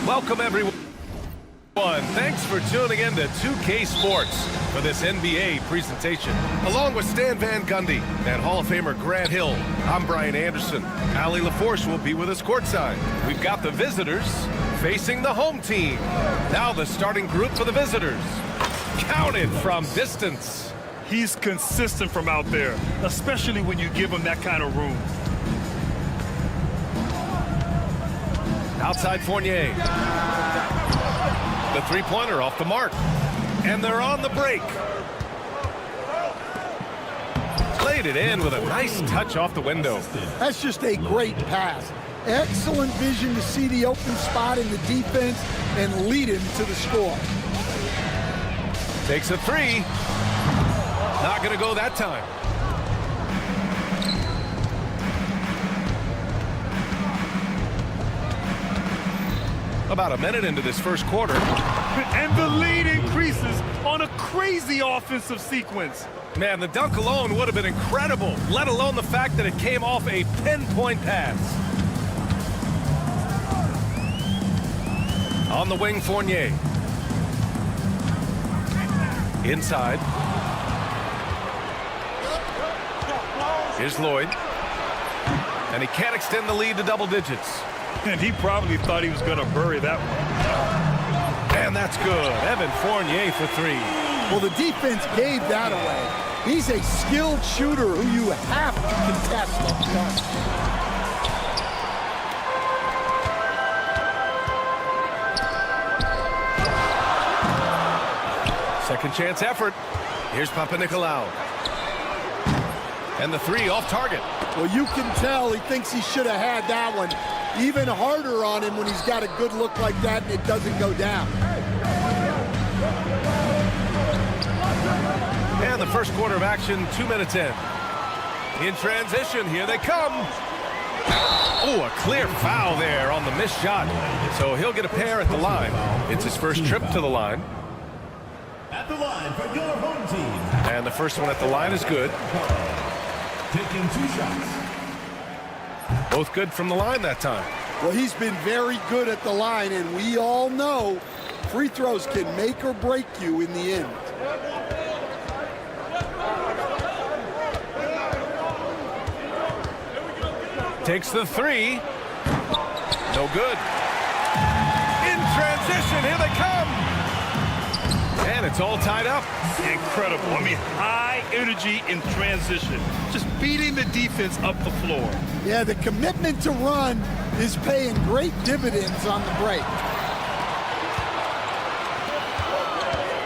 Welcome, everyone. Thanks for tuning in to 2K Sports for this NBA presentation. Along with Stan Van Gundy and Hall of Famer Grant Hill, I'm Brian Anderson. Allie LaForce will be with us courtside. We've got the visitors facing the home team. Now the starting group for the visitors. Counted from distance. He's consistent from out there, especially when you give him that kind of room. Outside Fournier. The three-pointer off the mark. And they're on the break. Played it in with a nice touch off the window. That's just a great pass. Excellent vision to see the open spot in the defense and lead him to the score. Takes a three. Not going to go that time. About a minute into this first quarter. And the lead increases on a crazy offensive sequence. Man, the dunk alone would have been incredible, let alone the fact that it came off a pinpoint pass. On the wing, Fournier. Inside. Here's Lloyd. And he can't extend the lead to double digits. And he probably thought he was going to bury that one. And that's good. Evan Fournier for three. Well, the defense gave that away. He's a skilled shooter who you have to contest up front. Second chance effort. Here's Papanikolaou. And the three off target. Well, you can tell he thinks he should have had that one. Even harder on him when he's got a good look like that and it doesn't go down. And the first quarter of action, 2 minutes in. In transition, here they come. Oh, a clear foul there on the missed shot. So he'll get a pair at the line. It's his first trip to the line. At the line for your home team. And the first one at the line is good. Taking 2 shots. Both good from the line that time. Well, he's been very good at the line, and we all know free throws can make or break you in the end. Takes the three. No good. In transition, here they come. And it's all tied up. Incredible. I mean, high energy in transition. Just beating the defense up the floor. Yeah, the commitment to run is paying great dividends on the break.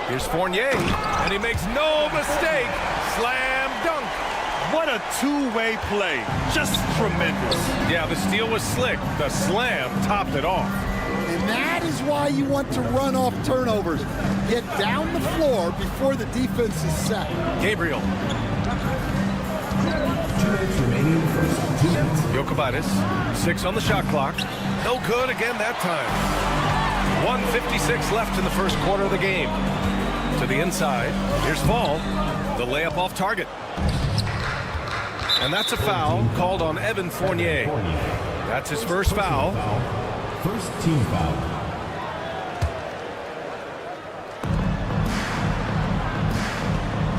Here's Fournier, and he makes no mistake. Slam dunk. What a two-way play. Just tremendous. Yeah, the steal was slick. The slam topped it off. And that is why you want to run off turnovers. Get down the floor before the defense is set. Gabriel. 2 minutes remaining in the first 2 minutes. Jokic, 6 on the shot clock. No good again that time. 1:56 left in the first quarter of the game. To the inside. Here's Fall. The layup off target. And that's a foul called on Evan Fournier. That's his first foul. First team foul.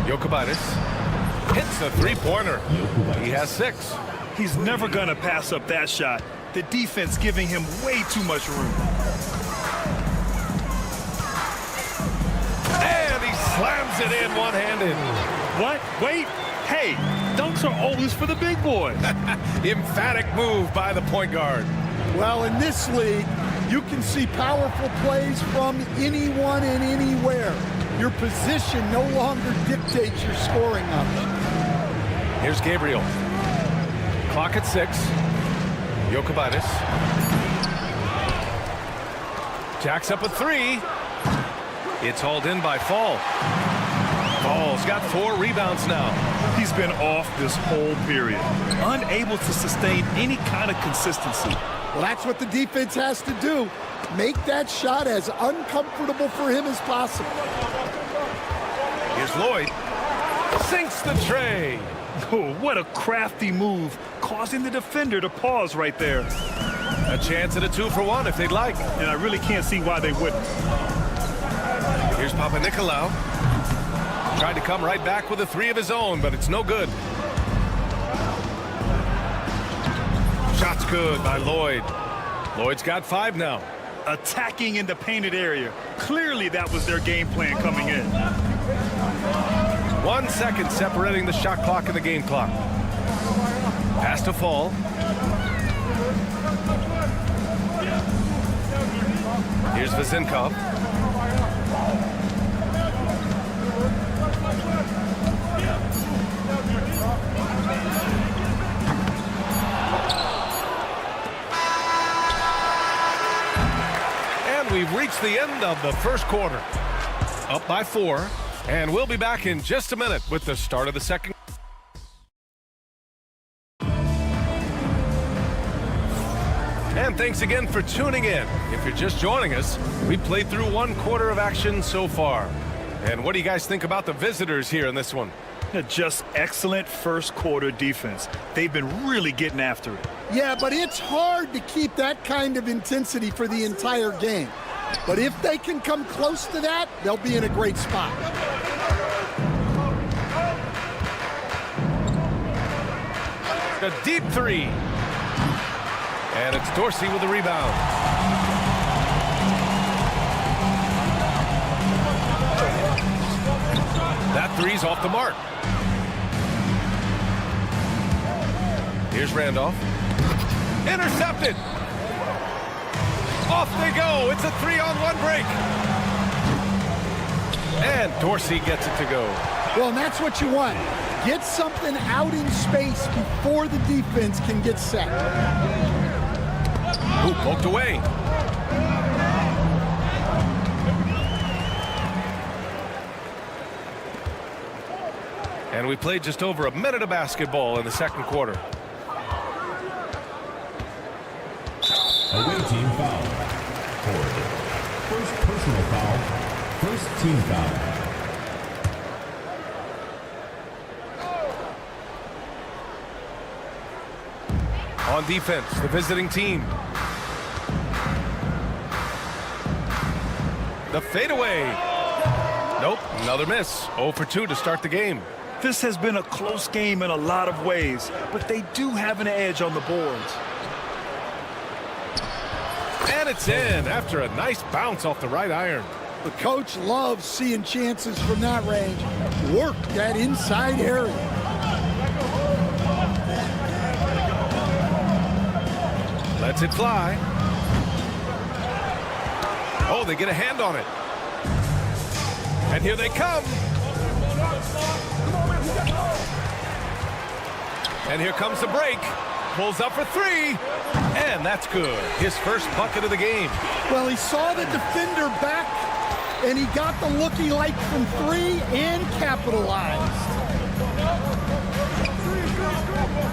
Jokic hits the three-pointer. He has 6. He's never going to pass up that shot. The defense giving him way too much room. And he slams it in one-handed. What? Wait. Hey, dunks are always for the big boys. Emphatic move by the point guard. Well, in this league, you can see powerful plays from anyone and anywhere. Your position no longer dictates your scoring option. Here's Gabriel. Clock at 6. Jokic. Jacks up a 3. It's hauled in by Fall. Fall's got 4 rebounds now. He's been off this whole period. Unable to sustain any kind of consistency. Well, that's what the defense has to do. Make that shot as uncomfortable for him as possible. Here's Lloyd. Sinks the tray. Oh, what a crafty move, causing the defender to pause right there. A chance at a 2-for-1 if they'd like. And I really can't see why they wouldn't. Here's Papa Nicolau. Tried to come right back with a 3 of his own, but it's no good. Shot's good by Lloyd. Lloyd's got 5 now. Attacking in the painted area. Clearly that was their game plan coming in. 1 second separating the shot clock and the game clock. Pass to Fall. Here's Vazinkov. And we've reached the end of the first quarter. Up by 4. And we'll be back in just a minute with the start of the second. And thanks again for tuning in. If you're just joining us, we played through 1 quarter of action so far. And what do you guys think about the visitors here in this one? Just excellent first quarter defense. They've been really getting after it. Yeah, but it's hard to keep that kind of intensity for the entire game. But if they can come close to that, they'll be in a great spot. A deep 3. And it's Dorsey with the rebound. That 3's off the mark. Here's Randolph. Intercepted. Off they go. It's a 3-on-1 break. And Dorsey gets it to go. Well, and that's what you want. Get something out in space before the defense can get set. Ooh, poked away. And we played just over a minute of basketball in the second quarter. Away team foul. First personal foul. First team foul. On defense, the visiting team. The fadeaway. Nope, another miss. 0 for 2 to start the game. This has been a close game in a lot of ways, but they do have an edge on the boards. And it's in after a nice bounce off the right iron. The coach loves seeing chances from that range. Work that inside area. Lets it fly. Oh, they get a hand on it. And here they come. And here comes the break. Pulls up for 3. And that's good. His first bucket of the game. Well, he saw the defender back, and he got the look he liked from 3 and capitalized.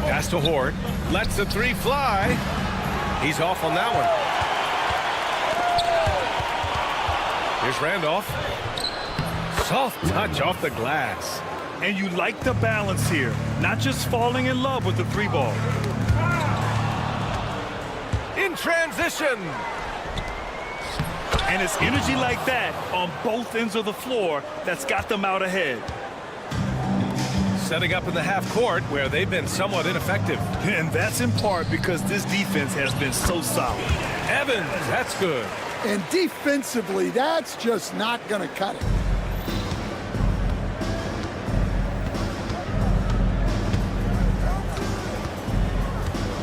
Pass to Horde. Lets the 3 fly. He's off on that one. Here's Randolph. Soft touch off the glass. And you like the balance here, not just falling in love with the 3 ball. In transition. And it's energy like that on both ends of the floor that's got them out ahead. Setting up in the half court where they've been somewhat ineffective. And that's in part because this defense has been so solid. Evans, that's good. And defensively, that's just not going to cut it.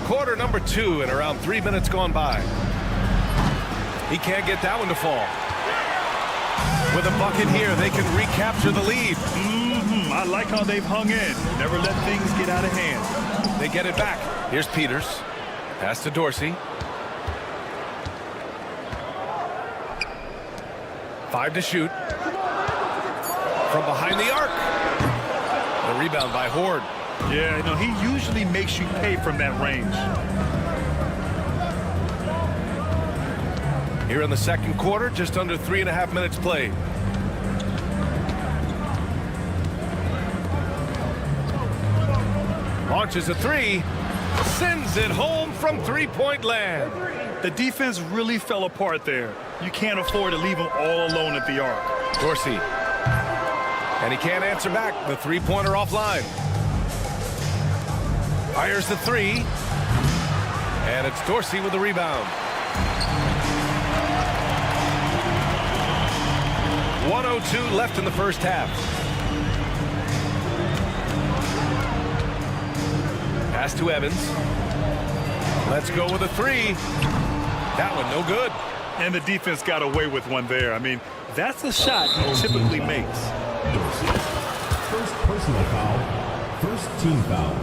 Quarter number 2 and around 3 minutes gone by. He can't get that one to fall. With a bucket here, they can recapture the lead. I like how they've hung in. Never let things get out of hand. They get it back. Here's Peters. Pass to Dorsey. 5 to shoot. From behind the arc. The rebound by Horde. Yeah, no, he usually makes you pay from that range. Here in the second quarter, just under 3.5 minutes played. Launches a three. Sends it home from three-point land. The defense really fell apart there. You can't afford to leave them all alone at the arc. Dorsey. And he can't answer back. The three-pointer offline. Fires the three. And it's Dorsey with the rebound. 1:02 left in the first half. Pass to Evans. Let's go with a three. That one no good. And the defense got away with one there. I mean, that's a shot he typically makes. First personal foul. First team foul.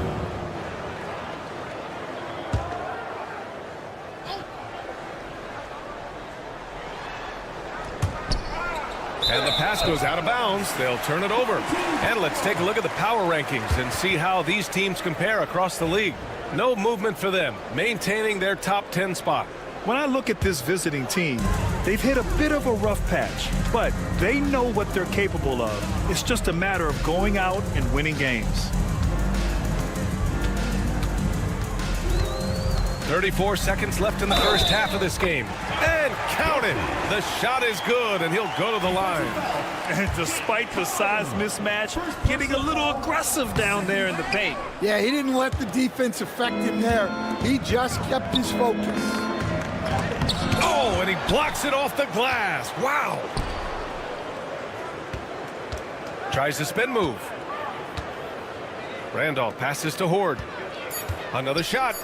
And the pass goes out of bounds. They'll turn it over. And let's take a look at the power rankings and see how these teams compare across the league. No movement for them, maintaining their top 10 spot. When I look at this visiting team, they've hit a bit of a rough patch, but they know what they're capable of. It's just a matter of going out and winning games. 34 seconds left in the first half of this game. And count it. The shot is good, and he'll go to the line. And despite the size mismatch, getting a little aggressive down there in the paint. Yeah, he didn't let the defense affect him there. He just kept his focus. Oh, and he blocks it off the glass. Wow. Tries the spin move. Randolph passes to Horde. Another shot.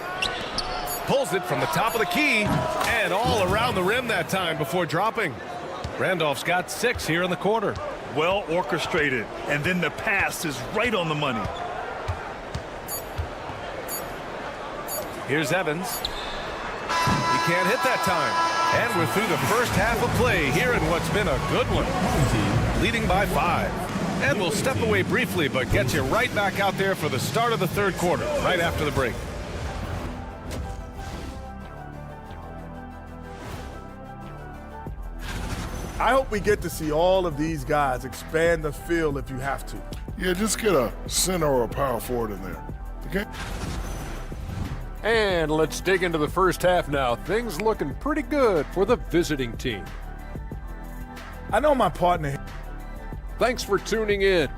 Pulls it from the top of the key and all around the rim that time before dropping. Randolph's got 6 here in the quarter. Well orchestrated, and then the pass is right on the money. Here's Evans. He can't hit that time. And we're through the first half of play here in what's been a good one. Leading by 5. And we'll step away briefly, but get you right back out there for the start of the third quarter, right after the break. I hope we get to see all of these guys expand the field if you have to. Yeah, just get a center or a power forward in there, okay? And let's dig into the first half now. Things looking pretty good for the visiting team. I know my partner. Thanks for tuning in.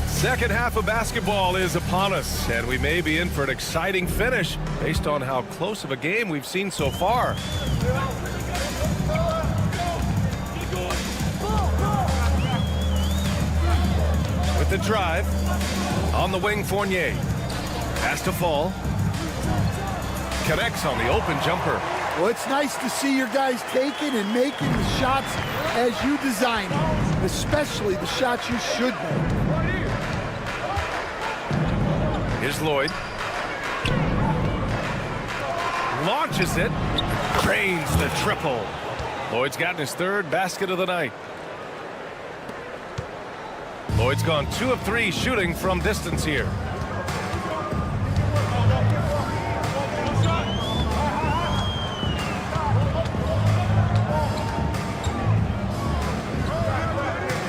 Second half of basketball is upon us, and we may be in for an exciting finish based on how close of a game we've seen so far. With the drive, on the wing, Fournier. Has to fall. Connects on the open jumper. Well, it's nice to see your guys taking and making the shots as you design them, especially the shots you should make. Here's Lloyd. Launches it. Drains the triple. Lloyd's gotten his third basket of the night. Lloyd's gone 2 of 3 shooting from distance here.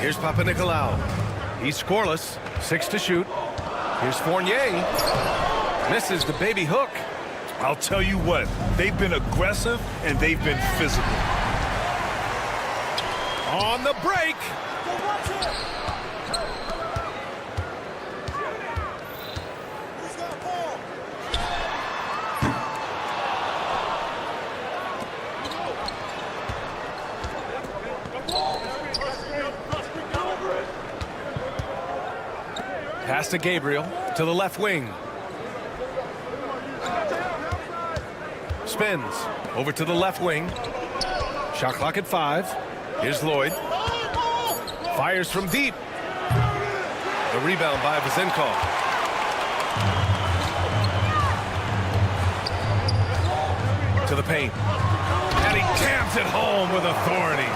Here's Papanikolaou. He's scoreless. 6 to shoot. Here's Fournier. Misses the baby hook. I'll tell you what, they've been aggressive and they've been physical. On the break. Pass to Gabriel, to the left wing. Spins, over to the left wing. Shot clock at 5. Here's Lloyd. Fires from deep. The rebound by Vazenkov. To the paint. And he jams it home with authority.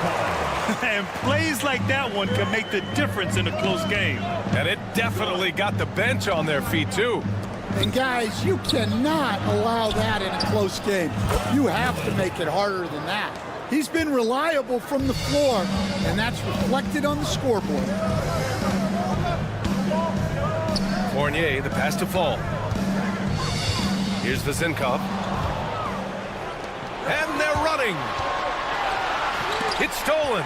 And plays like that one can make the difference in a close game. And it definitely got the bench on their feet, too. And guys, you cannot allow that in a close game. You have to make it harder than that. He's been reliable from the floor, and that's reflected on the scoreboard. Fournier, the pass to Fall. Here's Vezinkov. And they're running. It's stolen.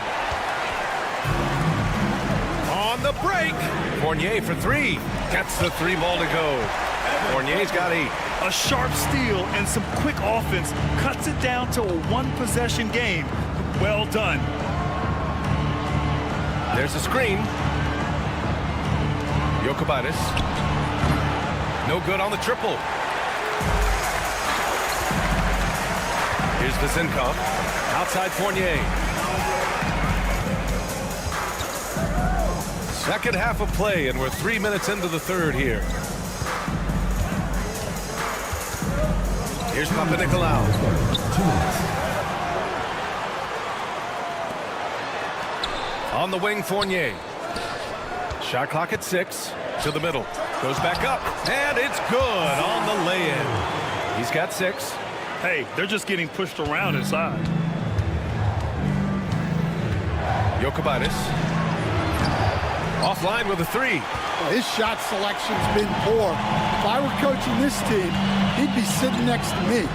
On the break. Fournier for three. Gets the three ball to go. Fournier's got 8. A sharp steal and some quick offense cuts it down to a one-possession game. Well done. There's a screen. Jokubaitis. No good on the triple. Here's Vezinkov. Outside Fournier. Second half of play, and we're 3 minutes into the third here. Here's Papanikolaou. On the wing, Fournier. Shot clock at 6. To the middle. Goes back up. And it's good on the lay-in. He's got 6. Hey, they're just getting pushed around inside. Jokubaitis. Offline with a 3. Well, his shot selection's been poor. If I were coaching this team, he'd be sitting next to me.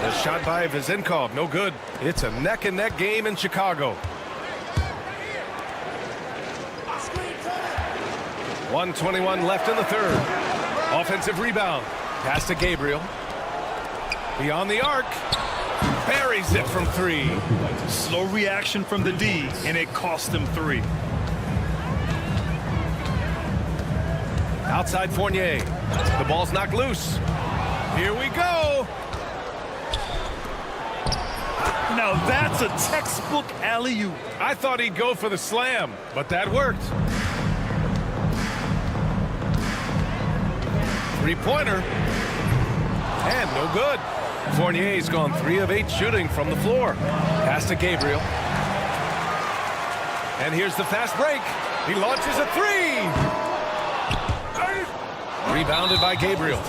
A shot by Vezinkov, no good. It's a neck-and-neck game in Chicago. 1:21 left in the third. Offensive rebound. Pass to Gabriel. Beyond the arc. Buries it from 3. Slow reaction from the D, and it cost them 3. Outside Fournier. The ball's knocked loose. Here we go. Now that's a textbook alley-oop. I thought he'd go for the slam, but that worked. Three-pointer. And no good. Fournier's gone 3 of 8 shooting from the floor. Pass to Gabriel. And here's the fast break. He launches a 3. Rebounded by Gabriel.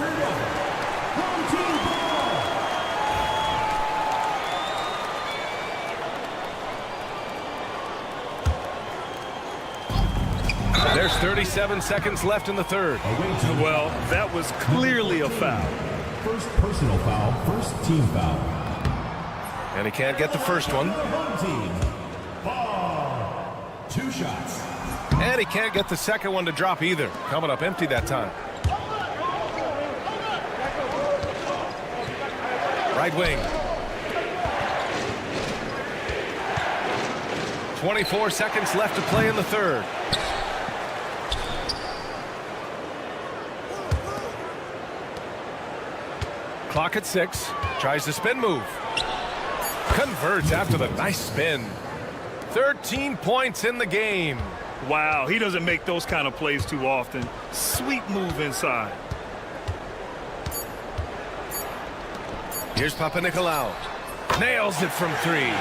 There's 37 seconds left in the third. Well, that was clearly a foul. First personal foul, first team foul. And he can't get the first one. Home team. Ball. 2 shots. And he can't get the second one to drop either. Coming up empty that time. Right wing. 24 seconds left to play in the third. Clock at 6. Tries the spin move. Converts after the nice spin. 13 points in the game. Wow, he doesn't make those kind of plays too often. Sweet move inside. Here's Papanikolaou. Nails it from 3.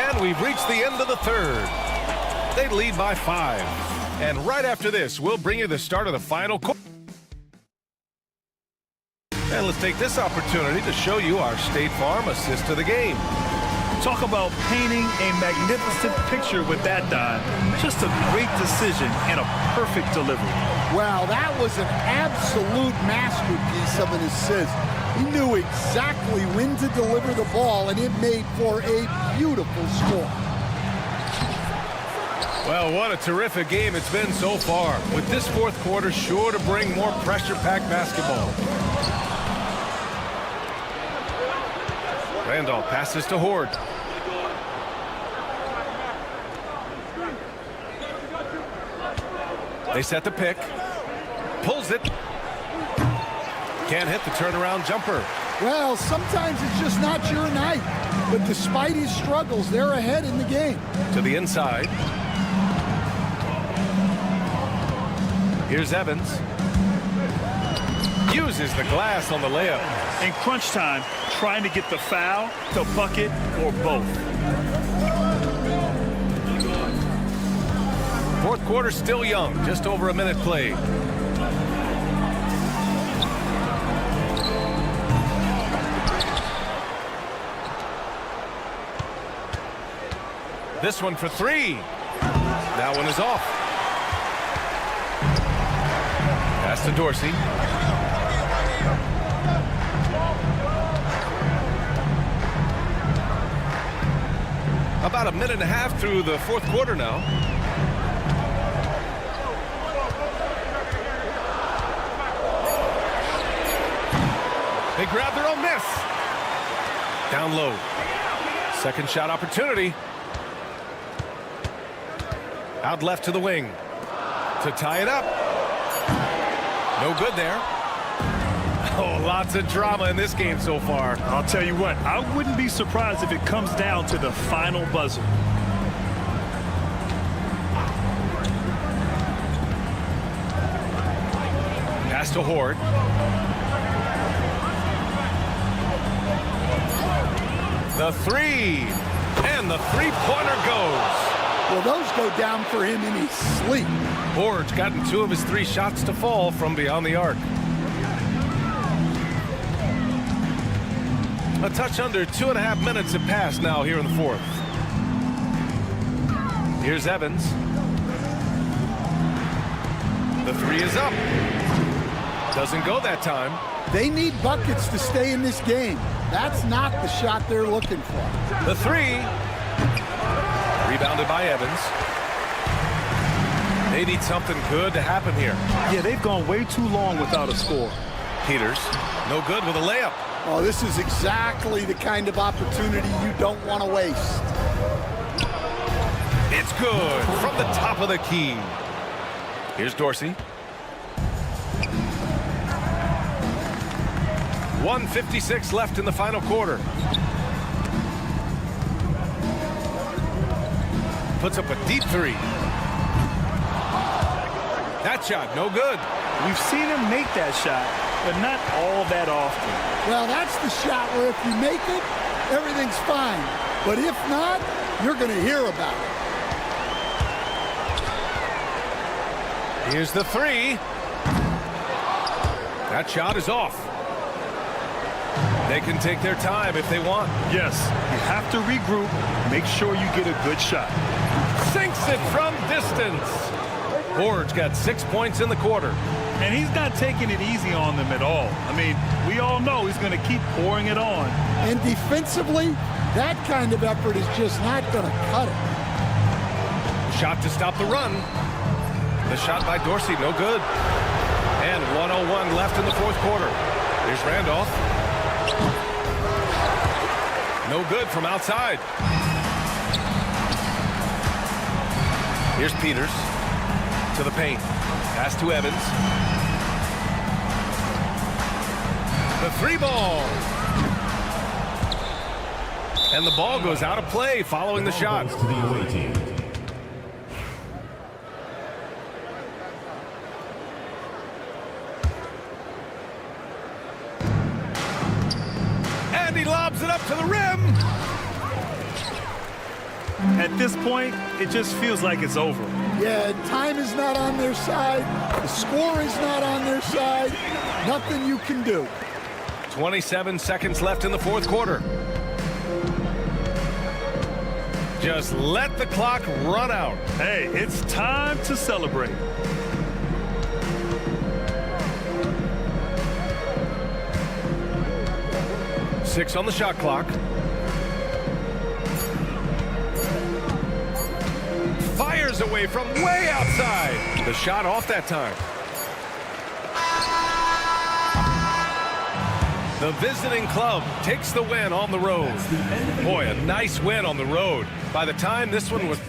And we've reached the end of the third. They lead by 5. And right after this, we'll bring you the start of the final quarter. And let's take this opportunity to show you our State Farm assist to the game. Talk about painting a magnificent picture with that dive. Just a great decision and a perfect delivery. Wow, that was an absolute masterpiece of an assist. He knew exactly when to deliver the ball, and it made for a beautiful score. Well, what a terrific game it's been so far, with this fourth quarter sure to bring more pressure-packed basketball. Randolph passes to Horde. They set the pick. Pulls it. Can't hit the turnaround jumper. Well, sometimes it's just not your night. But despite his struggles, they're ahead in the game. To the inside. Here's Evans. Uses the glass on the layup. In crunch time, trying to get the foul, the bucket, or both. Fourth quarter still young, just over a minute played. This one for three. That one is off. Pass to Dorsey. About a minute and a half through the fourth quarter now. They grab their own miss. Down low. Second shot opportunity. Out left to the wing. To tie it up. No good there. Oh, lots of drama in this game so far. I'll tell you what, I wouldn't be surprised if it comes down to the final buzzer. Pass to Horde. The three. And the three-pointer goes. Well, those go down for him in his sleep. Horde's gotten 2 of his 3 shots to fall from beyond the arc. A touch under 2.5 minutes have passed now here in the fourth. Here's Evans. The three is up. Doesn't go that time. They need buckets to stay in this game. That's not the shot they're looking for. The three. Rebounded by Evans. They need something good to happen here. Yeah, they've gone way too long without a score. Peters, no good with a layup. Oh, this is exactly the kind of opportunity you don't want to waste. It's good from the top of the key. Here's Dorsey. 1:56 left in the final quarter. Puts up a deep three. That shot, no good. We've seen him make that shot, but not all that often. Well, that's the shot where if you make it, everything's fine. But if not, you're going to hear about it. Here's the three. That shot is off. They can take their time if they want. Yes, you have to regroup, make sure you get a good shot. Sinks it from distance. Horde's got 6 points in the quarter. And he's not taking it easy on them at all. I mean, we all know he's going to keep pouring it on. And defensively, that kind of effort is just not going to cut it. Shot to stop the run. The shot by Dorsey, no good. And 1:01 left in the fourth quarter. Here's Randolph. No good from outside. Here's Peters to the paint. Pass to Evans. The three ball. And the ball goes out of play following the shot. To the away team. And he lobs it up to the rim. At this point, it just feels like it's over. Yeah, time is not on their side. The score is not on their side. Nothing you can do. 27 seconds left in the fourth quarter. Just let the clock run out. Hey, it's time to celebrate. Six on the shot clock. Fires away from way outside. The shot off that time. The visiting club takes the win on the road. Boy, a nice win on the road. By the time this one was...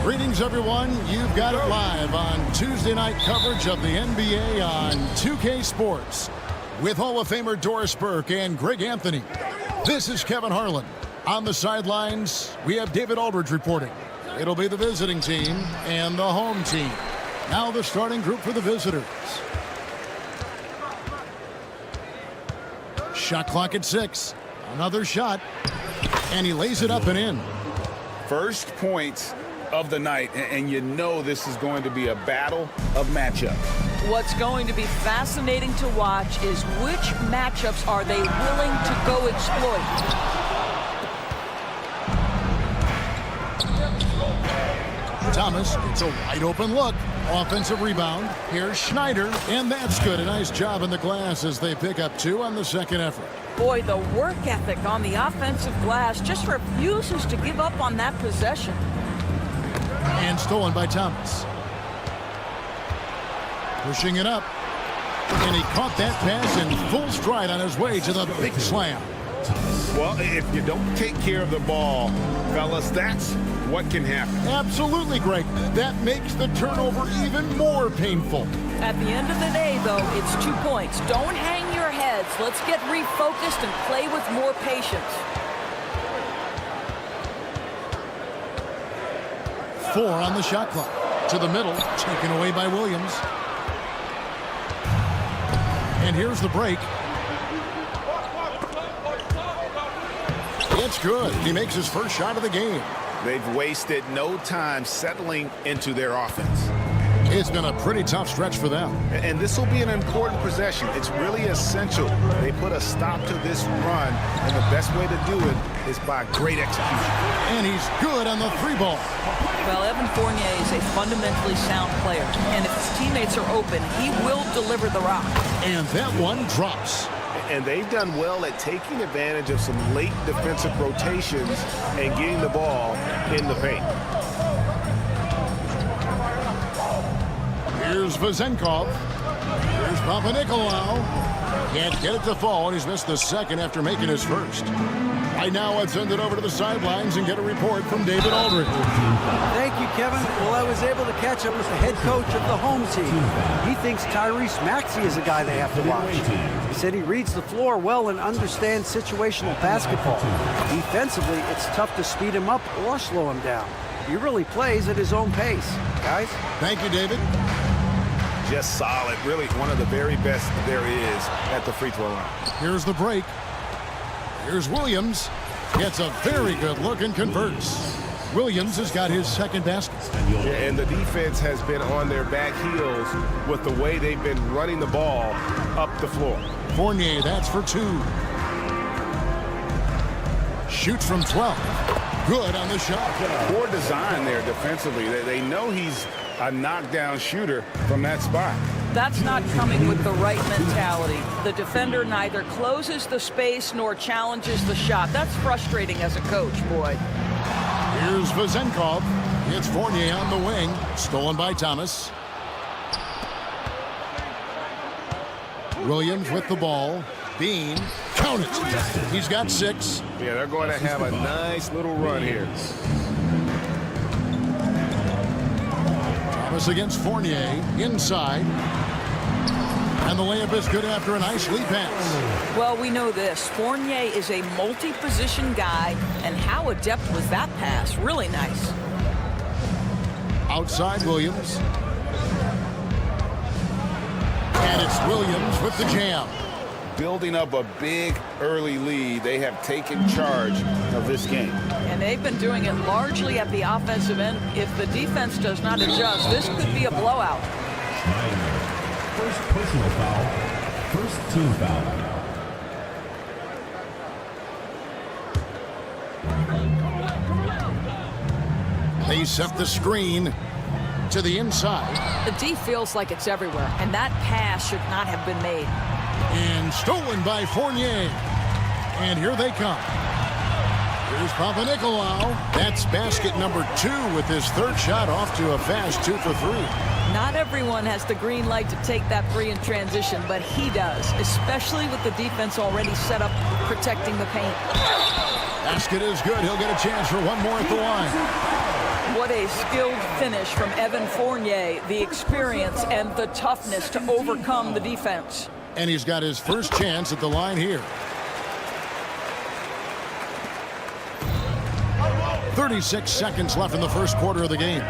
Greetings, everyone. You've got it live on Tuesday night coverage of the NBA on 2K Sports with Hall of Famer Doris Burke and Greg Anthony. This is Kevin Harlan. On the sidelines, we have David Aldridge reporting. It'll be the visiting team and the home team. Now the starting group for the visitors. Shot clock at 6. Another shot. And he lays it up and in. First points of the night, and you know this is going to be a battle of matchups. What's going to be fascinating to watch is which matchups are they willing to go exploit. Thomas, it's a wide open look. Offensive rebound. Here's Schneider, and that's good. A nice job in the glass as they pick up 2 on the second effort. Boy, the work ethic on the offensive glass just refuses to give up on that possession. And stolen by Thomas. Pushing it up. And he caught that pass in full stride on his way to the big slam. Well, if you don't take care of the ball, fellas, that's what can happen. Absolutely, Greg. That makes the turnover even more painful. At the end of the day, though, it's 2 points. Don't hang your heads. Let's get refocused and play with more patience. 4 on the shot clock. To the middle, taken away by Williams. And here's the break. It's good. He makes his first shot of the game. They've wasted no time settling into their offense. It's been a pretty tough stretch for them. And this will be an important possession. It's really essential they put a stop to this run, and the best way to do it is by great execution. And he's good on the 3-ball. Well, Evan Fournier is a fundamentally sound player, and if his teammates are open, he will deliver the rock. And that one drops. And they've done well at taking advantage of some late defensive rotations and getting the ball in the paint. Here's Vezenkov. Here's Papanikolaou. Can't get it to fall, and he's missed the second after making his first. Right now, let's send it over to the sidelines and get a report from David Aldridge. Thank you, Kevin. Well, I was able to catch up with the head coach of the home team. He thinks Tyrese Maxey is a guy they have to watch. He said he reads the floor well and understands situational basketball. Defensively, it's tough to speed him up or slow him down. He really plays at his own pace. Guys? Thank you, David. Just solid. Really one of the very best there is at the free throw line. Here's the break. Here's Williams. Gets a very good look and converts. Williams has got his second basket. Yeah, and the defense has been on their back heels with the way they've been running the ball up the floor. Fournier, that's for 2. Shoots from 12. Good on the shot. Poor design there defensively. They know he's a knockdown shooter from that spot. That's not coming with the right mentality. The defender neither closes the space nor challenges the shot. That's frustrating as a coach, boy. Here's Vezenkov. It's Fournier on the wing. Stolen by Thomas. Williams with the ball. Bean. Count it. He's got 6. Yeah, they're going to have a nice little run here. Thomas against Fournier. Inside. And the layup is good after a nice lead pass. Well, we know this. Fournier is a multi-position guy, and how adept was that pass? Really nice. Outside Williams. And it's Williams with the jam. Building up a big early lead. They have taken charge of this game. And they've been doing it largely at the offensive end. If the defense does not adjust, this could be a blowout. First personal foul. First team foul. They set the screen to the inside. The D feels like it's everywhere, and that pass should not have been made. And stolen by Fournier. And here they come. Here's Papanikolaou. That's basket number 2 with his third shot off to a fast 2 for 3. Not everyone has the green light to take that 3 in transition, but he does, especially with the defense already set up protecting the paint. Basket is good. He'll get a chance for one more at the line. What a skilled finish from Evan Fournier, the experience and the toughness to overcome the defense. And he's got his first chance at the line here. 36 seconds left in the first quarter of the game.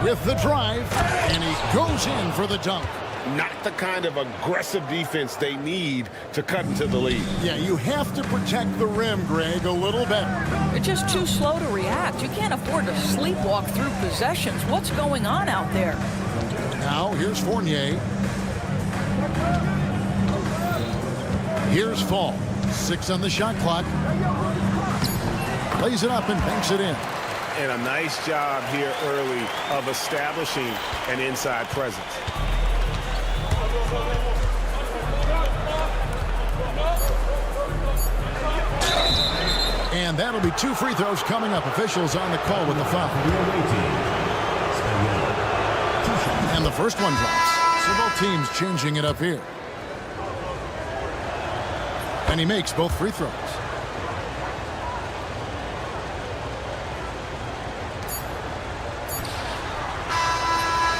With the drive, and he goes in for the dunk. Not the kind of aggressive defense they need to cut into the lead. Yeah, you have to protect the rim, Greg, a little better. They're just too slow to react. You can't afford to sleepwalk through possessions. What's going on out there? Now, here's Fournier. Here's Fall. 6 on the shot clock. Plays it up and banks it in. And a nice job here early of establishing an inside presence. And that'll be 2 free throws coming up. Officials on the call with the foul. And the first one drops. So both teams changing it up here. And he makes both free throws.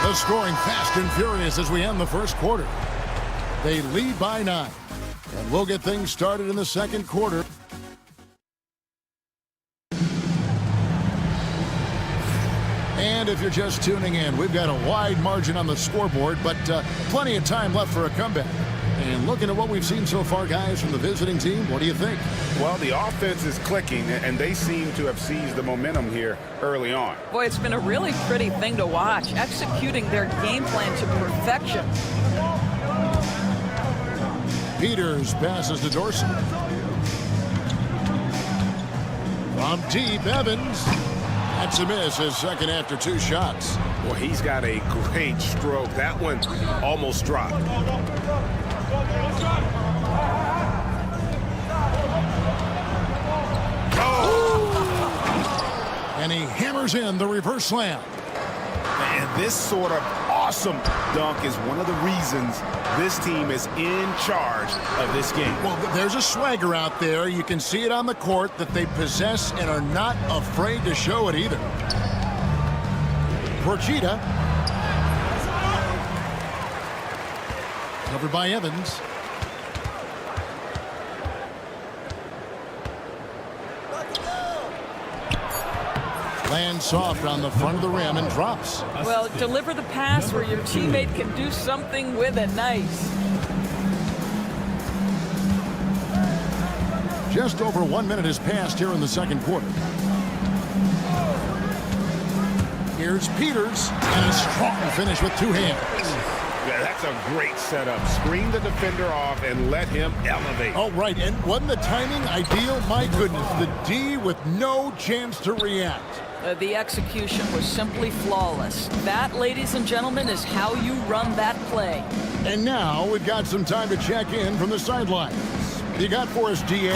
The scoring fast and furious as we end the first quarter. They lead by 9. And we'll get things started in the second quarter. And if you're just tuning in, we've got a wide margin on the scoreboard, but plenty of time left for a comeback. And looking at what we've seen so far, guys, from the visiting team, what do you think? Well, the offense is clicking, and they seem to have seized the momentum here early on. Boy, it's been a really pretty thing to watch, executing their game plan to perfection. Peters passes to Dorsey. From deep, Evans. That's a miss, his second after 2 shots. Well, he's got a great stroke. That one almost dropped. And he hammers in the reverse slam. And this sort of awesome dunk is one of the reasons this team is in charge of this game. Well, there's a swagger out there. You can see it on the court that they possess and are not afraid to show it either. Procida. Covered by Evans. Lands soft on the front of the rim and drops. Well, deliver the pass where your teammate can do something with it. Nice. Just over 1 minute has passed here in the second quarter. Here's Peters, and a strong finish with 2 hands. Yeah, that's a great setup. Screen the defender off and let him elevate. Oh, right, and wasn't the timing ideal? My goodness, the D with no chance to react. The execution was simply flawless. That, ladies and gentlemen, is how you run that play. And now we've got some time to check in from the sidelines. You got for us, DA?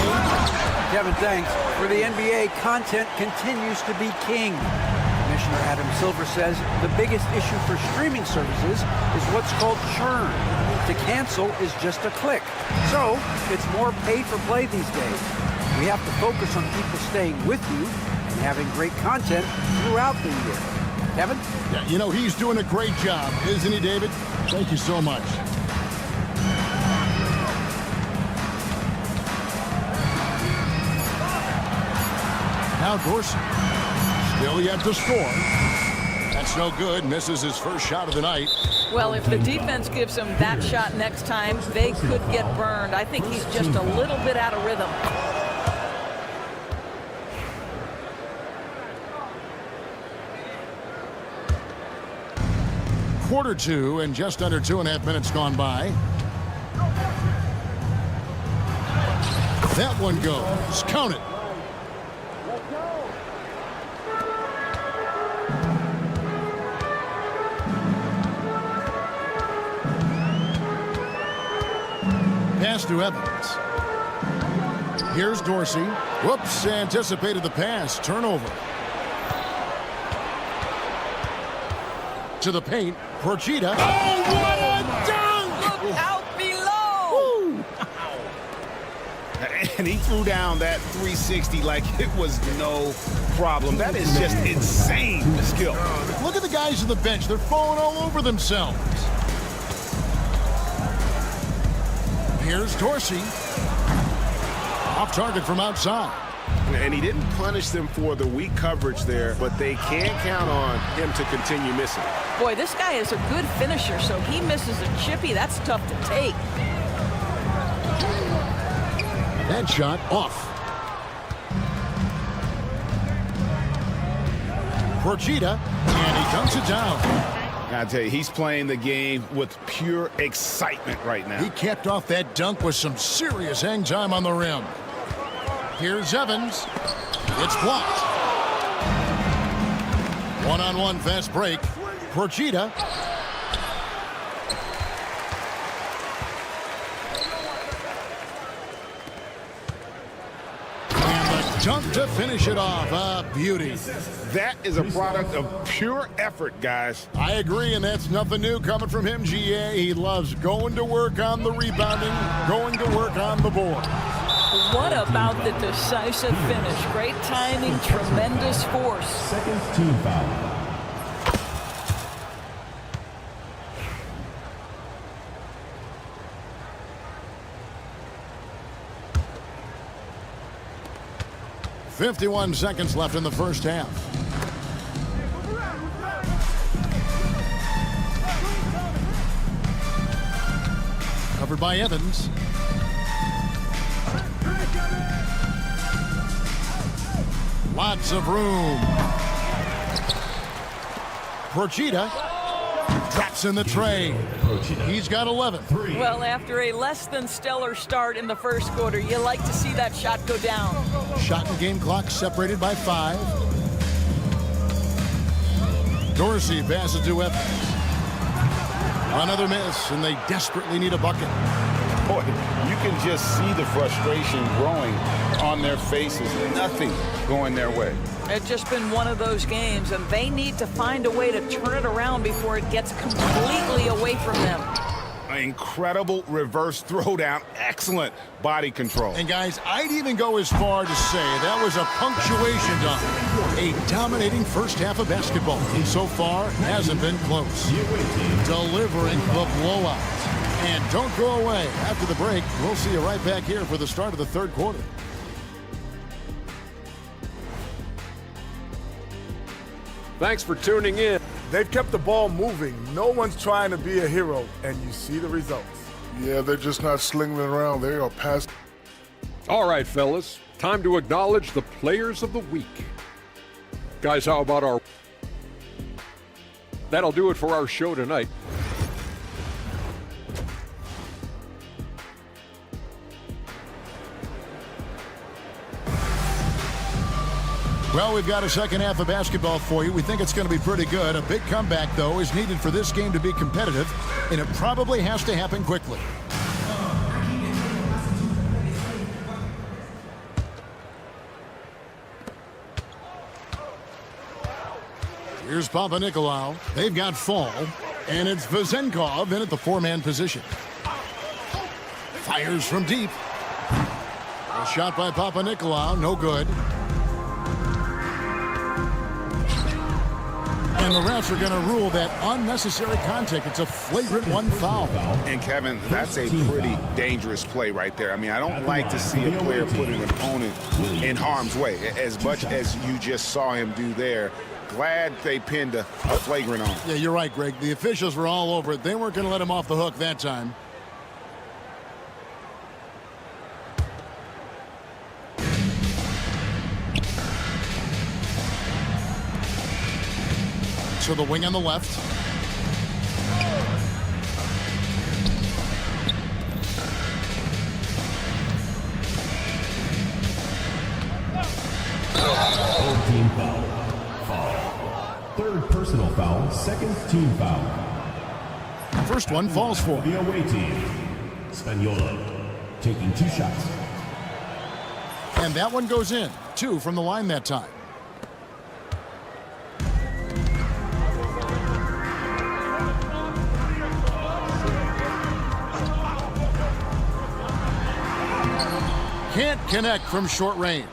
Kevin, thanks. For the NBA, content continues to be king. Commissioner Adam Silver says the biggest issue for streaming services is what's called churn. To cancel is just a click. So it's more pay for play these days. We have to focus on people staying with you and having great content throughout the year. Kevin? Yeah, you know, he's doing a great job, isn't he, David? Thank you so much. Now Dorsey. Still yet to score. That's no good. Misses his first shot of the night. Well, if the defense gives him that shot next time, they could get burned. I think he's just a little bit out of rhythm. Quarter 2 and just under 2.5 minutes gone by. That one goes. Count it. Pass to Evans. Here's Dorsey. Whoops, anticipated the pass. Turnover. To the paint. Procida. Oh, what a dunk! Look out below! And he threw down that 360 like it was no problem. That is just insane skill. Look at the guys on the bench. They're falling all over themselves. Here's Dorsey. Off target from outside. And he didn't punish them for the weak coverage there, but they can't count on him to continue missing. Boy, this guy is a good finisher, so he misses a chippy. That's tough to take. That shot off. Procida, and he dunks it down. I tell you, he's playing the game with pure excitement right now. He capped off that dunk with some serious hang time on the rim. Here's Evans. It's blocked. One-on-one fast break. Procida. Dunk to finish it off. A beauty. That is a product of pure effort, guys. I agree, and that's nothing new coming from him, GA. He loves going to work on the rebounding, going to work on the board. What about the decisive finish? Great timing, tremendous force. Second team foul. .51 seconds left in the first half. Covered by Evans. Lots of room. Procida drops in the tray. He's got 11. Well, after a less than stellar start in the first quarter, you like to see that shot go down. Shot and game clock separated by 5. Dorsey passes to Evans. Another miss, and they desperately need a bucket. Boy, you can just see the frustration growing on their faces. Nothing going their way. It's just been one of those games, and they need to find a way to turn it around before it gets completely away from them. An incredible reverse throwdown. Excellent body control. And guys, I'd even go as far to say that was a punctuation dunk. A dominating first half of basketball. So far, hasn't been close. Delivering the blowout. And don't go away. After the break, we'll see you right back here for the start of the third quarter. Thanks for tuning in. They've kept the ball moving. No one's trying to be a hero, and you see the results. Yeah, they're just not slinging it around. They are passing. All right, fellas, time to acknowledge the players of the week. Guys, how about our... That'll do it for our show tonight. Well, we've got a second half of basketball for you. We think it's going to be pretty good. A big comeback, though, is needed for this game to be competitive, and it probably has to happen quickly. Here's Papanikolaou. They've got Fall, and it's Vezenkov in at the four-man position. Fires from deep. A shot by Papanikolaou, no good. And the refs are going to rule that unnecessary contact. It's a flagrant 1 foul. And Kevin, that's a pretty dangerous play right there. I mean, I don't like to see a player put an opponent in harm's way as much as you just saw him do there. Glad they pinned a flagrant on. Yeah, you're right, Greg. The officials were all over it. They weren't going to let him off the hook that time. To the wing on the left. Third team foul. Third personal foul, second team foul. First one falls for the away team. Spagnola taking 2 shots. And that one goes in. 2 from the line that time. Can't connect from short range.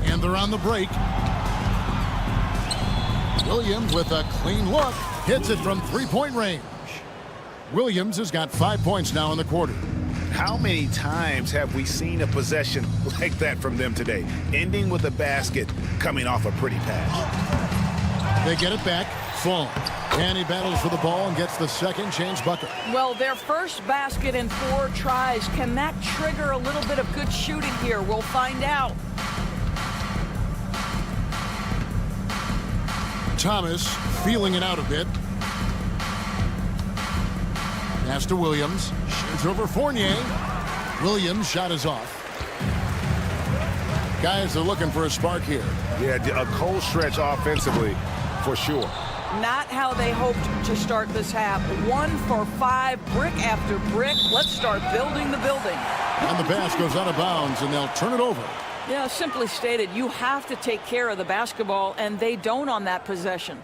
And they're on the break. Williams with a clean look. Hits it from three-point range. Williams has got 5 points now in the quarter. How many times have we seen a possession like that from them today? Ending with a basket, coming off a pretty pass. They get it back. Fall. And he battles for the ball and gets the second change bucket. Well, their first basket in 4 tries. Can that trigger a little bit of good shooting here? We'll find out. Thomas feeling it out a bit. Pass to Williams. Shoots over Fournier. Williams' shot is off. Guys are looking for a spark here. Yeah, a cold stretch offensively, for sure. Not how they hoped to start this half. 1 for 5, brick after brick. Let's start building the building. And the pass goes out of bounds, and they'll turn it over. Yeah, simply stated, you have to take care of the basketball, and they don't on that possession.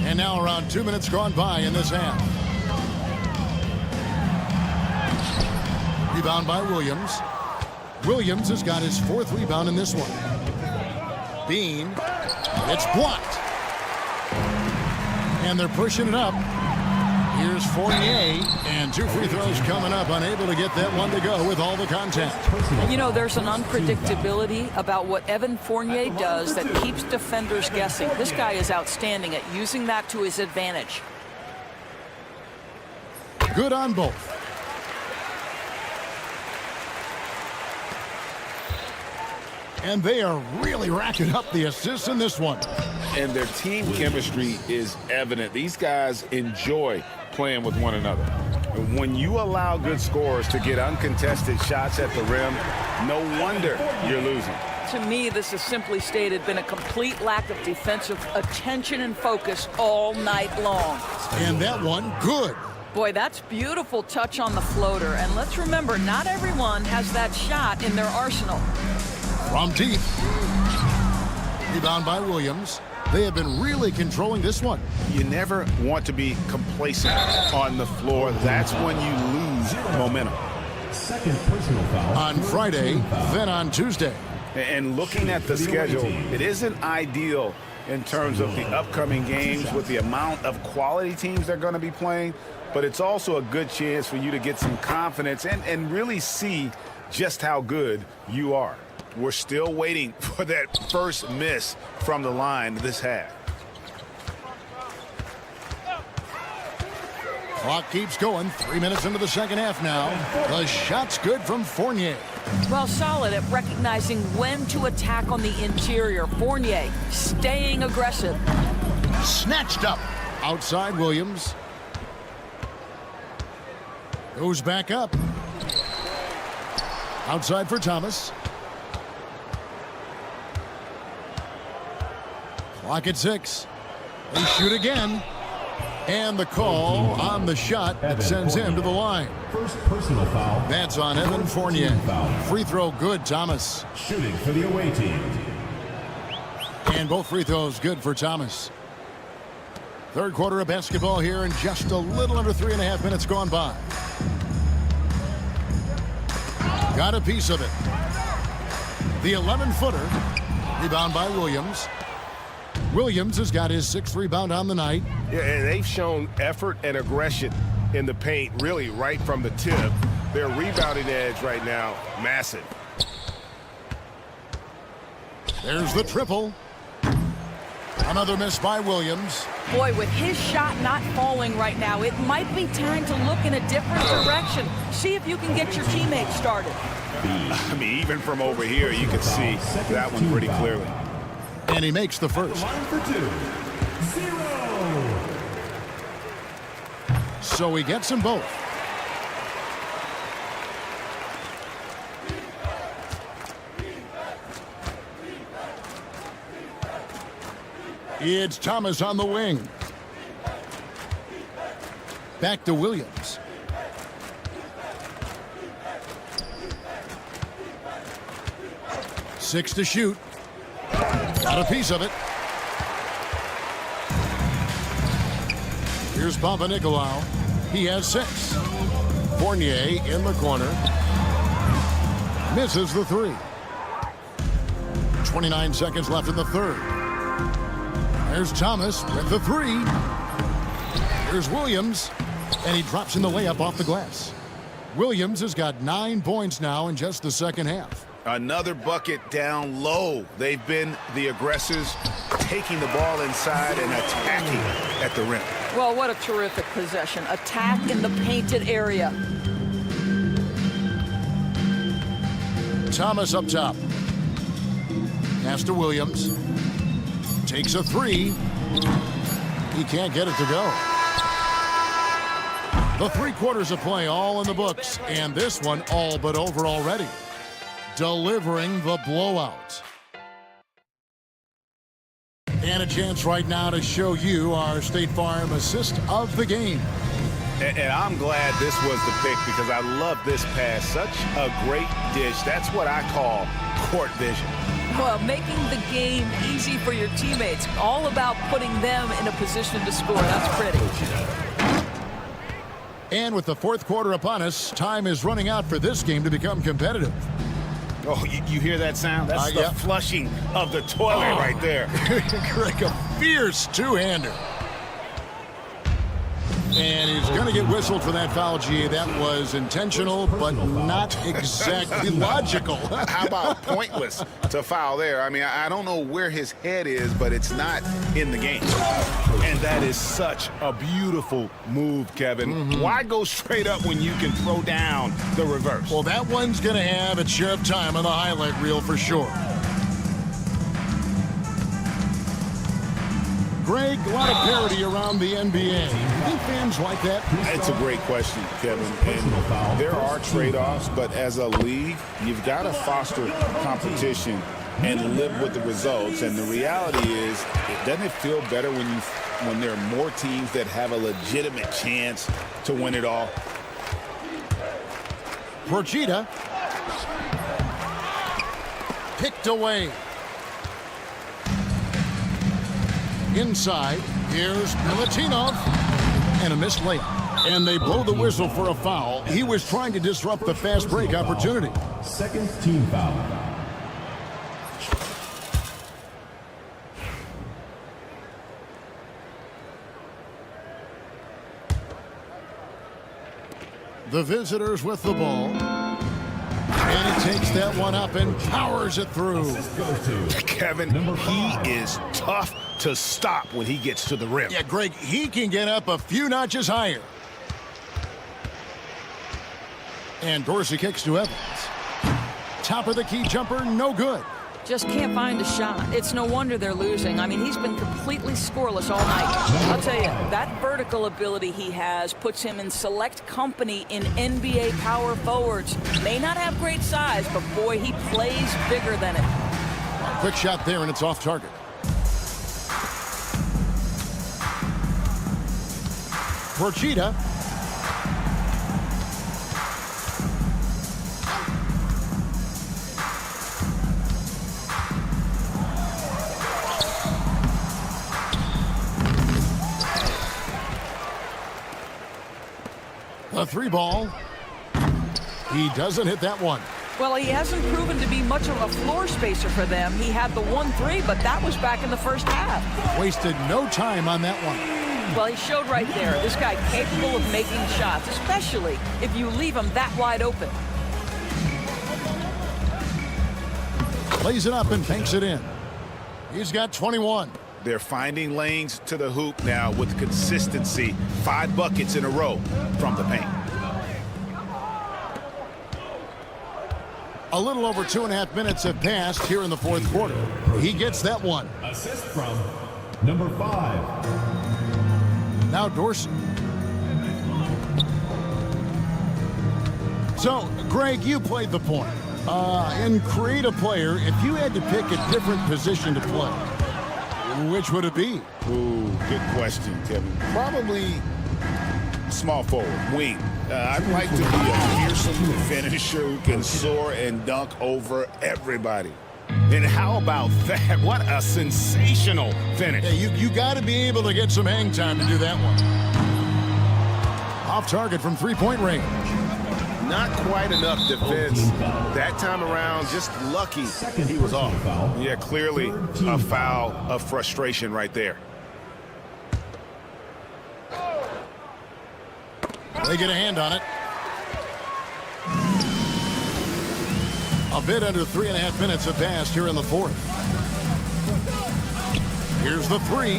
And now around 2 minutes gone by in this half. Rebound by Williams. Williams has got his 4th rebound in this one. Bean. It's blocked. And they're pushing it up. Here's Fournier. And 2 free throws coming up. Unable to get that one to go with all the contact. You know, there's an unpredictability about what Evan Fournier does that keeps defenders guessing. This guy is outstanding at using that to his advantage. Good on both. And they are really racking up the assists in this one. And their team chemistry is evident. These guys enjoy playing with one another. And when you allow good scorers to get uncontested shots at the rim, no wonder you're losing. To me, this is simply stated been a complete lack of defensive attention and focus all night long. And that one, good. Boy, that's beautiful touch on the floater. And let's remember, not everyone has that shot in their arsenal. From deep. Rebound by Williams. They have been really controlling this one. You never want to be complacent on the floor. That's when you lose momentum. Second personal foul. On Friday, then on Tuesday. And looking at the schedule, it isn't ideal in terms of the upcoming games with the amount of quality teams they're going to be playing, but it's also a good chance for you to get some confidence and really see just how good you are. We're still waiting for that first miss from the line this half. Clock keeps going. 3 minutes into the second half now. The shot's good from Fournier. Well, solid at recognizing when to attack on the interior. Fournier staying aggressive. Snatched up. Outside Williams. Goes back up. Outside for Thomas. Clock at 6. They shoot again. And the call on the shot that sends him to the line. First personal foul. That's on Evan Fournier. Free throw good, Thomas. Shooting for the away team. And both free throws good for Thomas. Third quarter of basketball here and just a little under 3.5 minutes gone by. Got a piece of it. The 11-footer. Rebound by Williams. Williams has got his 6th rebound on the night. Yeah, and they've shown effort and aggression in the paint, really right from the tip. Their rebounding edge right now, massive. There's the triple. Another miss by Williams. Boy, with his shot not falling right now, it might be time to look in a different direction. See if you can get your teammates started. I mean, even from over here, you can see that one pretty clearly. And he makes the first. Line for 2. 0. So he gets them both. It's Thomas on the wing. Back to Williams. Six to shoot. Got a piece of it. Here's Papanikolaou. He has 6. Fournier in the corner. Misses the 3. 29 seconds left in the third. There's Thomas with the 3. Here's Williams, and he drops in the layup off the glass. Williams has got 9 points now in just the second half. Another bucket down low. They've been the aggressors, taking the ball inside and attacking at the rim. Well, what a terrific possession. Attack in the painted area. Thomas up top. Pass to Williams. Takes a 3. He can't get it to go. The 3 quarters of play all in the books, and this one all but over already. Delivering the blowout. And a chance right now to show you our State Farm assist of the game. And I'm glad this was the pick because I love this pass. Such a great dish. That's what I call court vision. Well, making the game easy for your teammates. All about putting them in a position to score. That's pretty. And with the fourth quarter upon us, time is running out for this game to become competitive. Oh, you hear that sound? That's the flushing of the toilet right there. Greg, a fierce two-hander. And he's going to get whistled for that foul, G. That was intentional, but not exactly logical. How about pointless to foul there? I mean, I don't know where his head is, but it's not in the game. And that is such a beautiful move, Kevin. Why go straight up when you can throw down the reverse? Well, that one's going to have its share of time on the highlight reel for sure. Greg, a lot of parity around the NBA. Do you think fans like that? It's a great question, Kevin. And there are trade-offs, but as a league, you've got to foster competition and live with the results. And the reality is, doesn't it feel better when there are more teams that have a legitimate chance to win it all? Procida picked away. Inside, here's Milutinov, and a missed layup. And they blow the whistle for a foul. He was trying to disrupt the fast break opportunity. Second team foul. The visitors with the ball. And he takes that one up and powers it through. Kevin, he is tough to stop when he gets to the rim. Yeah, Greg, he can get up a few notches higher. And Dorsey kicks to Evans. Top of the key jumper, no good. Just can't find a shot. It's no wonder they're losing. I mean, he's been completely scoreless all night. I'll tell you, that vertical ability he has puts him in select company in NBA power forwards. May not have great size, but boy, he plays bigger than it. Quick shot there, and it's off target. Procida. A 3-ball. He doesn't hit that one. Well, he hasn't proven to be much of a floor spacer for them. He had the 1-3, but that was back in the first half. Wasted no time on that one. Well, he showed right there. This guy capable of making shots, especially if you leave him that wide open. Plays it up and banks it in. He's got 21. They're finding lanes to the hoop now with consistency. 5 buckets in a row from the paint. A little over 2.5 minutes have passed here in the fourth quarter. He gets that one. Assist from number 5. Now Dorsey. So, Greg, you played the point. In create a player, if you had to pick a different position to play, which would it be? Ooh, good question, Kevin. Probably small forward, wing. I'd like to be a fearsome finisher who can soar and dunk over everybody. And how about that? What a sensational finish. Yeah, you got to be able to get some hang time to do that one. Off target from three-point range. Not quite enough defense that time around. Just lucky he was off. Yeah, clearly a foul of frustration right there. They get a hand on it. A bit under 3.5 minutes have passed here in the fourth. Here's the three.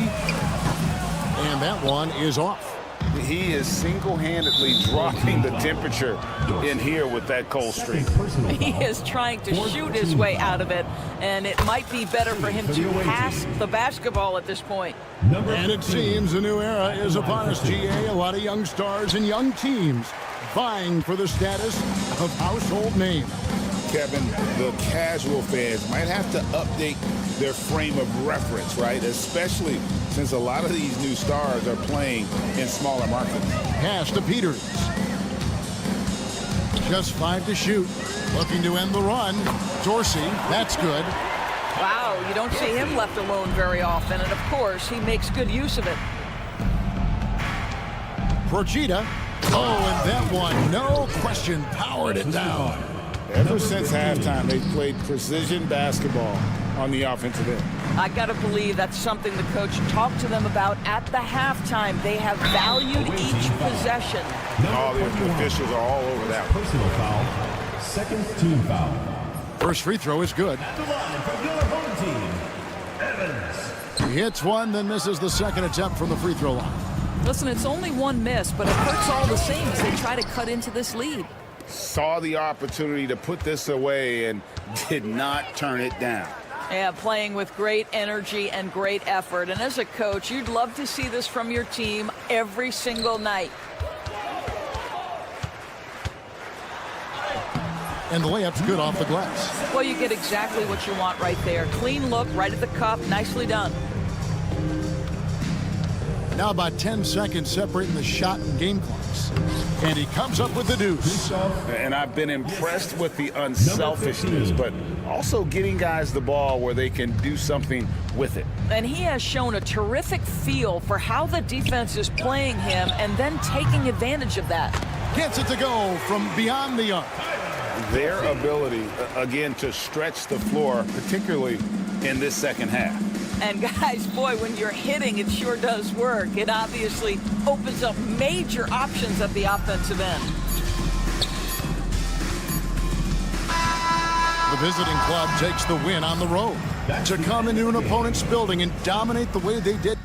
And that one is off. He is single-handedly dropping the temperature in here with that cold streak. He is trying to shoot his way out of it, and it might be better for him to pass the basketball at this point. And it seems a new era is upon us, GA. A lot of young stars and young teams vying for the status of household name. Kevin, the casual fans might have to update their frame of reference, right? Especially since a lot of these new stars are playing in smaller markets. Pass to Peters. Just 5 to shoot. Looking to end the run. Dorsey, that's good. Wow, you don't see him left alone very often, and of course, he makes good use of it. Procida. Oh, and that one, no question, powered it down. Ever since halftime, they've played precision basketball on the offensive end. I got to believe that's something the coach talked to them about at the halftime. They have valued each possession. All the officials are all over that. Personal foul. Second team foul. First free throw is good. He hits one, then misses the second attempt from the free throw line. Listen, it's only one miss, but it hurts all the same as they try to cut into this lead. Saw the opportunity to put this away and did not turn it down. Yeah, playing with great energy and great effort. And as a coach, you'd love to see this from your team every single night. And the layup's good off the glass. Well, you get exactly what you want right there. Clean look, right at the cup, nicely done. Now about 10 seconds separating the shot and game clocks. And he comes up with the deuce. And I've been impressed with the unselfishness, but also getting guys the ball where they can do something with it. And he has shown a terrific feel for how the defense is playing him and then taking advantage of that. Gets it to go from beyond the arc. Their ability, again, to stretch the floor, particularly in this second half. And guys, boy, when you're hitting, it sure does work. It obviously opens up major options at the offensive end. The visiting club takes the win on the road. To come into an opponent's building and dominate the way they did.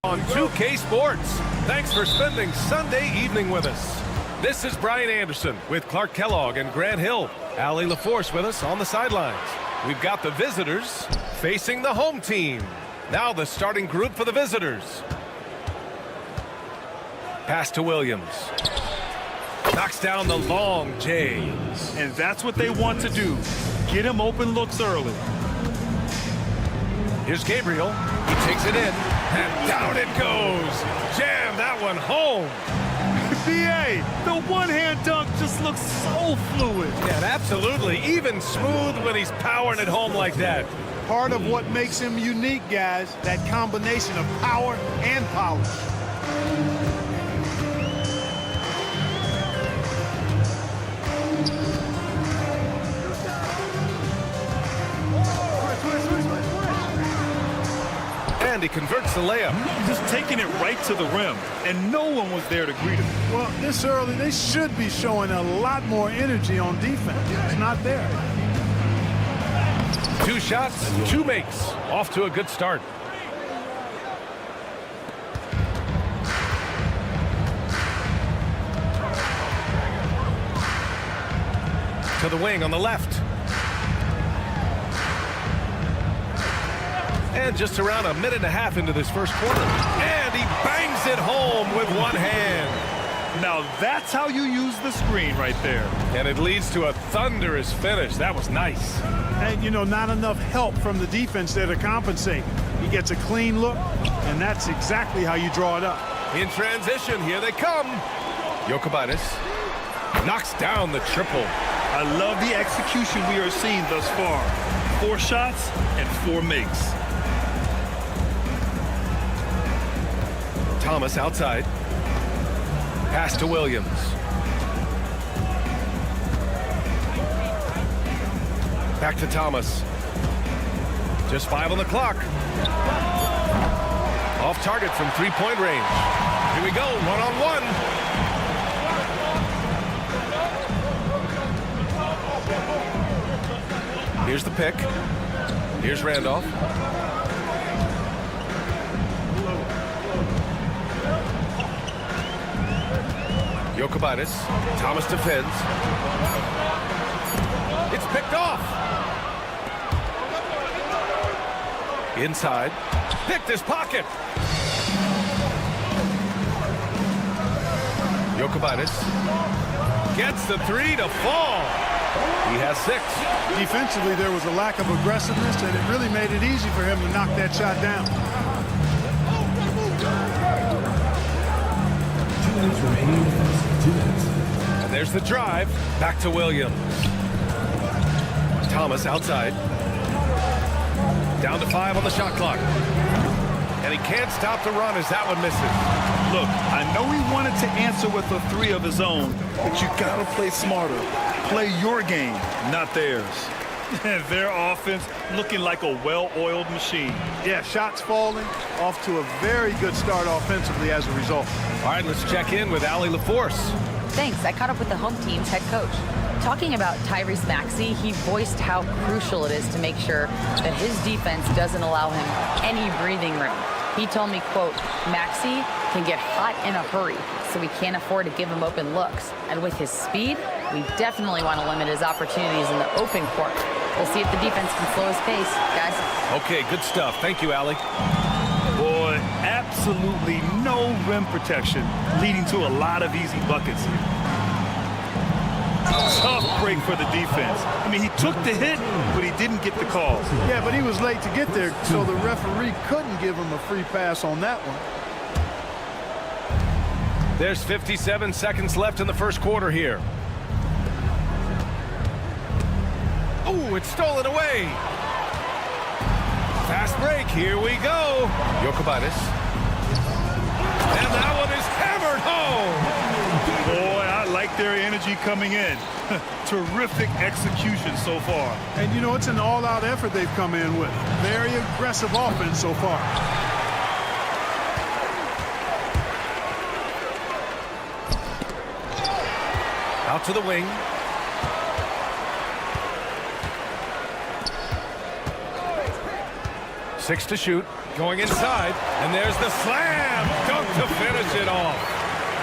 NBA on 2K Sports. Thanks for spending Sunday evening with us. This is Brian Anderson with Clark Kellogg and Grant Hill. Allie LaForce with us on the sidelines. We've got the visitors facing the home team. Now the starting group for the visitors. Pass to Williams. Knocks down the long J. And that's what they want to do. Get him open looks early. Here's Gabriel. He takes it in, and down it goes. Jam that one home. BA, the one-hand dunk just looks so fluid. Yeah, absolutely. Even smooth when he's powering it home like that. Part of what makes him unique, guys, that combination of power and power. And he converts the layup. Just taking it right to the rim, and no one was there to greet him. Well, this early, they should be showing a lot more energy on defense. It's not there. 2 shots, 2 makes. Off to a good start. To the wing on the left. And just around a minute and a half into this first quarter. And he bangs it home with one hand. Now that's how you use the screen right there. And it leads to a thunderous finish. That was nice. And, you know, not enough help from the defense there to compensate. He gets a clean look, and that's exactly how you draw it up. In transition, here they come. Jokic knocks down the triple. I love the execution we are seeing thus far. 4 shots and 4 makes. Thomas outside. Pass to Williams. Back to Thomas. Just 5 on the clock. Off target from 3-point range. Here we go, one-on-one. Here's the pick. Here's Randolph. Jokic. Thomas defends. It's picked off. Inside. Picked his pocket. Jokic gets the 3 to fall. He has 6. Defensively, there was a lack of aggressiveness, and it really made it easy for him to knock that shot down. 2 minutes remaining in the first. 2 minutes. And there's the drive. Back to Williams. Thomas outside. Down to 5 on the shot clock. And he can't stop the run as that one misses. Look, I know he wanted to answer with a 3 of his own, but you gotta play smarter. Play your game, not theirs. Their offense looking like a well-oiled machine. Yeah, shots falling, off to a very good start offensively as a result. All right, let's check in with Allie LaForce. Thanks. I caught up with the home team's head coach. Talking about Tyrese Maxey, he voiced how crucial it is to make sure that his defense doesn't allow him any breathing room. He told me, quote, Maxey can get hot in a hurry, so we can't afford to give him open looks. And with his speed, we definitely want to limit his opportunities in the open court. We'll see if the defense can slow his pace, guys. Okay, good stuff. Thank you, Allie. Boy, absolutely no rim protection, leading to a lot of easy buckets here. Tough break for the defense. I mean, he took the hit, but he didn't get the call. Yeah, but he was late to get there, so the referee couldn't give him a free pass on that one. There's 57 seconds left in the first quarter here. Oh, it's stolen away. Fast break, here we go. Jokic. And that one is hammered home. Boy, I like their energy coming in. Terrific execution so far. And, you know, it's an all-out effort they've come in with. Very aggressive offense so far. Out to the wing. 6 to shoot. Going inside, and there's the slam dunk to finish it off.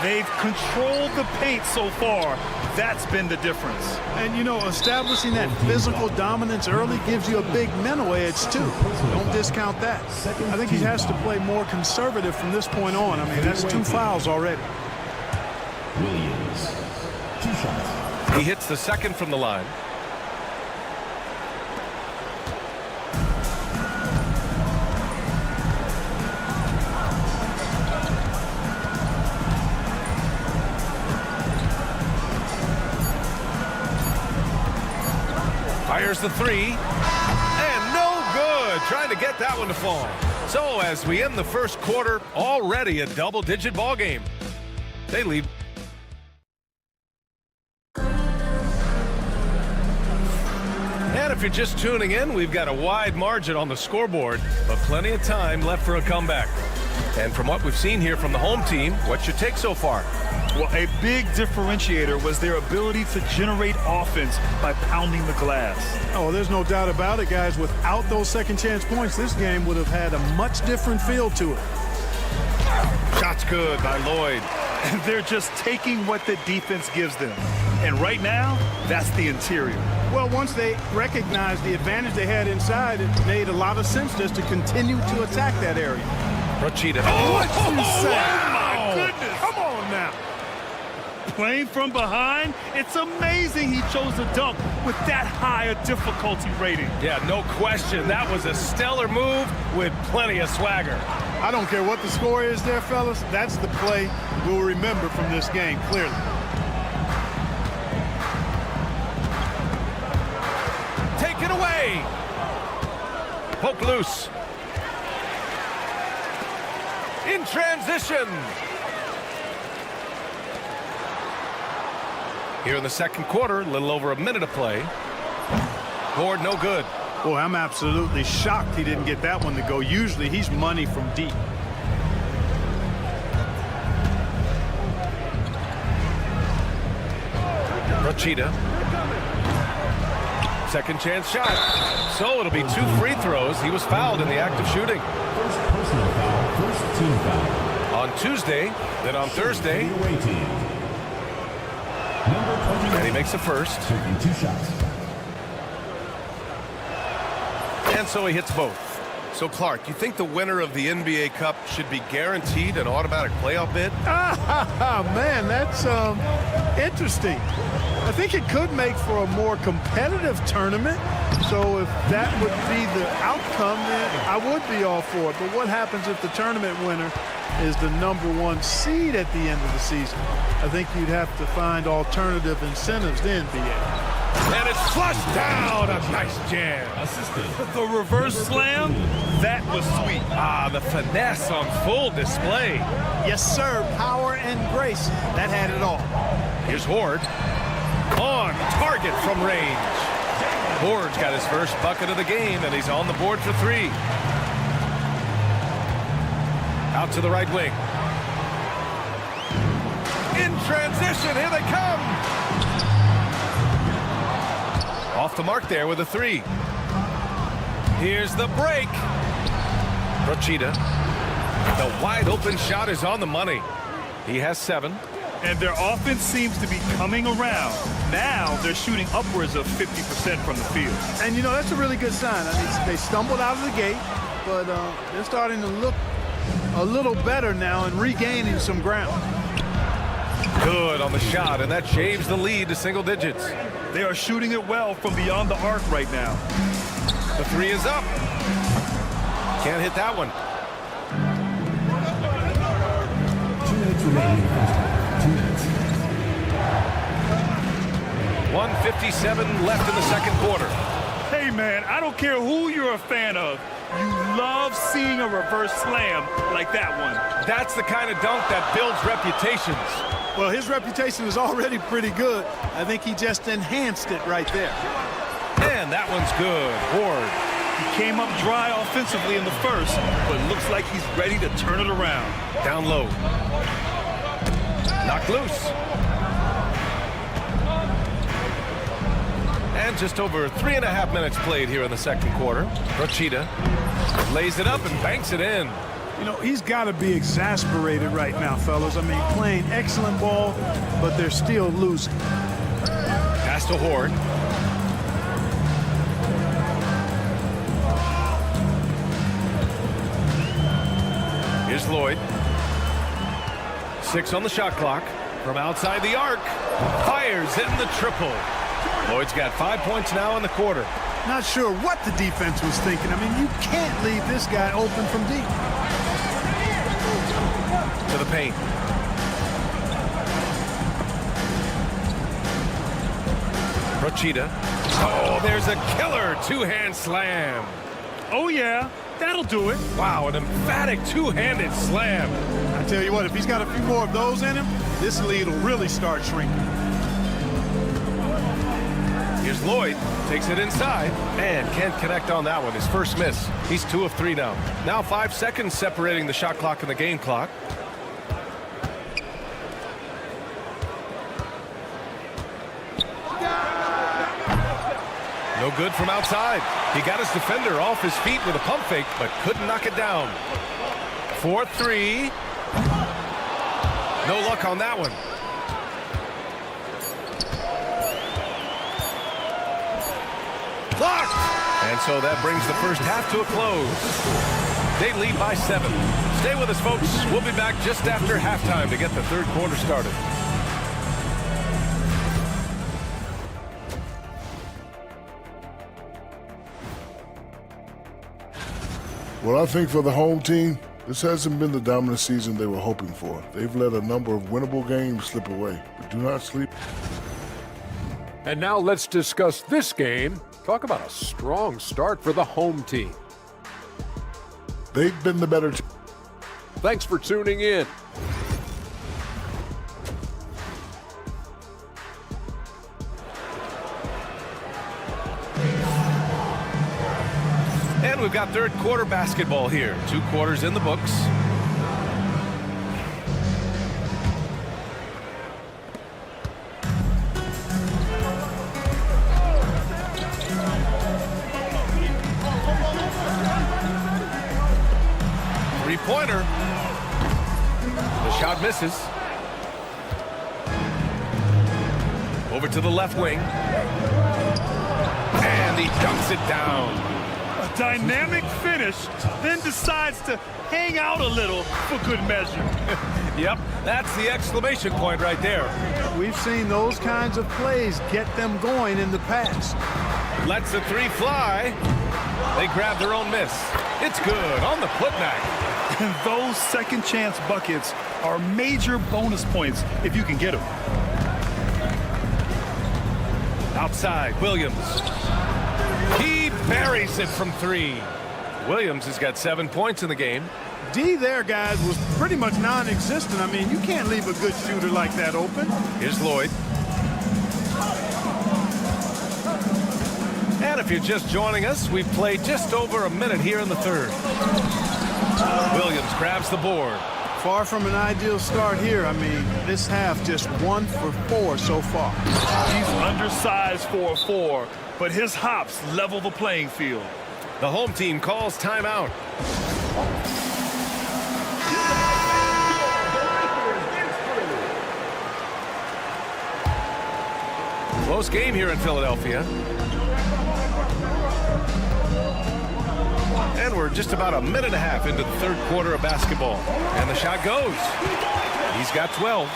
They've controlled the paint so far. That's been the difference. And, you know, establishing that physical dominance early gives you a big mental edge, too. Don't discount that. I think he has to play more conservative from this point on. I mean, that's 2 fouls already. Williams, 2 shots. He hits the second from the line. Fires the 3, and no good. Trying to get that one to fall. So as we end the first quarter, already a double-digit ball game. They lead. And if you're just tuning in, we've got a wide margin on the scoreboard, but plenty of time left for a comeback. And from what we've seen here from the home team, what's your take so far? Well, a big differentiator was their ability to generate offense by pounding the glass. Oh, there's no doubt about it, guys. Without those second chance points, this game would have had a much different feel to it. Shot's good by Lloyd. And they're just taking what the defense gives them. And right now, that's the interior. Well, once they recognized the advantage they had inside, it made a lot of sense just to continue to attack that area. Rachida. What you say? Oh, my goodness. Come on now. Playing from behind, it's amazing he chose to dunk with that high a difficulty rating. Yeah, no question. That was a stellar move with plenty of swagger. I don't care what the score is there, fellas. That's the play we'll remember from this game, clearly. Take it away. Poke loose. In transition. Here in the second quarter, a little over a minute of play. Board no good. Boy, I'm absolutely shocked he didn't get that one to go. Usually he's money from deep. Rachida. Second chance shot. So it'll be 2 free throws. He was fouled in the act of shooting. First personal foul, first team foul. On Tuesday, then on Thursday. Away team. Number 29. And he makes the first. Taking 2 shots. And so he hits both. So, Clark, you think the winner of the NBA Cup should be guaranteed an automatic playoff bid? Man, that's interesting. I think it could make for a more competitive tournament. So if that would be the outcome, then I would be all for it. But what happens if the tournament winner is the #1 seed at the end of the season? I think you'd have to find alternative incentives then, NBA. And it's flushed down. A nice jam. The reverse slam, that was sweet. Ah, the finesse on full display. Yes, sir. Power and grace. That had it all. Here's Horde. On target from range. Horde's got his first bucket of the game, and he's on the board for 3. Out to the right wing. In transition, here they come. Off the mark there with a 3. Here's the break. Rachida. The wide open shot is on the money. He has 7. And their offense seems to be coming around. Now they're shooting upwards of 50% from the field. And, you know, that's a really good sign. I mean, they stumbled out of the gate, but they're starting to look a little better now and regaining some ground. Good on the shot, and that shaves the lead to single digits. They are shooting it well from beyond the arc right now. The 3 is up. Can't hit that one. 2 minutes remaining in the first half. 2 minutes. 1:57 left in the second quarter. Hey, man, I don't care who you're a fan of. You love seeing a reverse slam like that one. That's the kind of dunk that builds reputations. Well, his reputation is already pretty good. I think he just enhanced it right there. And that one's good. Horde. He came up dry offensively in the first, but looks like he's ready to turn it around. Down low. Knocked loose. And just over 3.5 minutes played here in the second quarter. Rochita lays it up and banks it in. You know, he's got to be exasperated right now, fellas. I mean, playing excellent ball, but they're still losing. Pass to Horde. Here's Lloyd. 6 on the shot clock. From outside the arc. Fires in the triple. Lloyd's got 5 points now in the quarter. Not sure what the defense was thinking. I mean, you can't leave this guy open from deep. To the paint. Rochita. Oh, there's a killer two-hand slam. Oh, yeah. That'll do it. Wow, an emphatic two-handed slam. I tell you what, if he's got a few more of those in him, this lead will really start shrinking. Here's Lloyd. Takes it inside and can't connect on that one. His first miss. He's 2 of 3 now. Now 5 seconds separating the shot clock and the game clock. No good from outside. He got his defender off his feet with a pump fake, but couldn't knock it down. 4-3. No luck on that one. Blocked! And so that brings the first half to a close. They lead by 7. Stay with us, folks. We'll be back just after halftime to get the third quarter started. Well, I think for the home team, this hasn't been the dominant season they were hoping for. They've let a number of winnable games slip away, but do not sleep. And now let's discuss this game. Talk about a strong start for the home team. They've been the better team. Thanks for tuning in. And we've got third quarter basketball here. 2 quarters in the books. Three-pointer. The shot misses. Over to the left wing. And he dunks it down. A dynamic finish, then decides to hang out a little for good measure. Yep, that's the exclamation point right there. We've seen those kinds of plays get them going in the past. Lets the 3 fly. They grab their own miss. It's good on the putback. And those second chance buckets are major bonus points if you can get them. Outside, Williams. He buries it from 3. Williams has got 7 points in the game. D there, guys, was pretty much non-existent. I mean, you can't leave a good shooter like that open. Here's Lloyd. And if you're just joining us, we've played just over a minute here in the third. Williams grabs the board. Far from an ideal start here. I mean, this half just 1 for 4 so far. He's undersized for a 4, but his hops level the playing field. The home team calls timeout. Close game here in Philadelphia. And we're just about a minute and a half into the third quarter of basketball. And the shot goes. He's got 12.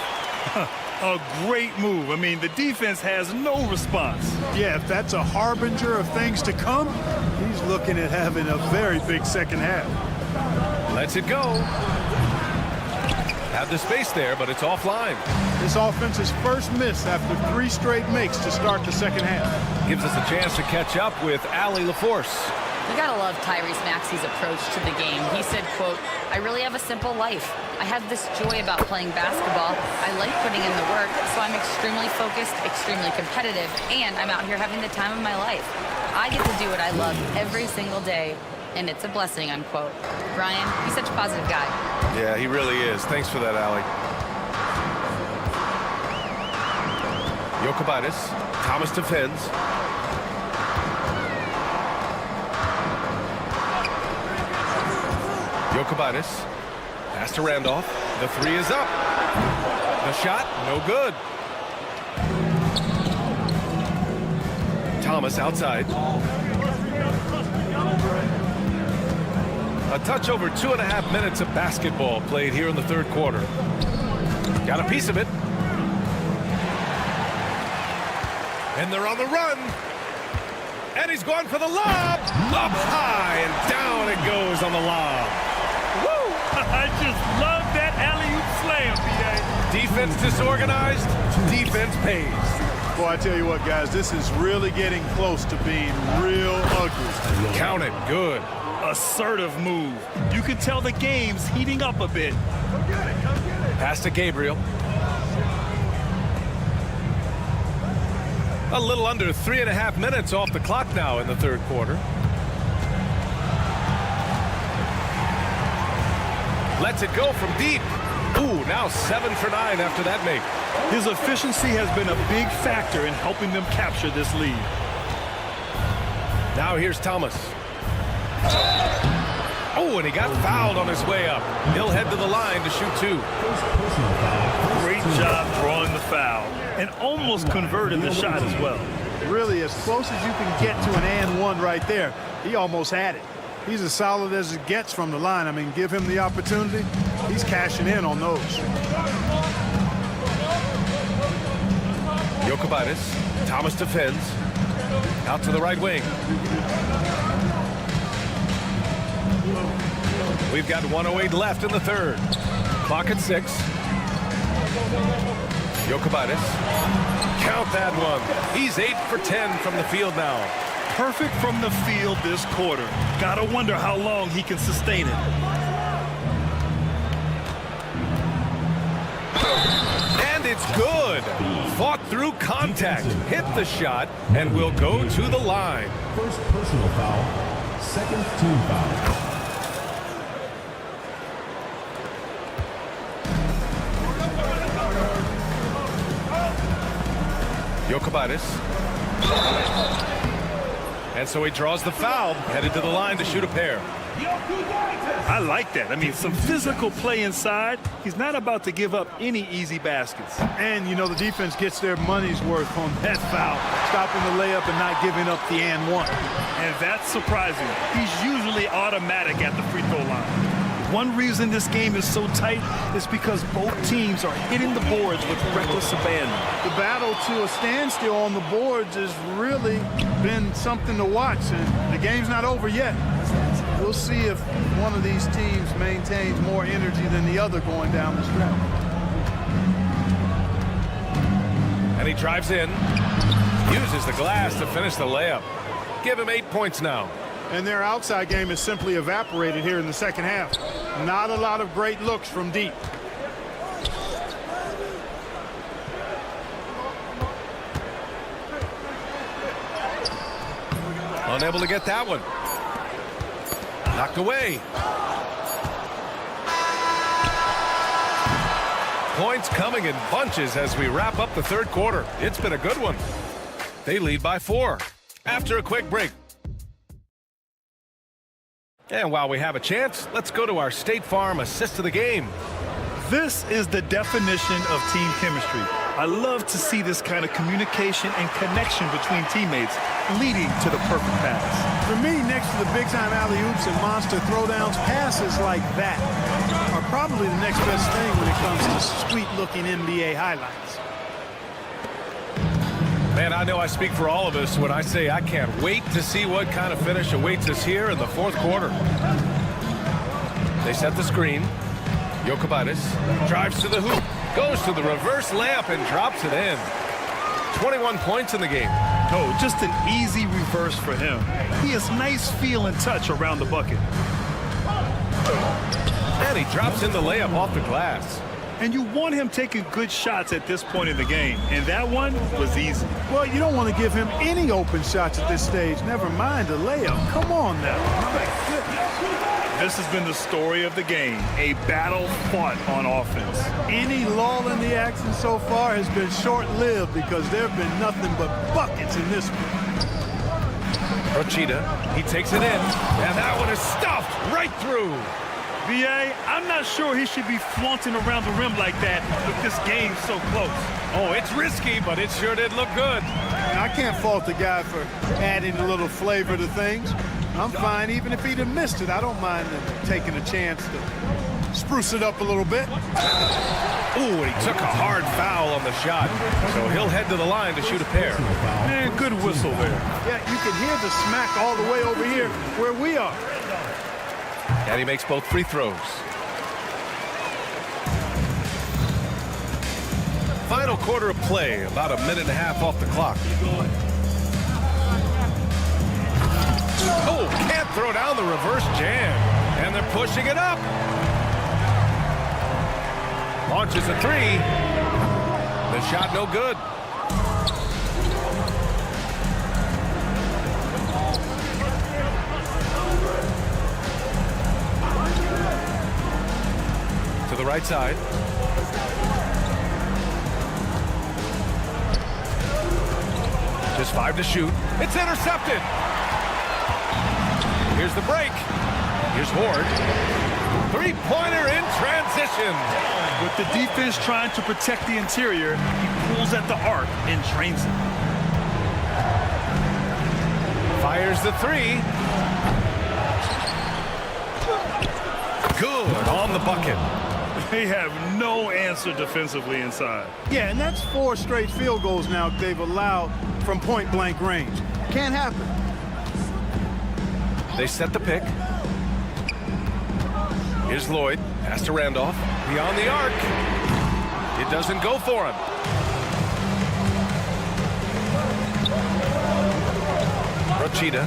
A great move. I mean, the defense has no response. Yeah, if that's a harbinger of things to come, he's looking at having a very big second half. Lets it go. Have the space there, but it's offline. This offense's first miss after 3 straight makes to start the second half. Gives us a chance to catch up with Allie LaForce. You gotta love Tyrese Maxey's approach to the game. He said, quote, "I really have a simple life. I have this joy about playing basketball. I like putting in the work, so I'm extremely focused, extremely competitive, and I'm out here having the time of my life. I get to do what I love every single day, and it's a blessing," unquote. Brian, he's such a positive guy. Yeah, he really is. Thanks for that, Allie. Jokubaitis. Thomas defends. Jokic. Pass to Randolph. The three is up. The shot, no good. Thomas outside. A touch over 2.5 minutes of basketball played here in the third quarter. Got a piece of it. And they're on the run. And he's going for the lob. Up high and down it goes on the lob. Woo! I just love that alley-oop slam, B.A. Defense disorganized, defense pays. Boy, I tell you what, guys, this is really getting close to being real ugly. Count it, good. Assertive move. You can tell the game's heating up a bit. Pass to Gabriel. A little under 3.5 minutes off the clock now in the third quarter. Lets it go from deep. Ooh, now 7 for 9 after that make. His efficiency has been a big factor in helping them capture this lead. Now here's Thomas. Oh, and he got fouled on his way up. He'll head to the line to shoot 2. Great job drawing the foul and almost converted the shot as well. Really, as close as you can get to an and one right there. He almost had it. He's as solid as it gets from the line. I mean, give him the opportunity. He's cashing in on those. Jokic. Thomas defends. Out to the right wing. We've got 1:08 left in the third. Clock at 6. Jokic. Count that one. He's 8 for 10 from the field now. Perfect from the field this quarter. Gotta wonder how long he can sustain it. And it's good. Fought through contact. Hit the shot and will go to the line. First personal foul. Second team foul. Jokic. And so he draws the foul, headed to the line to shoot a pair. I like that. I mean, some physical play inside. He's not about to give up any easy baskets. And, you know, the defense gets their money's worth on that foul, stopping the layup and not giving up the and one. And that's surprising. He's usually automatic at the free throw line. One reason this game is so tight is because both teams are hitting the boards with reckless abandon. The battle to a standstill on the boards has really been something to watch, and the game's not over yet. We'll see if one of these teams maintains more energy than the other going down the stretch. And he drives in, uses the glass to finish the layup. Give him 8 points now. And their outside game has simply evaporated here in the second half. Not a lot of great looks from deep. Unable to get that one. Knocked away. Points coming in bunches as we wrap up the third quarter. It's been a good one. They lead by 4 after a quick break. And while we have a chance, let's go to our State Farm assist of the game. This is the definition of team chemistry. I love to see this kind of communication and connection between teammates leading to the perfect pass. For me, next to the big-time alley-oops and monster throwdowns, passes like that are probably the next best thing when it comes to sweet-looking NBA highlights. Man, I know I speak for all of us when I say I can't wait to see what kind of finish awaits us here in the fourth quarter. They set the screen. Jokic drives to the hoop, goes to the reverse layup and drops it in. 21 points in the game. Oh, just an easy reverse for him. He has nice feel and touch around the bucket. And he drops in the layup off the glass. And you want him taking good shots at this point in the game. And that one was easy. Well, you don't want to give him any open shots at this stage. Never mind a layup. Come on now. My goodness. This has been the story of the game. A battle fought on offense. Any lull in the action so far has been short-lived because there have been nothing but buckets in this one. Rochita, he takes it in. And that one is stuffed right through. VA, I'm not sure he should be flaunting around the rim like that with this game so close. Oh, it's risky, but it sure did look good. I can't fault the guy for adding a little flavor to things. I'm fine even if he'd have missed it. I don't mind taking a chance to spruce it up a little bit. Ooh, he took a hard foul on the shot. So he'll head to the line to shoot a pair. Man, good whistle there. Yeah, you can hear the smack all the way over here where we are. And he makes both free throws. Final quarter of play, about a minute and a half off the clock. Oh, can't throw down the reverse jam. And they're pushing it up. Launches a three. The shot no good. To the right side. Just 5 to shoot. It's intercepted. Here's the break. Here's Horde. Three-pointer in transition. With the defense trying to protect the interior, he pulls at the arc and drains it. Fires the three. Good on the bucket. They have no answer defensively inside. Yeah, and that's 4 straight field goals now they've allowed from point-blank range. Can't happen. They set the pick. Here's Lloyd. Pass to Randolph. Beyond the arc. It doesn't go for him. Rochita.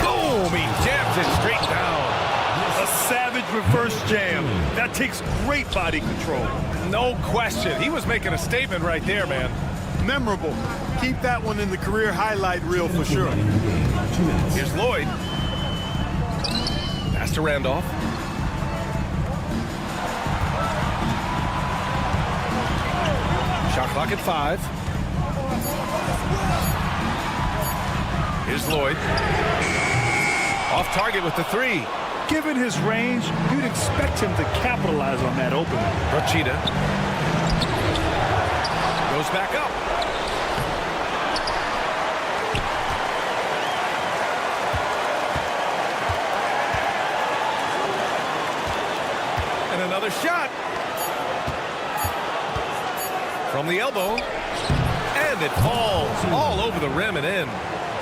Boom! He jams it straight down. A savage reverse jam. That takes great body control. No question. He was making a statement right there, man. Memorable. Keep that one in the career highlight reel for sure. Here's Lloyd. Pass to Randolph. Shot clock at 5. Here's Lloyd. Off target with the 3. Given his range, you'd expect him to capitalize on that opening. Rochita. Goes back up. And another shot. From the elbow. And it falls all over the rim and in.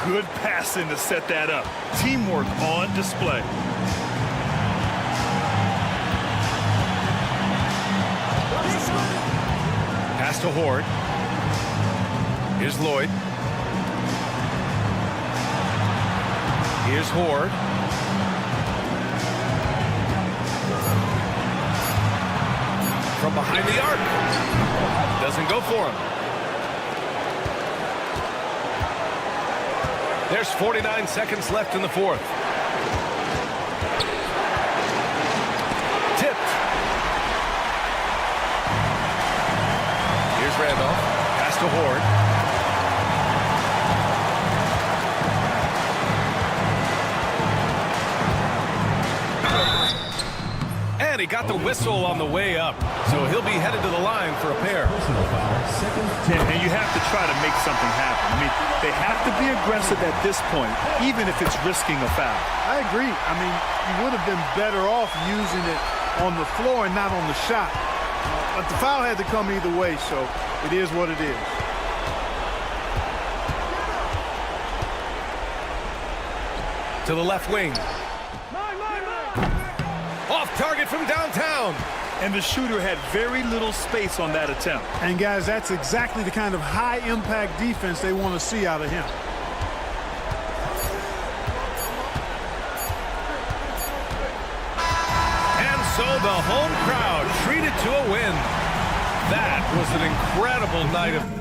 Good passing to set that up. Teamwork on display. Pass to Horde. Here's Lloyd. Here's Horde. From behind the arc. Doesn't go for him. There's 49 seconds left in the fourth. Tipped. Here's Randolph. Pass to Horde. And he got the whistle on the way up. So he'll be headed to the line for a pair. And you have to try to make something happen. I mean, they have to be aggressive at this point, even if it's risking a foul. I agree. I mean, you would have been better off using it on the floor and not on the shot. But the foul had to come either way, so it is what it is. To the left wing. Off target from downtown. And the shooter had very little space on that attempt. And guys, that's exactly the kind of high-impact defense they want to see out of him. And so the home crowd treated to a win. That was an incredible night of...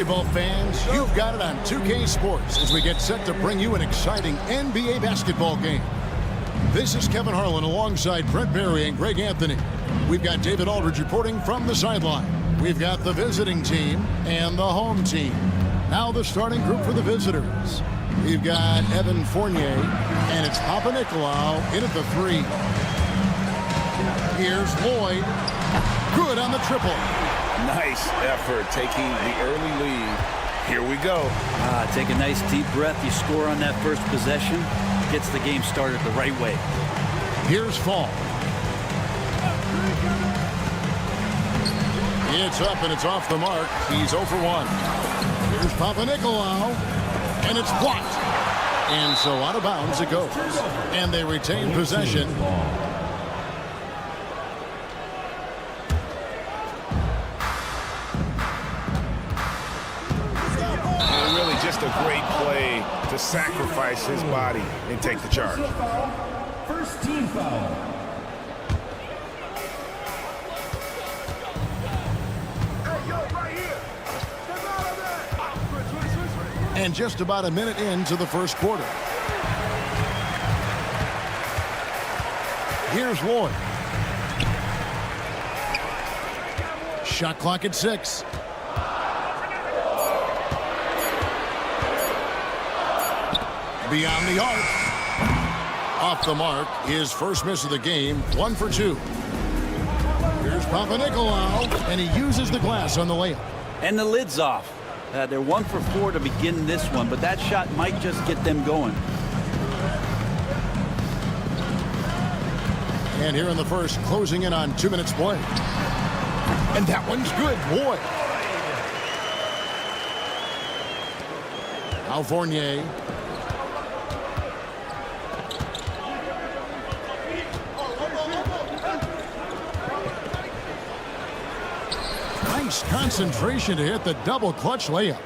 Basketball fans, you've got it on 2K Sports as we get set to bring you an exciting NBA basketball game. This is Kevin Harlan alongside Brent Barry and Greg Anthony. We've got David Aldridge reporting from the sideline. We've got the visiting team and the home team. Now the starting group for the visitors. We've got Evan Fournier, and it's Papa Nicolau in at the three. Here's Lloyd. Good on the triple. Nice effort taking the early lead. Here we go. Take a nice deep breath. You score on that first possession. Gets the game started the right way. Here's Fall. It's up and it's off the mark. He's 0 for 1. Here's Papa Nicolau. And it's blocked. And so out of bounds it goes. And they retain possession. Really just a great play to sacrifice his body and take the charge. First team foul. And just about a minute into the first quarter. Here's Lloyd. Shot clock at 6. Beyond the arc. Off the mark. His first miss of the game. 1 for 2. Here's Papa Nicolau, and he uses the glass on the layup. And the lid's off. They're 1 for 4 to begin this one, but that shot might just get them going. And here in the first, closing in on 2 minutes play. And that one's good, boy. Al Fournier. Nice concentration to hit the double clutch layup.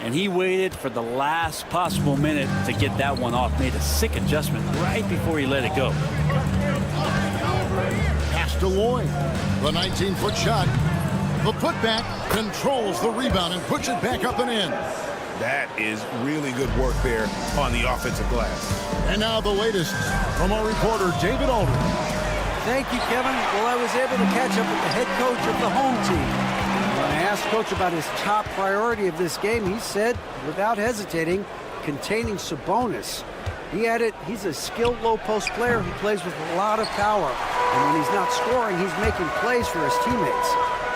And he waited for the last possible minute to get that one off. Made a sick adjustment right before he let it go. Pass to Lloyd. The 19-foot shot. The putback controls the rebound and puts it back up and in. That is really good work there on the offensive glass. And now the latest from our reporter, David Aldridge. Thank you, Kevin. Well, I was able to catch up with the head coach of the home team. When I asked Coach about his top priority of this game, he said, without hesitating, containing Sabonis. He added, he's a skilled low-post player who plays with a lot of power. And when he's not scoring, he's making plays for his teammates.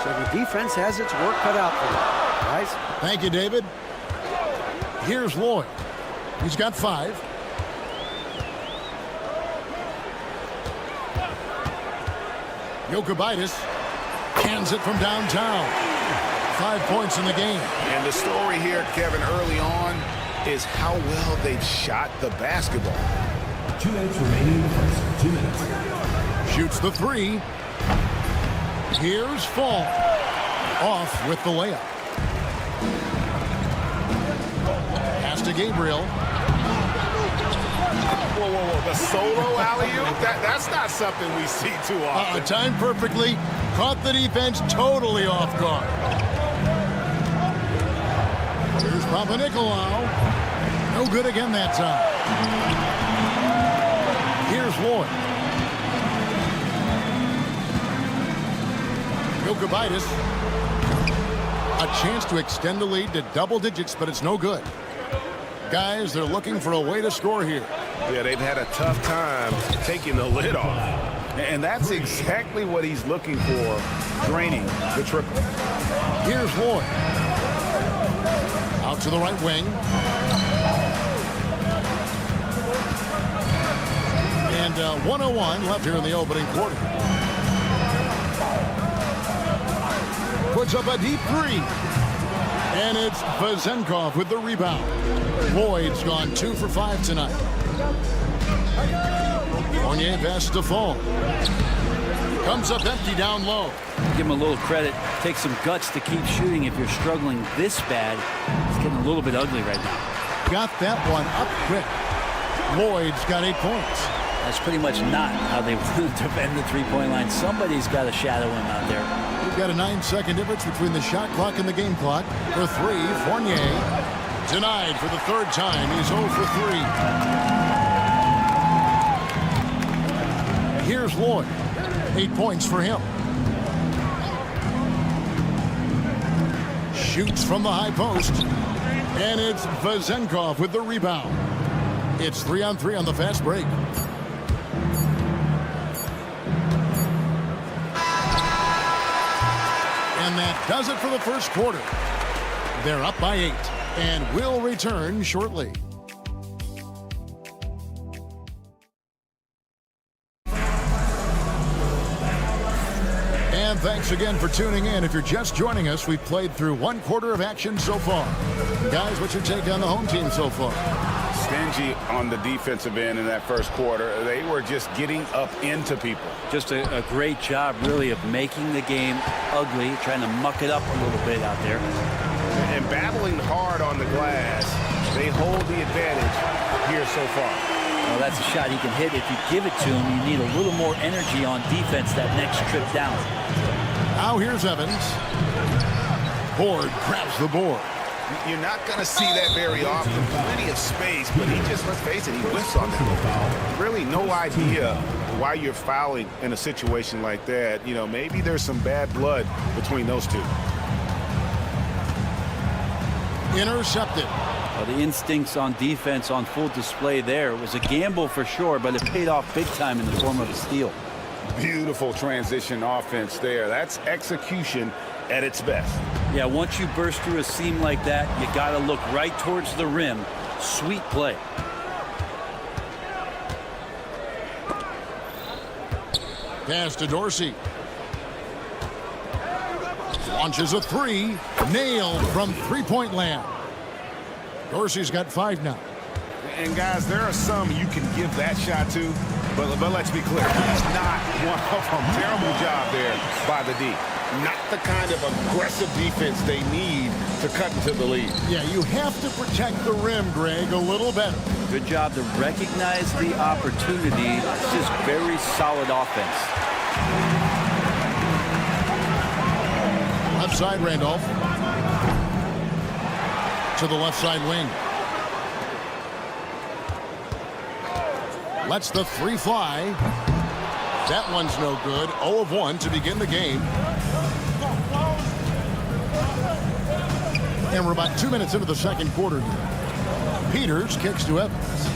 So the defense has its work cut out for them. Guys? Thank you, David. Here's Lloyd. He's got 5. Jokic cans it from downtown. 5 points in the game. And the story here, Kevin, early on is how well they've shot the basketball. 2 minutes remaining in the first. 2 minutes. Shoots the 3. Here's Fall. Off with the layup. Pass to Gabriel. Whoa, whoa, whoa. The solo alley-oop? That's not something we see too often. Timed perfectly. Caught the defense totally off guard. Here's Papanikolaou. No good again that time. Here's Lloyd. Jokic. A chance to extend the lead to double digits, but it's no good. Guys, they're looking for a way to score here. Yeah, they've had a tough time taking the lid off. And that's exactly what he's looking for, draining the triple. Here's Lloyd. Out to the right wing. And 1:01 left here in the opening quarter. Puts up a deep 3. And it's Vezenkov with the rebound. Lloyd's gone 2 for 5 tonight. Fournier passes to Fall. Comes up empty down low. Give him a little credit. Take some guts to keep shooting if you're struggling this bad. It's getting a little bit ugly right now. Got that one up quick. Lloyd's got 8 points. That's pretty much not how they want to defend the three-point line. Somebody's got to shadow him out there. We've got a 9-second difference between the shot clock and the game clock. For 3, Fournier. Denied for the 3rd time. He's 0 for 3. Here's Lloyd. 8 points for him. Shoots from the high post. And it's Vezenkov with the rebound. It's 3-on-3 on the fast break. And that does it for the first quarter. They're up by 8 and will return shortly. And thanks again for tuning in. If you're just joining us, we've played through 1 quarter of action so far. Guys, what's your take on the home team so far? Stingy on the defensive end in that first quarter. They were just getting up into people. Just a great job, really, of making the game ugly, trying to muck it up a little bit out there. And battling hard on the glass, they hold the advantage here so far. Well, that's a shot he can hit. If you give it to him, you need a little more energy on defense that next trip down. Now here's Evans. Board grabs the board. You're not going to see that very often. Plenty of space, but he just, let's face it, he whiffs on that. Really no idea why you're fouling in a situation like that. You know, maybe there's some bad blood between those two. Intercepted. Well, the instincts on defense on full display there. It was a gamble for sure, but it paid off big time in the form of a steal. Beautiful transition offense there. That's execution at its best. Yeah, once you burst through a seam like that, you got to look right towards the rim. Sweet play. Pass to Dorsey. Launches a 3. Nailed from three-point land. Dorsey's got 5 now. And guys, there are some you can give that shot to, but let's be clear, he's not one of them. Terrible job there by the D. Not the kind of aggressive defense they need to cut into the lead. Yeah, you have to protect the rim, Greg, a little better. Good job to recognize the opportunity. It's just very solid offense. Left side, Randolph. To the left side wing. Lets the 3 fly. That one's no good. 0 of 1 to begin the game. And we're about 2 minutes into the second quarter here. Peters kicks to Evans.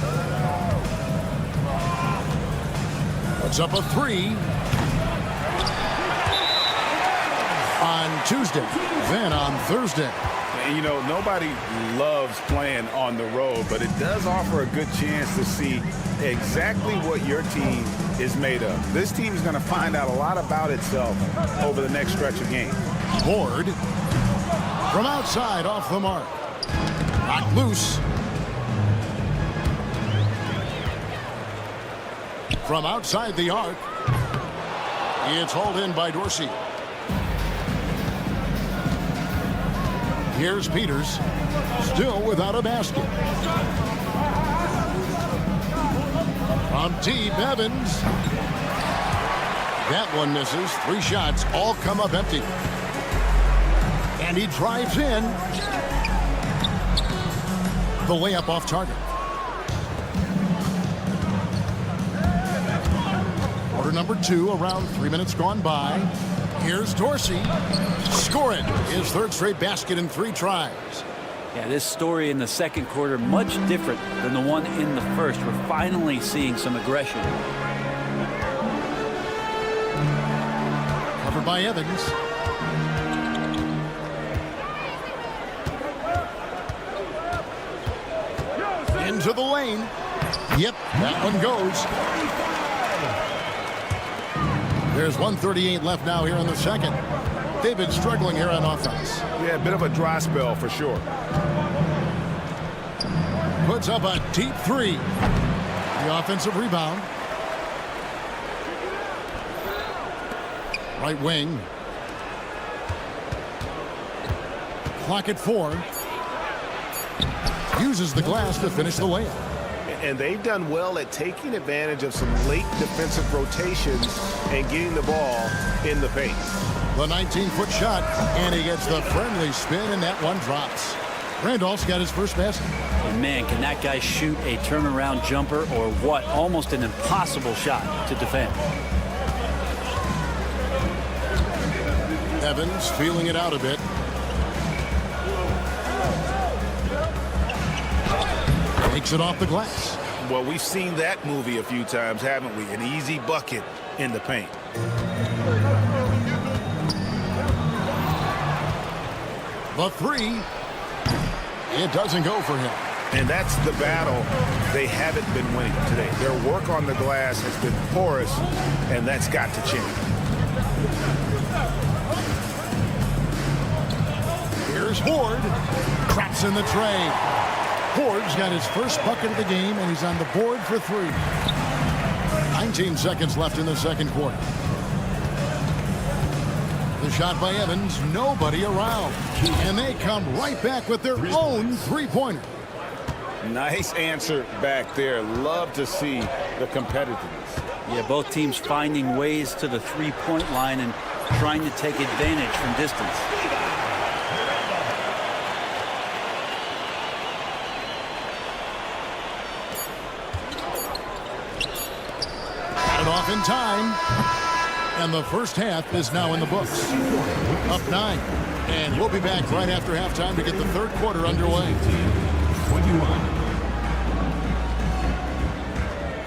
Puts up a 3 on Tuesday, then on Thursday. You know, nobody loves playing on the road, but it does offer a good chance to see exactly what your team is made of. This team is going to find out a lot about itself over the next stretch of games. Ward from outside off the mark. Knocked loose. From outside the arc. It's hauled in by Dorsey. Here's Peters, still without a basket. From deep, Evans. That one misses. 3 shots, all come up empty. And he drives in. The layup off target. Quarter number 2, around 3 minutes gone by. Here's Dorsey. Scoring his 3rd straight basket in 3 tries. Yeah, this story in the second quarter much different than the one in the first. We're finally seeing some aggression. Covered by Evans. Into the lane. Yep, that one goes. There's 1:38 left now here in the second. They've been struggling here on offense. Yeah, a bit of a dry spell for sure. Puts up a deep 3. The offensive rebound. Right wing. Clock at 4. Uses the glass to finish the layup. And they've done well at taking advantage of some late defensive rotations and getting the ball in the paint. The 19-foot shot, and he gets the friendly spin, and that one drops. Randolph's got his first basket. Man, can that guy shoot a turnaround jumper or what? Almost an impossible shot to defend. Evans feeling it out a bit. Takes it off the glass. Well, we've seen that movie a few times, haven't we? An easy bucket in the paint. The 3. It doesn't go for him. And that's the battle they haven't been winning today. Their work on the glass has been porous, and that's got to change. Here's Ward. Craps in the tray. Ward's got his first bucket of the game, and he's on the board for 3. 19 seconds left in the second quarter. The shot by Evans, nobody around. And they come right back with their own 3-pointer. Nice answer back there. Love to see the competitiveness. Yeah, both teams finding ways to the 3-point line and trying to take advantage from distance. Got it off in time. And the first half is now in the books. Up 9. And we'll be back right after halftime to get the third quarter underway. 21.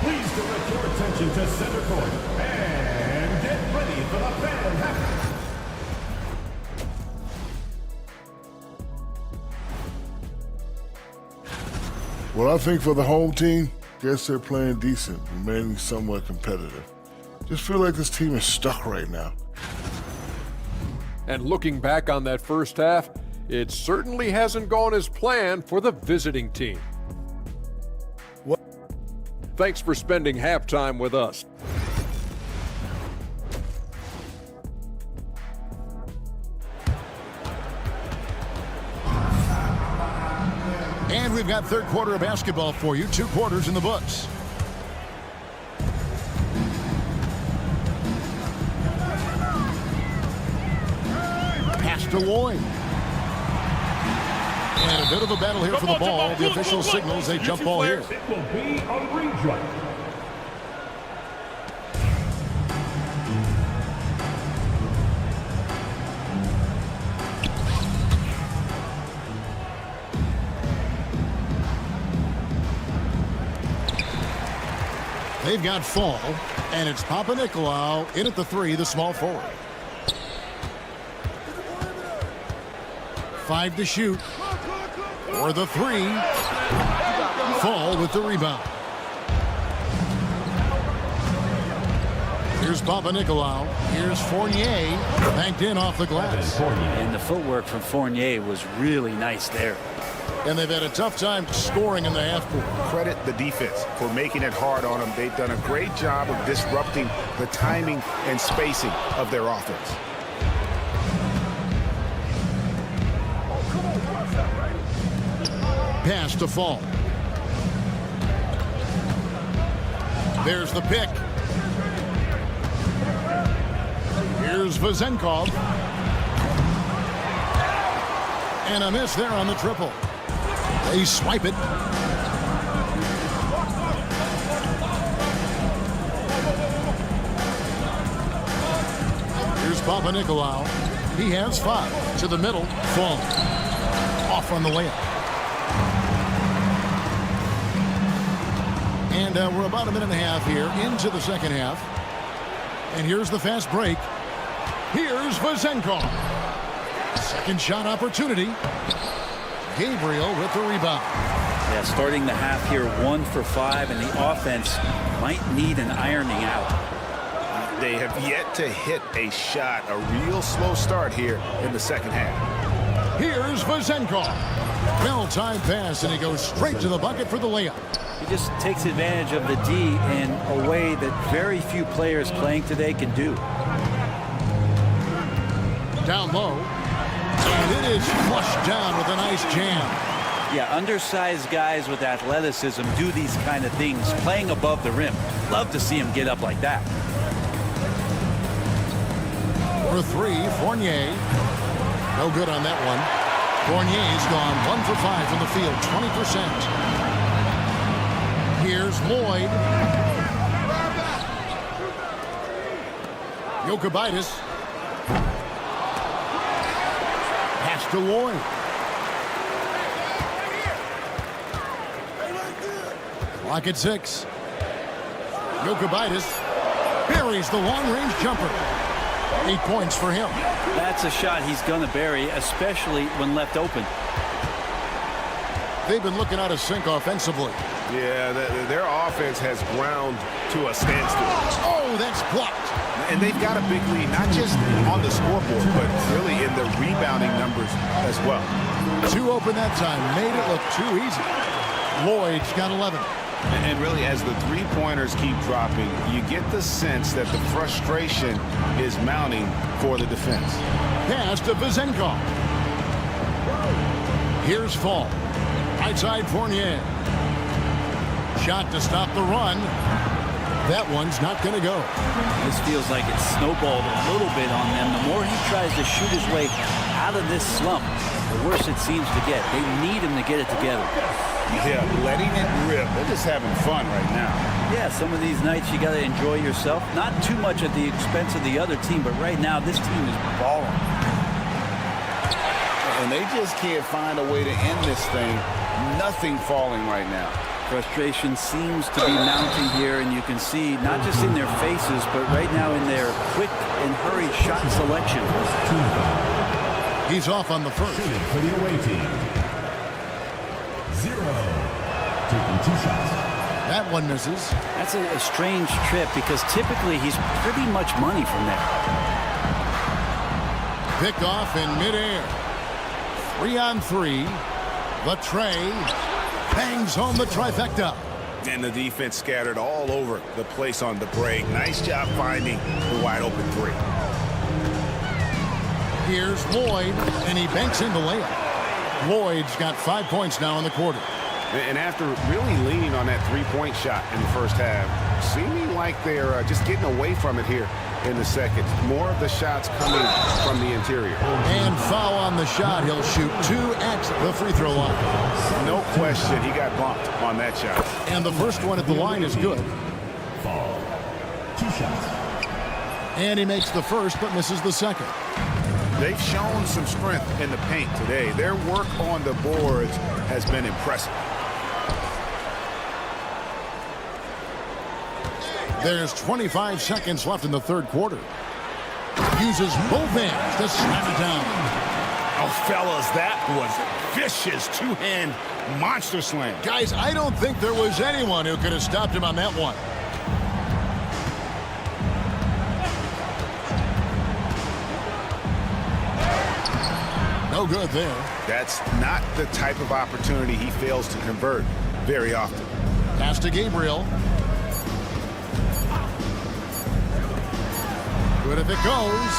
Please direct your attention to center court and get ready for the fan half. Well, I think for the home team, guess they're playing decent, remaining somewhat competitive. Just feel like this team is stuck right now. And looking back on that first half, it certainly hasn't gone as planned for the visiting team. Thanks for spending halftime with us. And we've got third quarter of basketball for you. 2 quarters in the books. Pass to Lloyd. And a bit of a battle here for the ball. The official signals a jump ball here. It will be a redraw. They've got Fall, and it's Papanikolaou in at the 3, the small forward. 5 to shoot. For the 3. Fall with the rebound. Here's Papanikolaou. Here's Fournier. Banked in off the glass. And the footwork from Fournier was really nice there. And they've had a tough time scoring in the half court. Credit the defense for making it hard on them. They've done a great job of disrupting the timing and spacing of their offense. Pass to Fall. There's the pick. Here's Vezenkov. And a miss there on the triple. They swipe it. Here's Papanikolaou. He has 5. To the middle. Fall. Off on the layup. And we're about a minute and a half here into the second half. And here's the fast break. Here's Vezenkov. Second shot opportunity. Gabriel with the rebound. Yeah, starting the half here 1 for 5, and the offense might need an ironing out. They have yet to hit a shot. A real slow start here in the second half. Here's Vezenkov. Well-timed pass, and he goes straight to the bucket for the layup. He just takes advantage of the D in a way that very few players playing today can do. Down low. And it is flushed down with a nice jam. Yeah, undersized guys with athleticism do these kind of things, playing above the rim. Love to see him get up like that. For 3, Fournier. No good on that one. Fournier's gone 1 for 5 from the field, 20%. Here's Lloyd. Jokibitis. Pass to Lloyd. Clock at 6. Jokibitis buries the long-range jumper. 8 points for him. That's a shot he's going to bury, especially when left open. They've been looking out of sync offensively. Yeah, their offense has ground to a standstill. Oh, that's blocked. And they've got a big lead, not just on the scoreboard, but really in the rebounding numbers as well. 2 open that time. Made it look too easy. Lloyd's got 11. And really, as the three-pointers keep dropping, you get the sense that the frustration is mounting for the defense. Pass to Vezenkov. Here's Fall. Right side Fournier. Shot to stop the run. That one's not going to go. This feels like it's snowballed a little bit on them. The more he tries to shoot his way out of this slump, the worse it seems to get. They need him to get it together. Yeah, letting it rip. They're just having fun right now. Yeah, some of these nights you got to enjoy yourself. Not too much at the expense of the other team, but right now this team is balling. And they just can't find a way to end this thing. Nothing falling right now. Frustration seems to be mounting here, and you can see not just in their faces, but right now in their quick and hurried shot selection. He's off on the first. For the away team. 0. Taking 2 shots. That one misses. That's a strange trip because typically he's pretty much money from there. Picked off in midair. 3-on-3. The tray bangs home the trifecta. And the defense scattered all over the place on the break. Nice job finding the wide open 3. Here's Lloyd, and he banks in the layup. Lloyd's got 5 points now in the quarter. And after really leaning on that three-point shot in the first half, seeming like they're just getting away from it here in the second. More of the shots coming from the interior. And foul on the shot. He'll shoot 2 at the free throw line. No question, he got bumped on that shot. And the first one at the line is good. Foul. 2 shots. And he makes the first, but misses the second. They've shown some strength in the paint today. Their work on the boards has been impressive. There's 25 seconds left in the third quarter. Uses both hands to slam it down. Oh, fellas, that was vicious two-hand monster slam. Guys, I don't think there was anyone who could have stopped him on that one. No good there. That's not the type of opportunity he fails to convert very often. Pass to Gabriel. Good if it goes.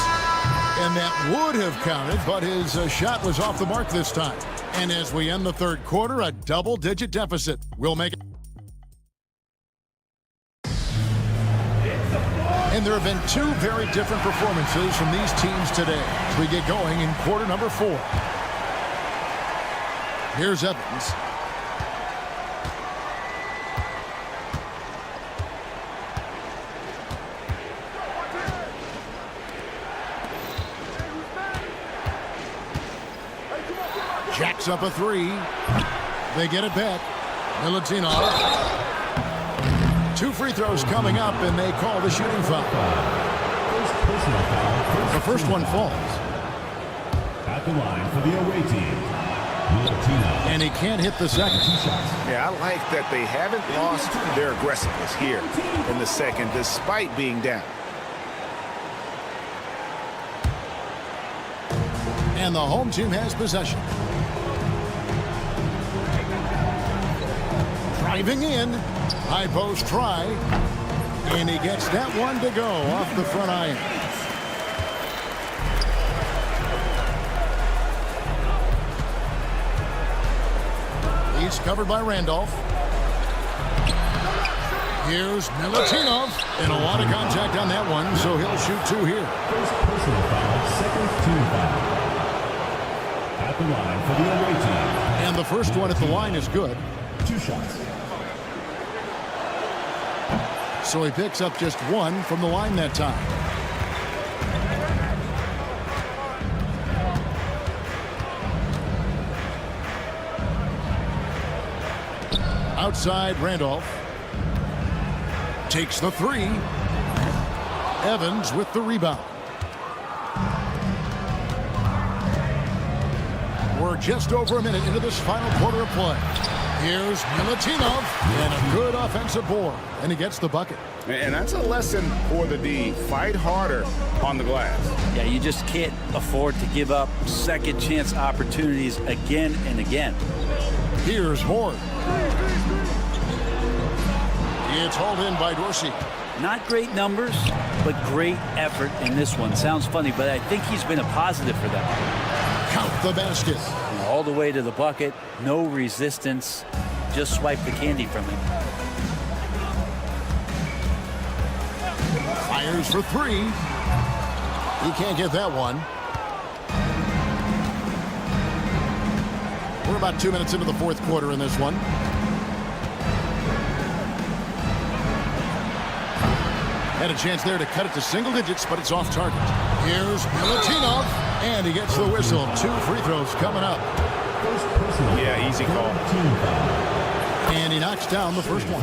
And that would have counted, but his shot was off the mark this time. And as we end the third quarter, a double-digit deficit will make it. And there have been two very different performances from these teams today as we get going in quarter number 4. Here's Evans. Jacks up a 3. They get it back. Milutinov. 2 free throws coming up, and they call the shooting foul. The first one falls. At the line for the away team, Milutinov. And he can't hit the second. Yeah, I like that they haven't lost their aggressiveness here in the second, despite being down. And the home team has possession. Driving in. High post try. And he gets that one to go off the front iron. He's covered by Randolph. Here's Milutinov. And a lot of contact on that one, so he'll shoot 2 here. First personal foul, second team foul. At the line for the away team. And the first one at the line is good. 2 shots. So he picks up just 1 from the line that time. Outside Randolph. Takes the 3. Evans with the rebound. We're just over a minute into this final quarter of play. Here's Milutinov, and a good offensive board, and he gets the bucket. And that's a lesson for the D. Fight harder on the glass. Yeah, you just can't afford to give up second chance opportunities again and again. Here's Horde. It's hauled in by Dorsey. Not great numbers, but great effort in this one. Sounds funny, but I think he's been a positive for them. Count the basket. All the way to the bucket, no resistance, just swipe the candy from him. Fires for 3. He can't get that one. We're about 2 minutes into the fourth quarter in this one. Had a chance there to cut it to single digits, but it's off target. Here's Milutinov, and he gets the whistle. 2 free throws coming up. Yeah, easy call. And he knocks down the first one.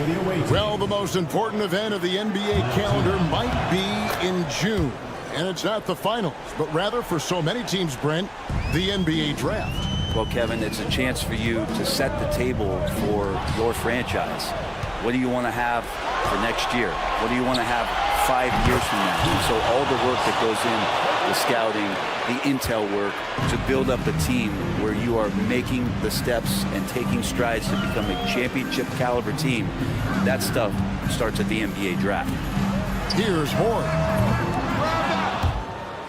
Well, the most important event of the NBA calendar might be in June. And it's not the finals, but rather for so many teams, Brent, the NBA draft. Well, Kevin, it's a chance for you to set the table for your franchise. What do you want to have for next year? What do you want to have 5 years from now? And so all the work that goes in, the scouting, the intel work, to build up a team where you are making the steps and taking strides to become a championship caliber team, that stuff starts at the NBA draft. Here's Horde.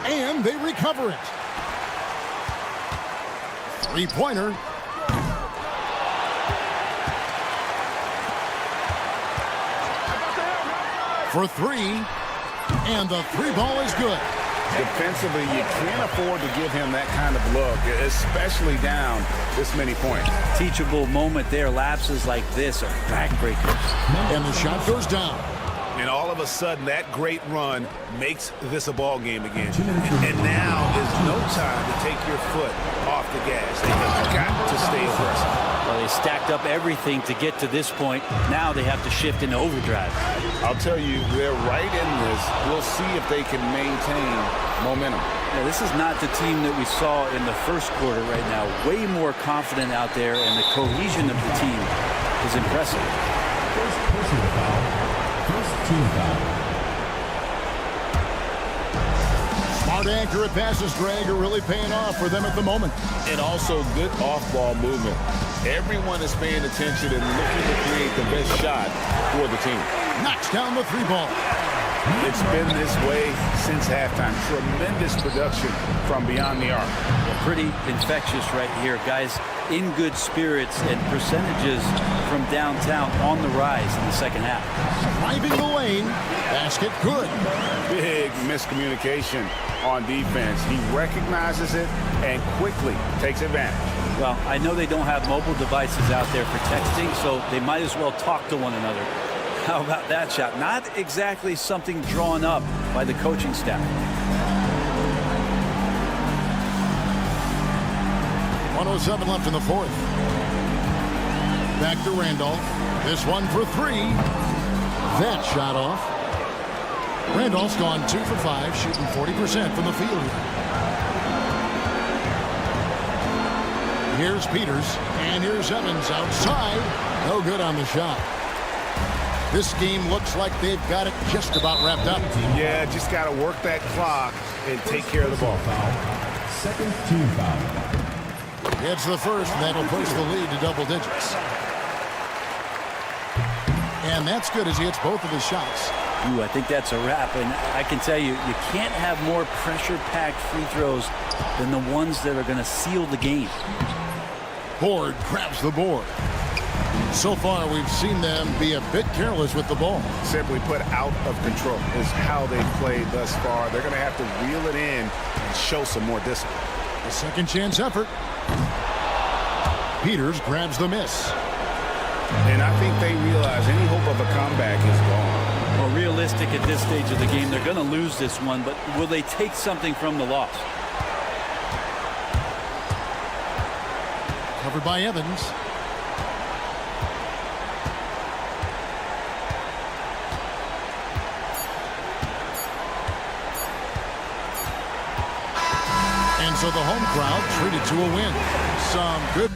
And they recover it. 3-pointer. For 3, and the 3 ball is good. Defensively, you can't afford to give him that kind of look, especially down this many points. Teachable moment there. Lapses like this are backbreakers. And the shot goes down. And all of a sudden, that great run makes this a ball game again. And now is no time to take your foot off the gas. They have got to stay aggressive. Well, they stacked up everything to get to this point. Now they have to shift into overdrive. I'll tell you, they're right in this. We'll see if they can maintain momentum. Yeah, this is not the team that we saw in the first quarter right now. Way more confident out there, and the cohesion of the team is impressive. First personal foul. First team foul. Smart, accurate passes, Greg, are really paying off for them at the moment. And also good off-ball movement. Everyone is paying attention and looking to create the best shot for the team. Knocks down the three ball. It's been this way since halftime. Tremendous production from beyond the arc. Pretty infectious right here. Guys in good spirits, and percentages from downtown on the rise in the second half. Driving the lane. Basket good. Big miscommunication on defense. He recognizes it and quickly takes advantage. Well, I know they don't have mobile devices out there for texting, so they might as well talk to one another. How about that shot? Not exactly something drawn up by the coaching staff. 1:07 left in the fourth. Back to Randolph. This one for three. That shot off. Randolph's gone 2 for 5, shooting 40% from the field. Here's Peters, and here's Evans outside. No good on the shot. This game looks like they've got it just about wrapped up. Yeah, just got to work that clock and take care of the ball. Second team foul. It's the first, and that'll push the lead to double digits. And that's good as he hits both of his shots. Ooh, I think that's a wrap, and I can tell you, you can't have more pressure-packed free throws than the ones that are going to seal the game. Ford grabs the board. So far, we've seen them be a bit careless with the ball. Simply put, out of control is how they've played thus far. They're going to have to reel it in and show some more discipline. A second chance effort. Peters grabs the miss. And I think they realize any hope of a comeback is gone. Well, realistic at this stage of the game, they're going to lose this one, but will they take something from the loss? Covered by Evans. And so the home crowd treated to a win. Some good.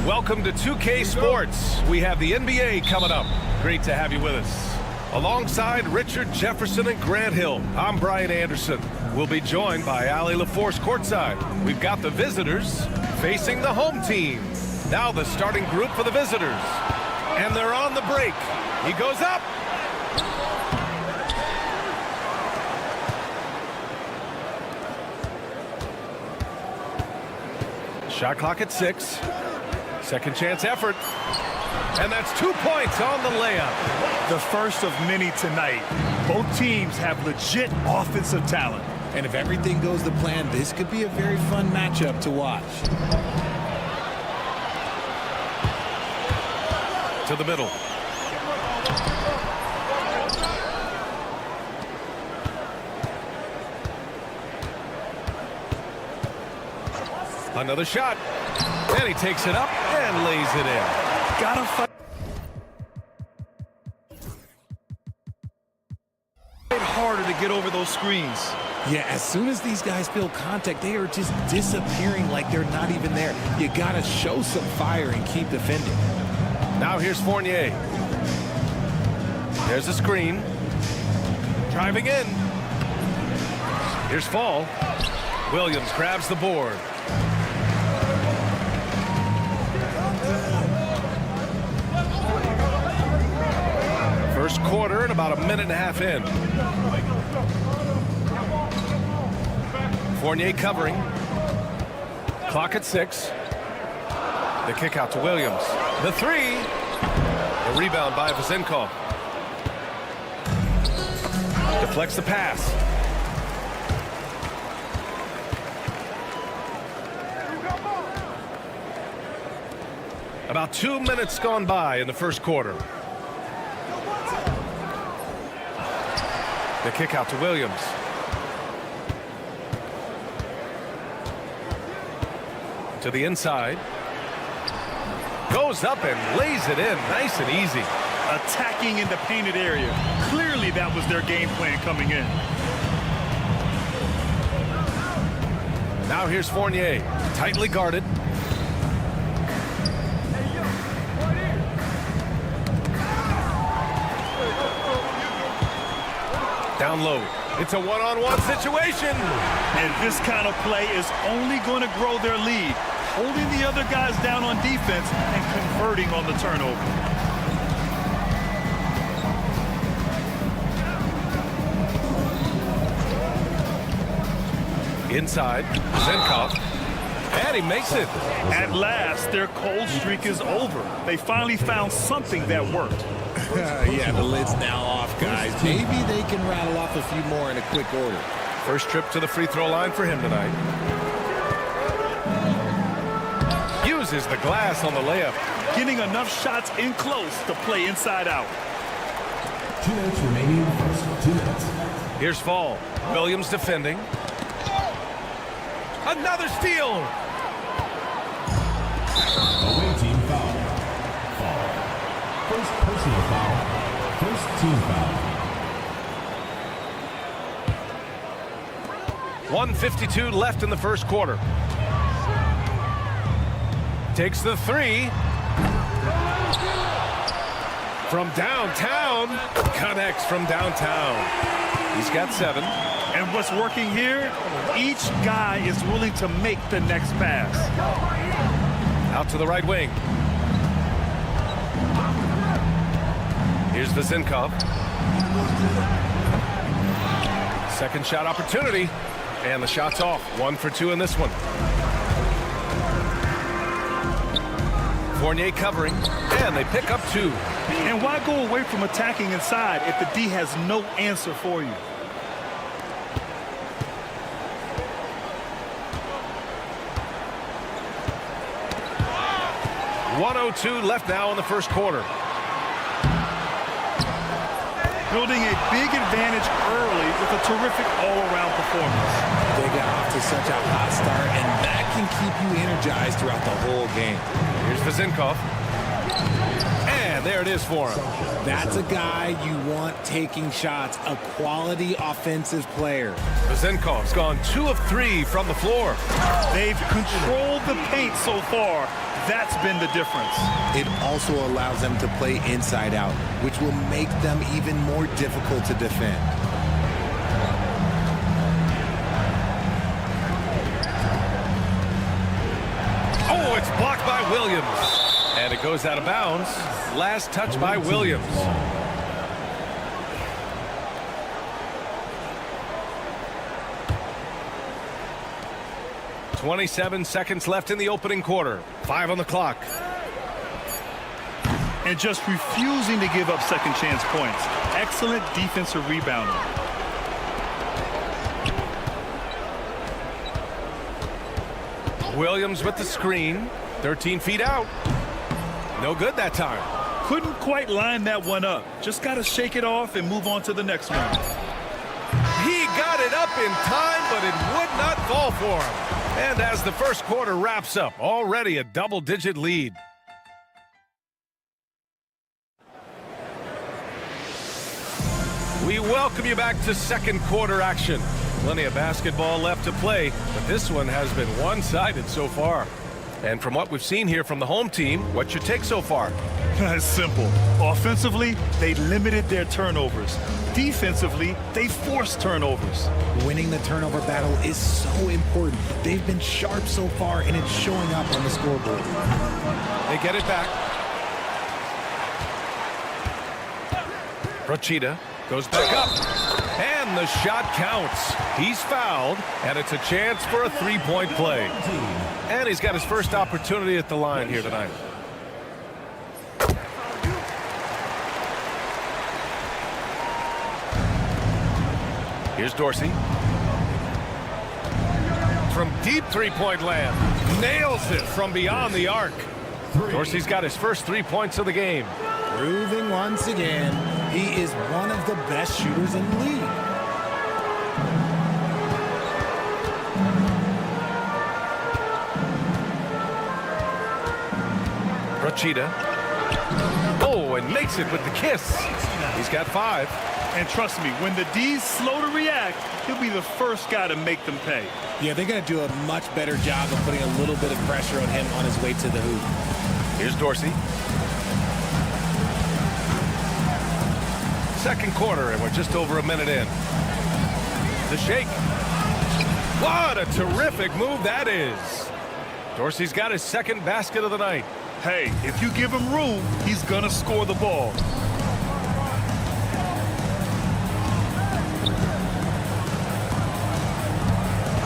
Welcome to 2K Sports. We have the NBA coming up. Great to have you with us. Alongside Richard Jefferson and Grant Hill, I'm Brian Anderson. We'll be joined by Ali LaForce courtside. We've got the visitors facing the home team. Now the starting group for the visitors. And they're on the break. He goes up. Shot clock at 6. Second chance effort. And that's 2 points on the layup. The first of many tonight. Both teams have legit offensive talent. And if everything goes to plan, this could be a very fun matchup to watch. To the middle. Another shot. And he takes it up and lays it in. Gotta fight harder to get over those screens. Yeah, as soon as these guys feel contact, they are just disappearing like they're not even there. You gotta show some fire and keep defending. Now here's Fournier. There's a screen. Driving in. Here's Fall. Williams grabs the board. First quarter and about a minute and a half in. Fournier covering. Clock at 6. The kick out to Williams. The three. The rebound by Vazenkov. Deflects the pass. About 2 minutes gone by in the first quarter. The kick out to Williams. To the inside. Goes up and lays it in nice and easy. Attacking in the painted area. Clearly that was their game plan coming in. Now here's Fournier. Tightly guarded. Down low. It's a one-on-one situation. And this kind of play is only going to grow their lead, holding the other guys down on defense and converting on the turnover. Inside, Zenkov, and he makes it. At last, their cold streak is over. They finally found something that worked. Yeah, the lid's now off, guys. Maybe they can rattle off a few more in a quick order. First trip to the free throw line for him tonight. Uses the glass on the layup. Getting enough shots in close to play inside out. 2 minutes remaining in the first 2 minutes. Here's Fall. Williams defending. Another steal. Away team foul. Foul. First personal foul. First team foul. 1:52 left in the first quarter. Takes the three. From downtown. Connects from downtown. He's got 7. And what's working here, each guy is willing to make the next pass. Out to the right wing. Here's the Zenkov. Second shot opportunity. And the shot's off. 1 for 2 in this one. Fournier covering. And they pick up 2. And why go away from attacking inside if the D has no answer for you? .102 left now in the first quarter. Building a big advantage early with a terrific all-around performance. They got off to such a hot start, and that can keep you energized throughout the whole game. Here's Vezinkov. And there it is for him. That's a guy you want taking shots, a quality offensive player. Vezinkov's gone 2 of 3 from the floor. They've controlled the paint so far. That's been the difference. It also allows them to play inside out, which will make them even more difficult to defend. Oh, it's blocked by Williams. And it goes out of bounds. Last touch by Williams. .27 seconds left in the opening quarter. 5 on the clock. And just refusing to give up second chance points. Excellent defensive rebounding. Williams with the screen. 13 feet out. No good that time. Couldn't quite line that one up. Just got to shake it off and move on to the next one. He got it up in time, but it would not fall for him. And as the first quarter wraps up, already a double-digit lead. We welcome you back to second quarter action. Plenty of basketball left to play, but this one has been one-sided so far. And from what we've seen here from the home team, what's your take so far? It's simple. Offensively, they limited their turnovers. Defensively, they forced turnovers. Winning the turnover battle is so important. They've been sharp so far, and it's showing up on the scoreboard. They get it back. Procida goes back up. And the shot counts. He's fouled, and it's a chance for a three-point play. And he's got his first opportunity at the line here tonight. Here's Dorsey. From deep three-point land. Nails it from beyond the arc. Dorsey's got his first 3 points of the game. Proving once again, he is one of the best shooters in the league. Procida. Oh, and makes it with the kiss. He's got 5. And trust me, when the D's slow to react, he'll be the first guy to make them pay. Yeah, they're going to do a much better job of putting a little bit of pressure on him on his way to the hoop. Here's Dorsey. second quarter, and we're just over a minute in. The shake. What a terrific move that is. Dorsey's got his second basket of the night. Hey, if you give him room, he's going to score the ball.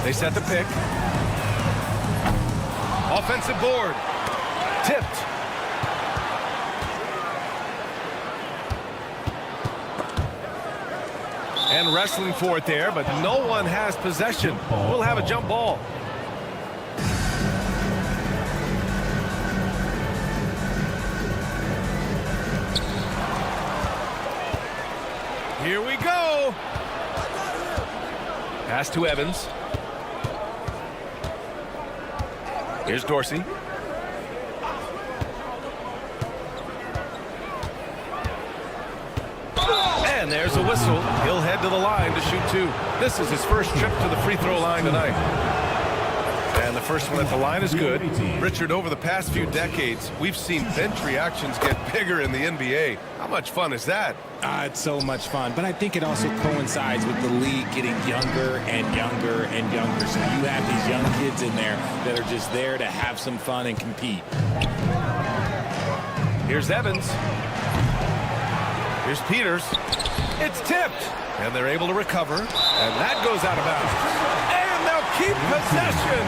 They set the pick. Offensive board. Tipped. And wrestling for it there, but no one has possession. We'll have a jump ball. Here we go. Pass to Evans. Here's Dorsey. And there's a whistle. He'll head to the line to shoot two. This is his first trip to the free throw line tonight. And the first one at the line is good. Richard, over the past few decades, we've seen bench reactions get bigger in the NBA. How much fun is that? It's so much fun, but I think it also coincides with the league getting younger and younger and younger. So you have these young kids in there that are just there to have some fun and compete. Here's Evans. Here's Peters. It's tipped. And they're able to recover. And that goes out of bounds. And they'll keep possession.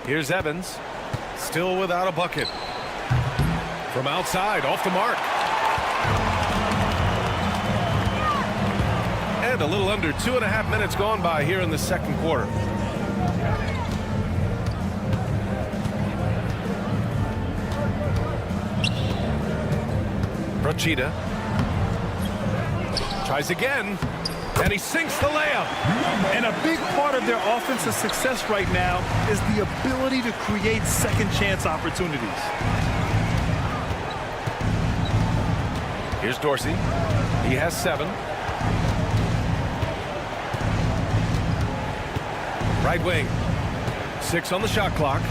Here's Evans. Still without a bucket. From outside, off the mark. And a little under 2.5 minutes gone by here in the second quarter. Brochita tries again, and he sinks the layup. And a big part of their offensive success right now is the ability to create second chance opportunities. Here's Dorsey. He has 7. Right wing. 6 on the shot clock.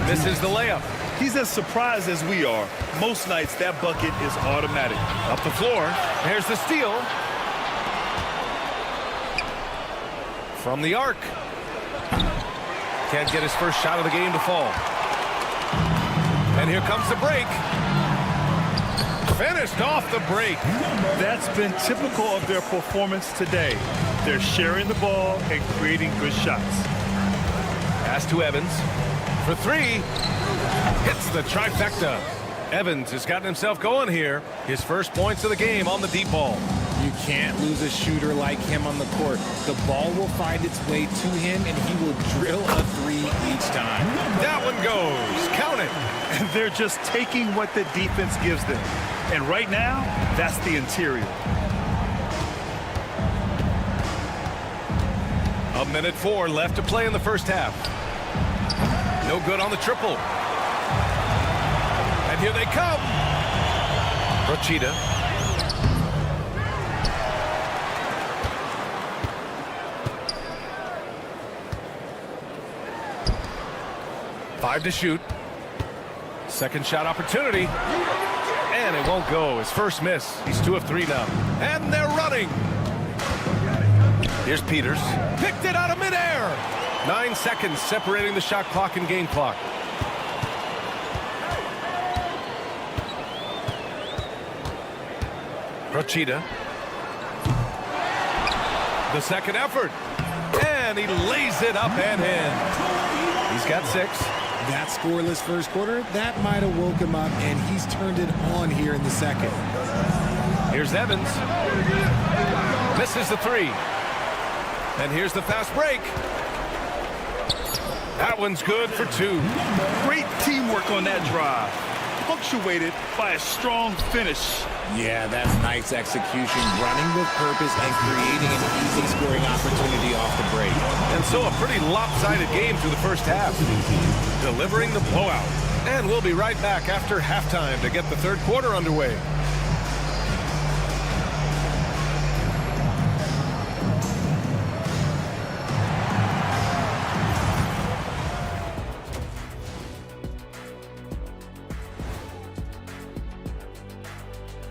This is the layup. He's as surprised as we are. Most nights, that bucket is automatic. Up the floor. Here's the steal. From the arc. Can't get his first shot of the game to fall. And here comes the break. Finished off the break. That's been typical of their performance today. They're sharing the ball and creating good shots. Pass to Evans. For 3. Hits the trifecta. Evans has gotten himself going here. His first points of the game on the deep ball. You can't lose a shooter like him on the court. The ball will find its way to him, and he will drill a 3 each time. That one goes. Count it. And they're just taking what the defense gives them. And right now, that's the interior. A minute 4 left to play in the first half. No good on the triple. And here they come. Brochita. Five to shoot. Second shot opportunity. And it won't go. His first miss. He's 2 of 3 now. And they're running. Here's Peters. Picked it out of midair. 9 seconds separating the shot clock and game clock. Brochita. The second effort. And he lays it up and in. He's got 6. That scoreless first quarter, that might have woke him up, and he's turned it on here in the second. Here's Evans. Misses the 3. And here's the fast break. That one's good for 2. Great teamwork on that drive. Punctuated by a strong finish. Yeah, that's nice execution, running with purpose and creating an easy scoring opportunity off the break. And so a pretty lopsided game through the first half. Delivering the blowout. And we'll be right back after halftime to get the third quarter underway.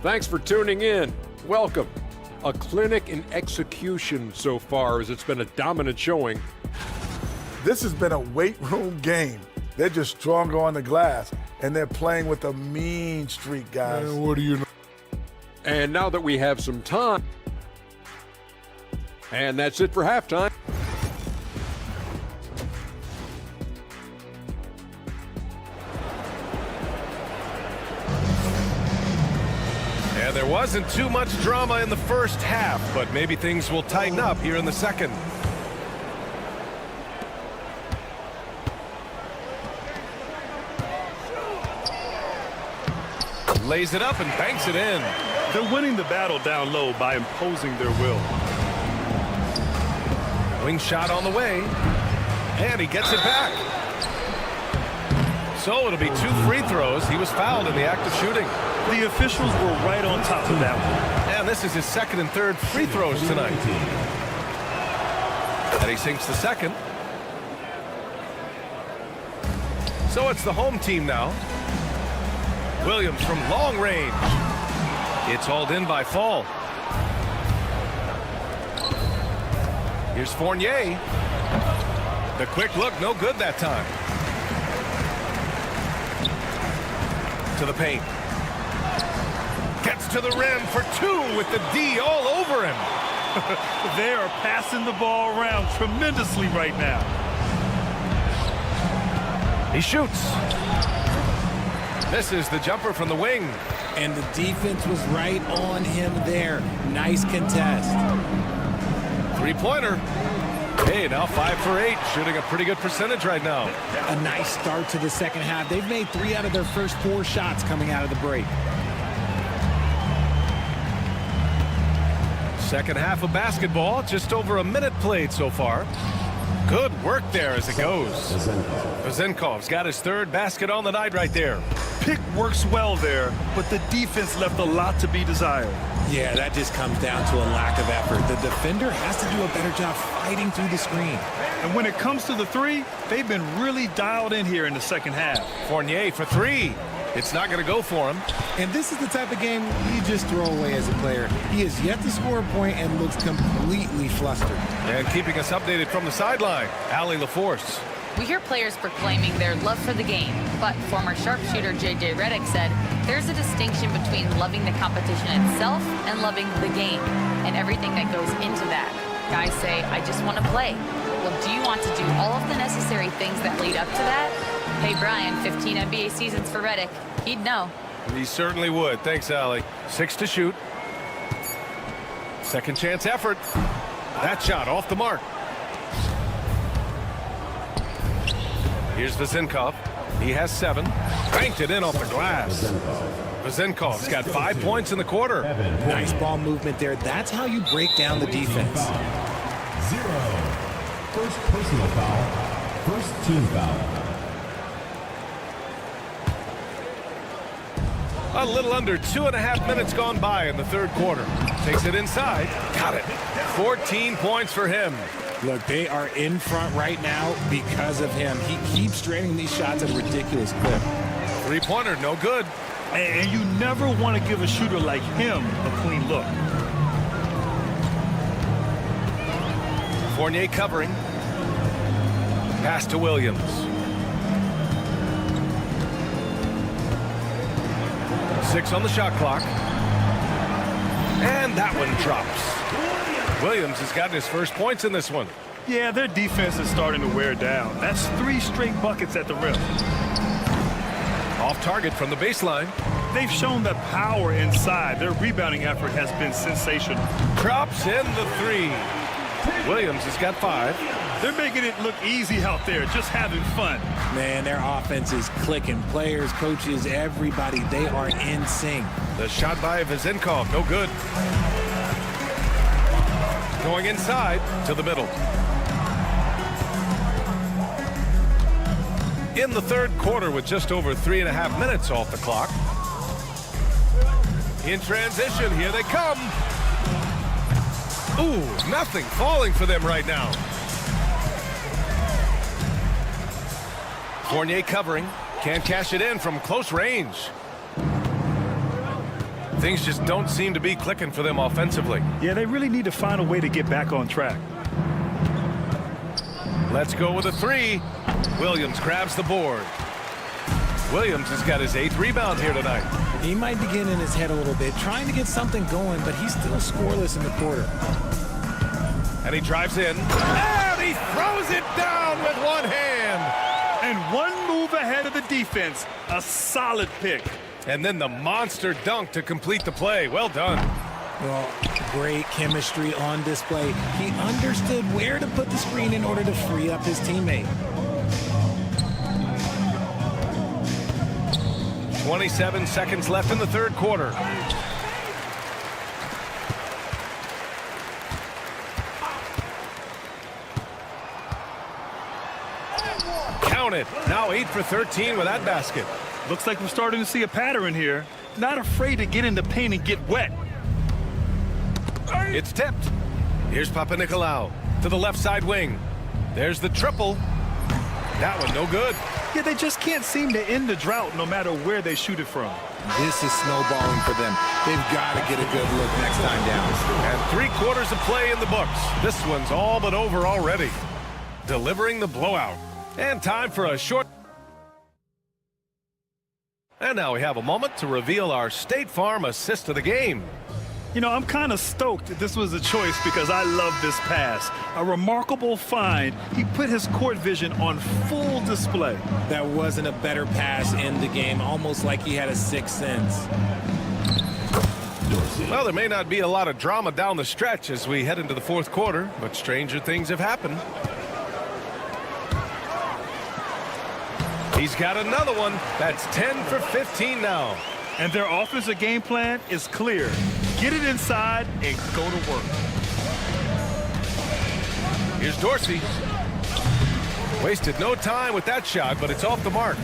Thanks for tuning in. Welcome. A clinic in execution so far, as it's been a dominant showing. This has been a weight room game. They're just stronger on the glass, and they're playing with a mean streak, guys. What do you know? And now that we have some time, and that's it for halftime. And there wasn't too much drama in the first half, but maybe things will tighten up here in the second. Lays it up and banks it in. They're winning the battle down low by imposing their will. Wing shot on the way, and he gets it back. So it'll be 2 free throws. He was fouled in the act of shooting. The officials were right on top of that one. And this is his second and third free throws tonight. And he sinks the second. So it's the home team now. Williams from long range. It's hauled in by Fall. Here's Fournier. The quick look, no good that time. To the paint. Gets to the rim for 2 with the D all over him. They are passing the ball around tremendously right now. He shoots. This is the jumper from the wing. And the defense was right on him there. Nice contest. 3-pointer. Hey, now 5 for 8, shooting a pretty good percentage right now. A nice start to the second half. They've made 3 out of their first 4 shots coming out of the break. Second half of basketball, just over a minute played so far. Good work there as it goes. Vezenkov's got his 3rd basket on the night right there. Pick works well there, but the defense left a lot to be desired. Yeah, that just comes down to a lack of effort. The defender has to do a better job fighting through the screen. And when it comes to the 3, they've been really dialed in here in the second half. Fournier for 3. It's not going to go for him. And this is the type of game you just throw away as a player. He has yet to score a point and looks completely flustered. And keeping us updated from the sideline, Allie LaForce. We hear players proclaiming their love for the game, but former sharpshooter J.J. Redick said there's a distinction between loving the competition itself and loving the game and everything that goes into that. Guys say, I just want to play. Well, do you want to do all of the necessary things that lead up to that? Hey, Brian, 15 NBA seasons for Redick. He'd know. He certainly would. Thanks, Allie. 6 to shoot. Second chance effort. That shot off the mark. Here's Vezenkov. He has 7. Banked it in off the glass. Vezenkov's got 5 points in the quarter. Nice ball movement there. That's how you break down the defense. 0. First personal foul. First team foul. A little under 2.5 minutes gone by in the third quarter. Takes it inside. Got it. 14 points for him. Look, they are in front right now because of him. He keeps draining these shots at a ridiculous clip. 3-pointer, no good. And you never want to give a shooter like him a clean look. Fournier covering. Pass to Williams. Six on the shot clock. And that one drops. Williams has gotten his first points in this one. Yeah, their defense is starting to wear down. That's 3 straight buckets at the rim. Off target from the baseline. They've shown that power inside. Their rebounding effort has been sensational. Drops in the 3. Williams has got 5. They're making it look easy out there, just having fun. Man, their offense is clicking. Players, coaches, everybody, they are in sync. The shot by Vezenkov, no good. Going inside to the middle. In the third quarter with just over 3.5 minutes off the clock. In transition, here they come. Ooh, nothing falling for them right now. Fournier covering. Can't cash it in from close range. Things just don't seem to be clicking for them offensively. Yeah, they really need to find a way to get back on track. Let's go with a three. Williams grabs the board. Williams has got his 8th rebound here tonight. He might be getting in his head a little bit, trying to get something going, but he's still scoreless in the quarter. And he drives in. And he throws it down with one hand. And one move ahead of the defense. A solid pick. And then the monster dunk to complete the play. Well done. Well, great chemistry on display. He understood where to put the screen in order to free up his teammate. 27 seconds left in the third quarter. Count it. Now 8 for 13 with that basket. Looks like we're starting to see a pattern here. Not afraid to get in the paint and get wet. It's tipped. Here's Papanikolaou to the left side wing. There's the triple. That one no good. Yeah, they just can't seem to end the drought no matter where they shoot it from. This is snowballing for them. They've got to get a good look next time down. And 3/4 of play in the books. This one's all but over already. Delivering the blowout. And time for a short... And now we have a moment to reveal our State Farm assist of the game. You know, I'm kind of stoked that this was a choice because I love this pass. A remarkable find. He put his court vision on full display. That wasn't a better pass in the game, almost like he had a sixth sense. Well, there may not be a lot of drama down the stretch as we head into the fourth quarter, but stranger things have happened. He's got another one. That's 10 for 15 now. And their offensive game plan is clear. Get it inside and go to work. Here's Dorsey. Wasted no time with that shot, but it's off the mark.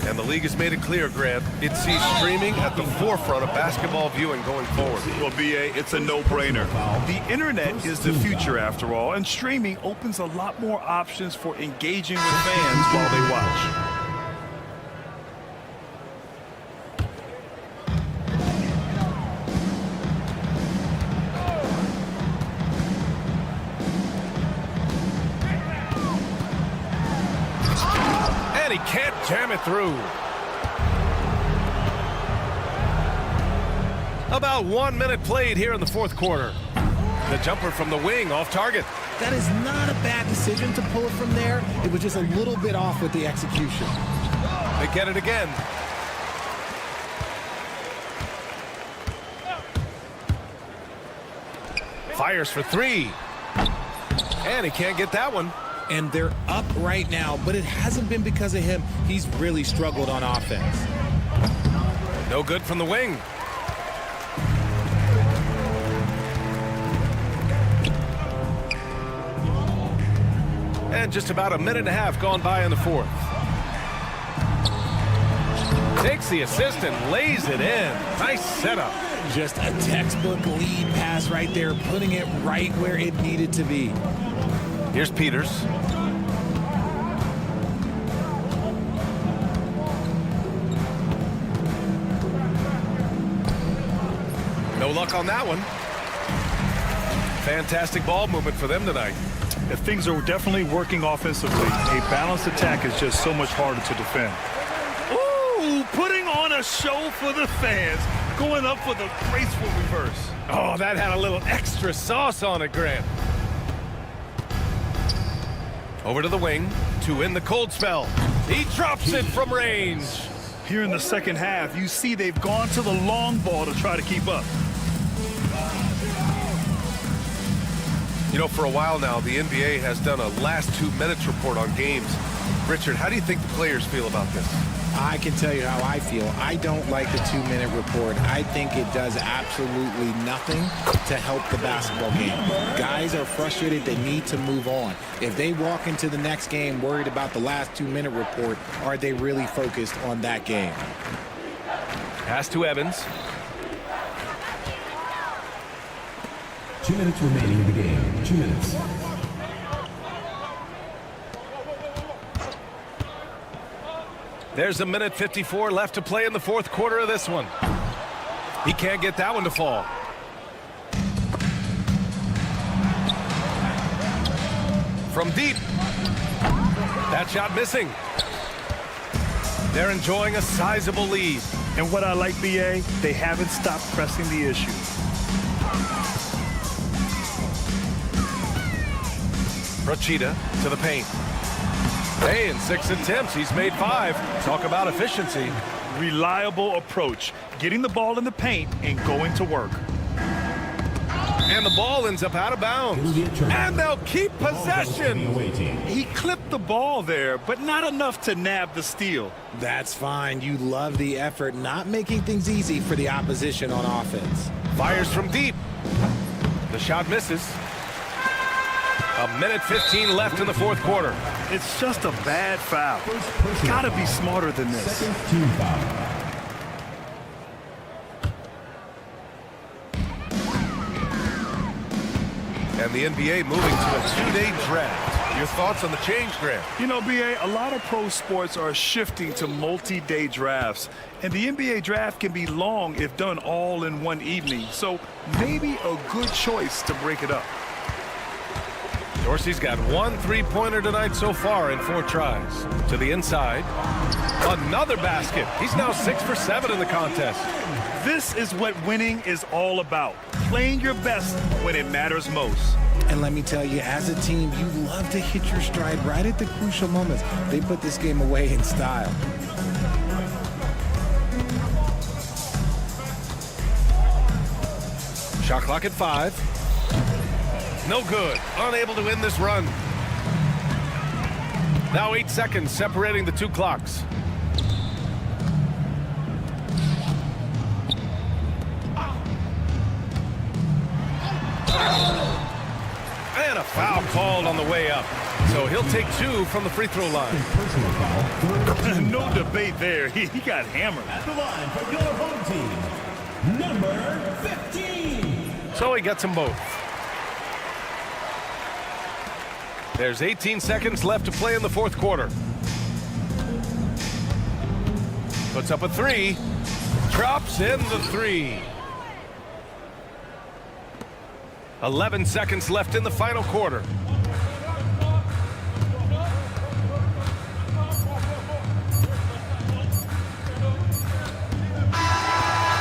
And the league has made it clear, Grant, it sees streaming at the forefront of basketball viewing going forward. Well, BA, it's a no-brainer. The internet is the future, after all, and streaming opens a lot more options for engaging with fans while they watch. He can't jam it through. About 1 minute played here in the fourth quarter. The jumper from the wing off target. That is not a bad decision to pull it from there. It was just a little bit off with the execution. They get it again. Fires for three. And he can't get that one. And they're up right now, but it hasn't been because of him. He's really struggled on offense. No good from the wing. And just about a minute and a half gone by in the fourth. Takes the assist and lays it in. Nice setup. Just a textbook lead pass right there, putting it right where it needed to be. Here's Peters. No luck on that one. Fantastic ball movement for them tonight. If things are definitely working offensively, a balanced attack is just so much harder to defend. Ooh, putting on a show for the fans, going up for the graceful reverse. Oh, that had a little extra sauce on it, Grant. Over to the wing to end the cold spell. He drops it from range. Here in the second half, you see they've gone to the long ball to try to keep up. You know, for a while now, the NBA has done a last 2 minutes report on games. Richard, how do you think the players feel about this? I can tell you how I feel. I don't like the 2-minute report. I think it does absolutely nothing to help the basketball game. Guys are frustrated. They need to move on. If they walk into the next game worried about the last 2-minute report, are they really focused on that game? Pass to Evans. 2 minutes remaining in the game. 2 minutes. There's a minute 54 left to play in the fourth quarter of this one. He can't get that one to fall. From deep. That shot missing. They're enjoying a sizable lead. And what I like, BA, they haven't stopped pressing the issue. Rachida to the paint. Hey, in 6 attempts, he's made 5. Talk about efficiency. Reliable approach, getting the ball in the paint and going to work. And the ball ends up out of bounds. And they'll keep possession. He clipped the ball there, but not enough to nab the steal. That's fine. You love the effort, not making things easy for the opposition on offense. Fires from deep. The shot misses. A minute 15 left in the fourth quarter. It's just a bad foul. Gotta be smarter than this. And the NBA moving to a 2-day draft. Your thoughts on the change, Grant? You know, BA, a lot of pro sports are shifting to multi-day drafts. And the NBA draft can be long if done all in one evening. So maybe a good choice to break it up. Dorsey's got 1 3-pointer tonight so far in 4 tries. To the inside. Another basket. He's now 6 for 7 in the contest. This is what winning is all about. Playing your best when it matters most. And let me tell you, as a team, you love to hit your stride right at the crucial moments. They put this game away in style. Shot clock at 5. No good. Unable to win this run. Now 8 seconds separating the 2 clocks. And a foul called on the way up. So he'll take 2 from the free throw line. No debate there. He got hammered. At the line for your home team, number 15. So he gets them both. There's 18 seconds left to play in the fourth quarter. Puts up a 3. Drops in the 3. 11 seconds left in the final quarter.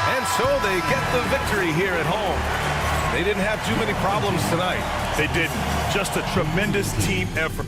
And so they get the victory here at home. They didn't have too many problems tonight. They didn't. Just a tremendous team effort.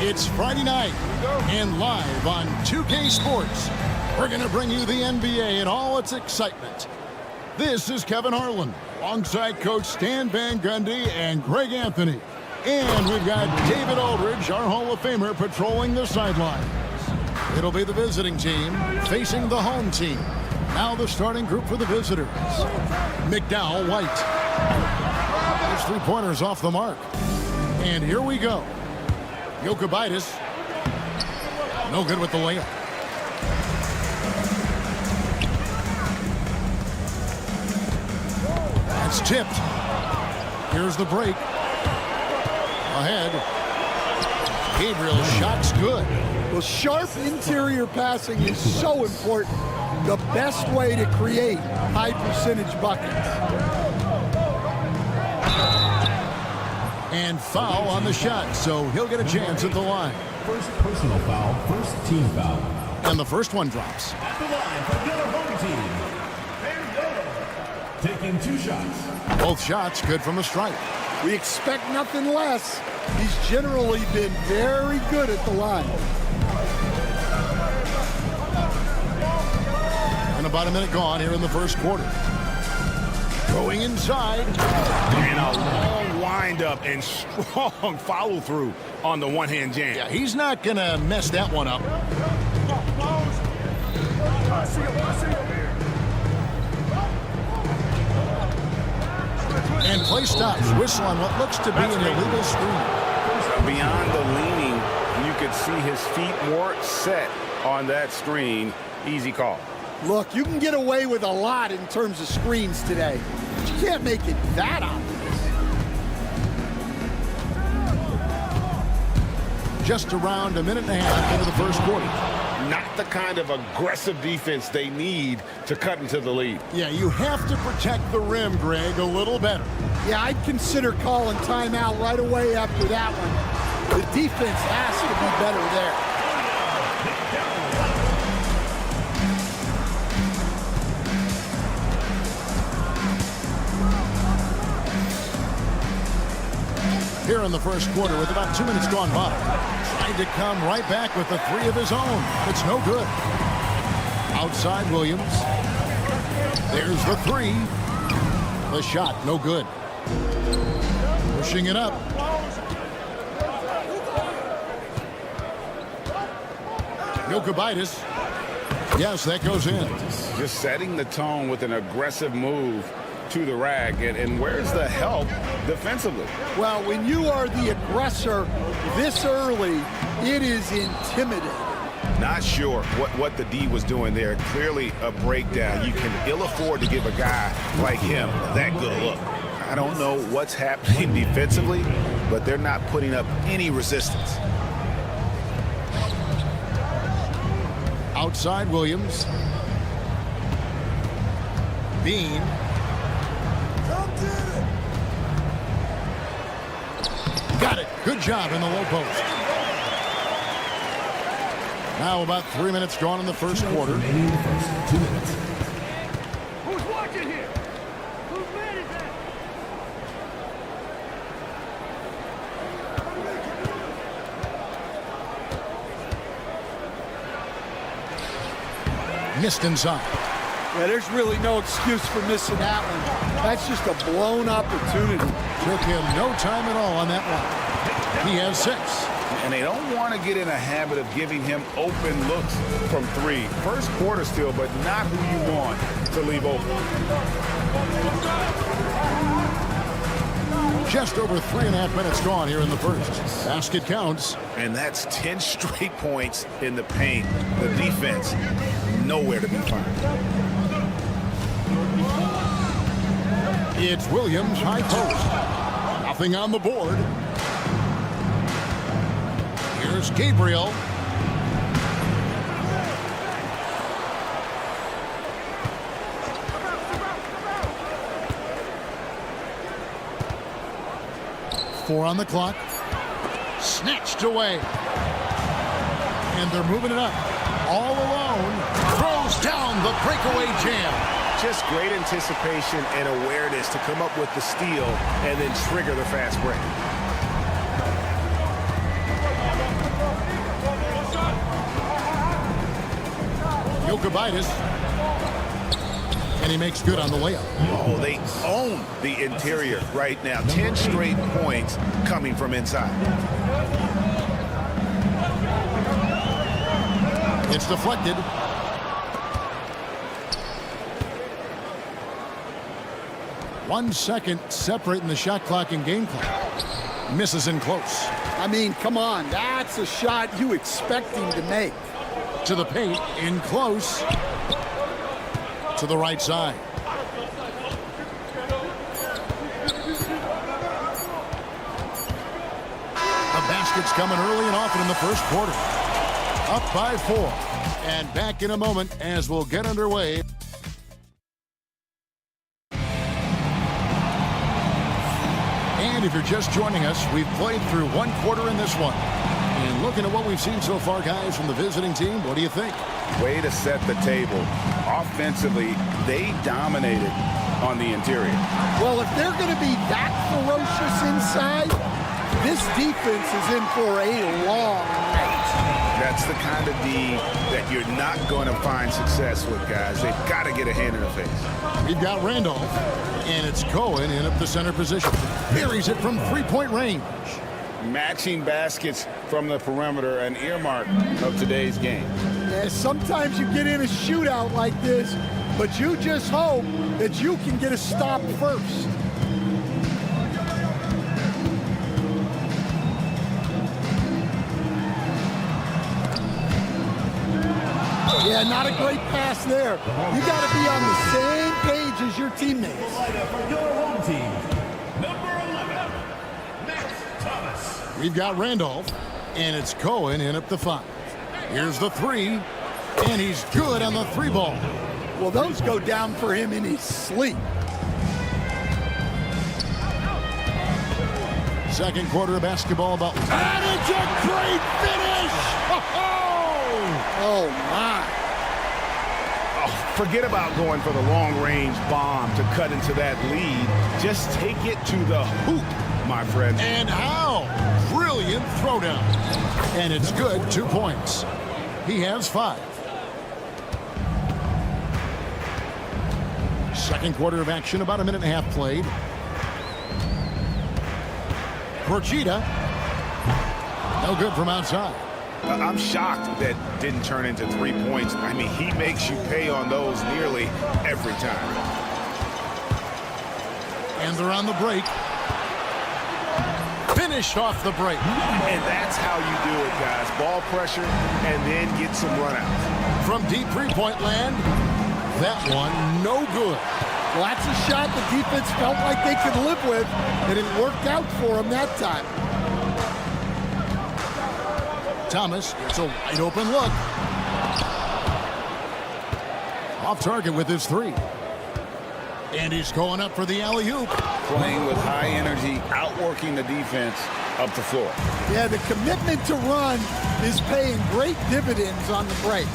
It's Friday night, and live on 2K Sports, we're going to bring you the NBA and all its excitement. This is Kevin Harlan, alongside Coach Stan Van Gundy and Greg Anthony. And we've got David Aldridge, our Hall of Famer, patrolling the sidelines. It'll be the visiting team facing the home team. Now the starting group for the visitors. McDowell, White. His three-pointers off the mark. And here we go. Jokic, no good with the layup. It's tipped. Here's the break. Ahead. Gabriel's shot's good. Well, sharp interior passing is so important. The best way to create high percentage buckets. And foul on the shot, so he'll get a chance at the line. First personal foul, first team foul. And the first one drops. At the line for the other home team. Taking 2 shots. Both shots good from the stripe. We expect nothing less. He's generally been very good at the line. And about a minute gone here in the first quarter. Going inside. And a long windup and strong follow-through on the one-hand jam. Yeah, he's not going to mess that one up. And play stops. Whistle on what looks to be an illegal screen. Beyond the leaning, you could see his feet more set on that screen. Easy call. Look, you can get away with a lot in terms of screens today, but you can't make it that obvious. Just around a minute and a half into the first quarter. Not the kind of aggressive defense they need to cut into the lead. Yeah, you have to protect the rim, Greg, a little better. Yeah, I'd consider calling timeout right away after that one. The defense has to be better there. Here in the first quarter with about 2 minutes gone by. Trying to come right back with the 3 of his own. It's no good. Outside Williams. There's the 3. The shot, no good. Pushing it up. Jokic. Yes, that goes in. Just setting the tone with an aggressive move to the rack. And where's the help defensively? Well, when you are the aggressor this early, it is intimidating. Not sure what the D was doing there. Clearly a breakdown. You can ill afford to give a guy like him that good a look. I don't know what's happening defensively, but they're not putting up any resistance. Outside Williams. Bean. Got it. Good job in the low post. Now about 3 minutes gone in the first quarter. Who's watching here? Whose man is that? Missed inside. Yeah, there's really no excuse for missing that one. That's just a blown opportunity. Took him no time at all on that one. He has 6. And they don't want to get in a habit of giving him open looks from 3. First quarter still, but not who you want to leave open. Just over 3.5 minutes gone here in the first. Basket counts. And that's 10 straight points in the paint. The defense, nowhere to be found. It's Williams, high post. Nothing on the board. Here's Gabriel. Four on the clock. Snatched away. And they're moving it up. All alone. Throws down the breakaway jam. Just great anticipation and awareness to come up with the steal and then trigger the fast break. Jokic. And he makes good on the layup. Oh, they own the interior right now. 10 straight points coming from inside. It's deflected. One second separating the shot clock and game clock. Misses in close. I mean, come on. That's a shot you expect him to make. To the paint, in close. To the right side. The basket's coming early and often in the first quarter. Up by 4. And back in a moment as we'll get underway. And if you're just joining us, we've played through 1 quarter in this one. And looking at what we've seen so far, guys, from the visiting team, what do you think? Way to set the table. Offensively, they dominated on the interior. Well, if they're going to be that ferocious inside, this defense is in for a long night. That's the kind of D that you're not going to find success with, guys. They've got to get a hand in the face. We've got Randolph, and it's Cohen in at the center position. Buries it from three-point range. Matching baskets from the perimeter, an earmark of today's game. Yeah, sometimes you get in a shootout like this, but you just hope that you can get a stop first. Yeah, not a great pass there. You got to be on the same page as your teammates. For your home team, number 11, Max Thomas. We've got Randolph, and it's Cohen in at the 5. Here's the 3, and he's good on the 3 ball. Well, those go down for him in his sleep. Second quarter of basketball about. And it's a great finish! Oh, my. Oh, forget about going for the long-range bomb to cut into that lead. Just take it to the hoop, my friend. And how? Brilliant throwdown. And it's good, 2 points. He has 5. Second quarter of action, about a minute and a half played. Procida. No good from outside. I'm shocked that didn't turn into 3 points. I mean, he makes you pay on those nearly every time. And they're on the break. Finished off the break. And that's how you do it, guys. Ball pressure and then get some runouts. From deep three-point land, that one no good. Well, that's a shot the defense felt like they could live with, and it worked out for them that time. Thomas gets a wide open look. Off target with his three. And he's going up for the alley-oop. Playing with high energy, outworking the defense up the floor. Yeah, the commitment to run is paying great dividends on the break.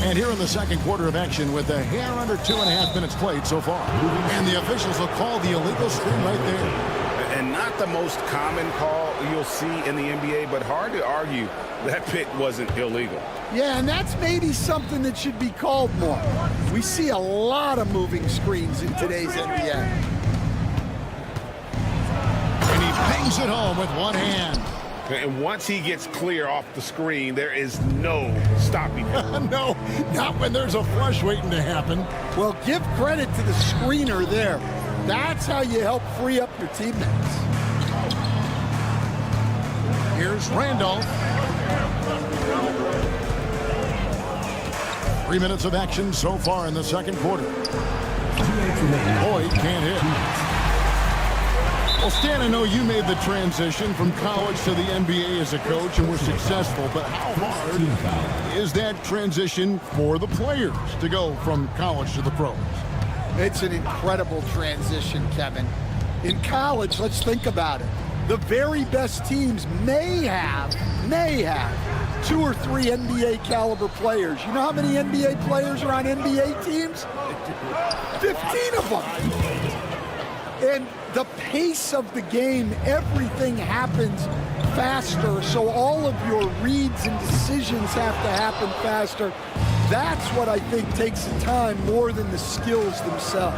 And here in the second quarter of action with a hair under 2.5 minutes played so far. And the officials will call the illegal screen right there. And not the most common call you'll see in the NBA, but hard to argue that pick wasn't illegal. Yeah, and that's maybe something that should be called more. We see a lot of moving screens in today's NBA. And he bangs it home with one hand. And once he gets clear off the screen, there is no stopping him. No, not when there's a flush waiting to happen. Well, give credit to the screener there. That's how you help free up your teammates. Here's Randolph. 3 minutes of action so far in the second quarter. Boyd can't hit. Well, Stan, I know you made the transition from college to the NBA as a coach and were successful, but how hard is that transition for the players to go from college to the pros? It's an incredible transition, Kevin. In college, let's think about it. The very best teams may have 2 or 3 NBA caliber players. You know how many NBA players are on NBA teams? 15 of them. And the pace of the game, everything happens faster, so all of your reads and decisions have to happen faster. That's what I think takes the time more than the skills themselves.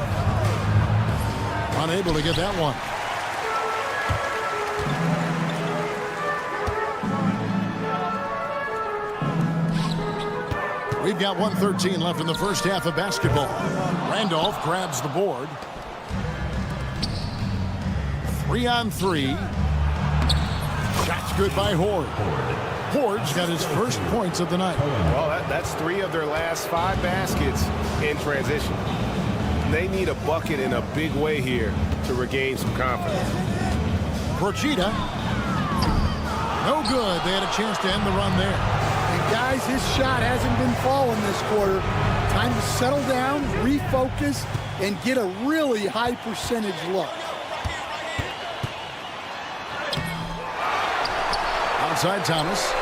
Unable to get that one. We've got 1:13 left in the first half of basketball. Randolph grabs the board. 3-on-3. Shots good by Horde. Horde's got his first points of the night. Well, that's 3 of their last 5 baskets in transition. They need a bucket in a big way here to regain some confidence. Procida. No good. They had a chance to end the run there. And guys, his shot hasn't been falling this quarter. Time to settle down, refocus, and get a really high percentage look. Outside Thomas.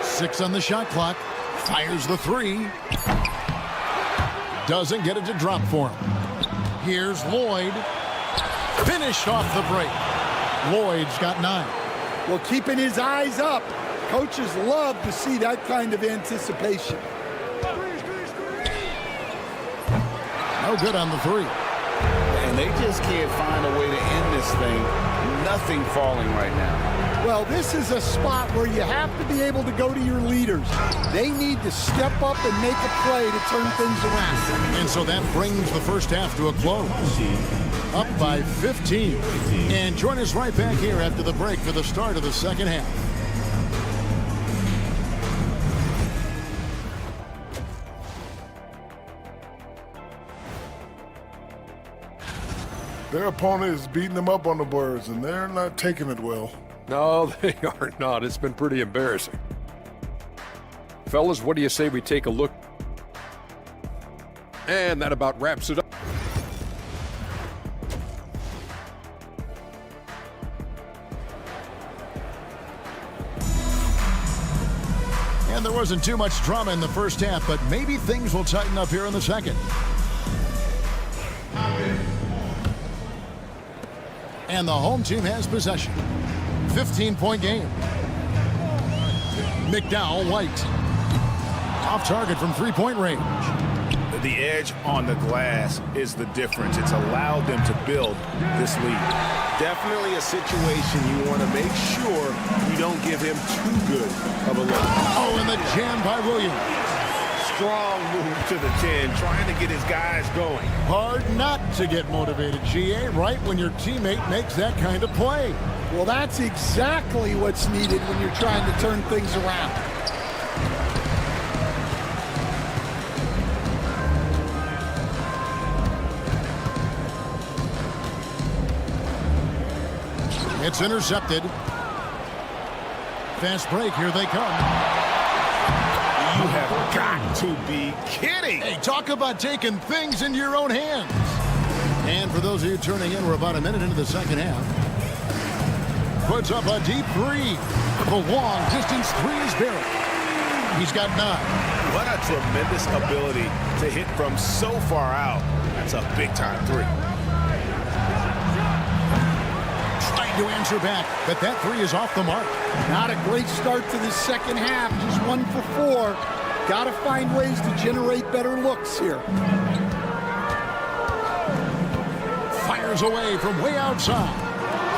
6 on the shot clock. Fires the 3. Doesn't get it to drop for him. Here's Lloyd. Finished off the break. Lloyd's got 9. Well, keeping his eyes up. Coaches love to see that kind of anticipation. No good on the 3. And they just can't find a way to end this thing. Nothing falling right now. Well, this is a spot where you have to be able to go to your leaders. They need to step up and make a play to turn things around. And so that brings the first half to a close. Up by 15. And join us right back here after the break for the start of the second half. Their opponent is beating them up on the boards, and they're not taking it well. No, they are not. It's been pretty embarrassing. Fellas, what do you say we take a look? And that about wraps it up. And there wasn't too much drama in the first half, but maybe things will tighten up here in the second. And the home team has possession. 15-point game. McDowell White. Off target from three-point range. The edge on the glass is the difference. It's allowed them to build this lead. Definitely a situation you want to make sure you don't give him too good of a look. Oh, and the jam by Williams. strong move to the 10, trying to get his guys going. Hard not to get motivated, GA, right when your teammate makes that kind of play. Well, that's exactly what's needed when you're trying to turn things around. It's intercepted. Fast break, here they come. You have got to be kidding. Hey, talk about taking things into your own hands. And for those of you turning in, we're about a minute into the second half. Puts up a deep three. The long distance three is buried. He's got 9. What a tremendous ability to hit from so far out. That's a big-time 3. Trying to answer back, but that 3 is off the mark. Not a great start to the second half. Just 1 for 4. Got to find ways to generate better looks here. Fires away from way outside.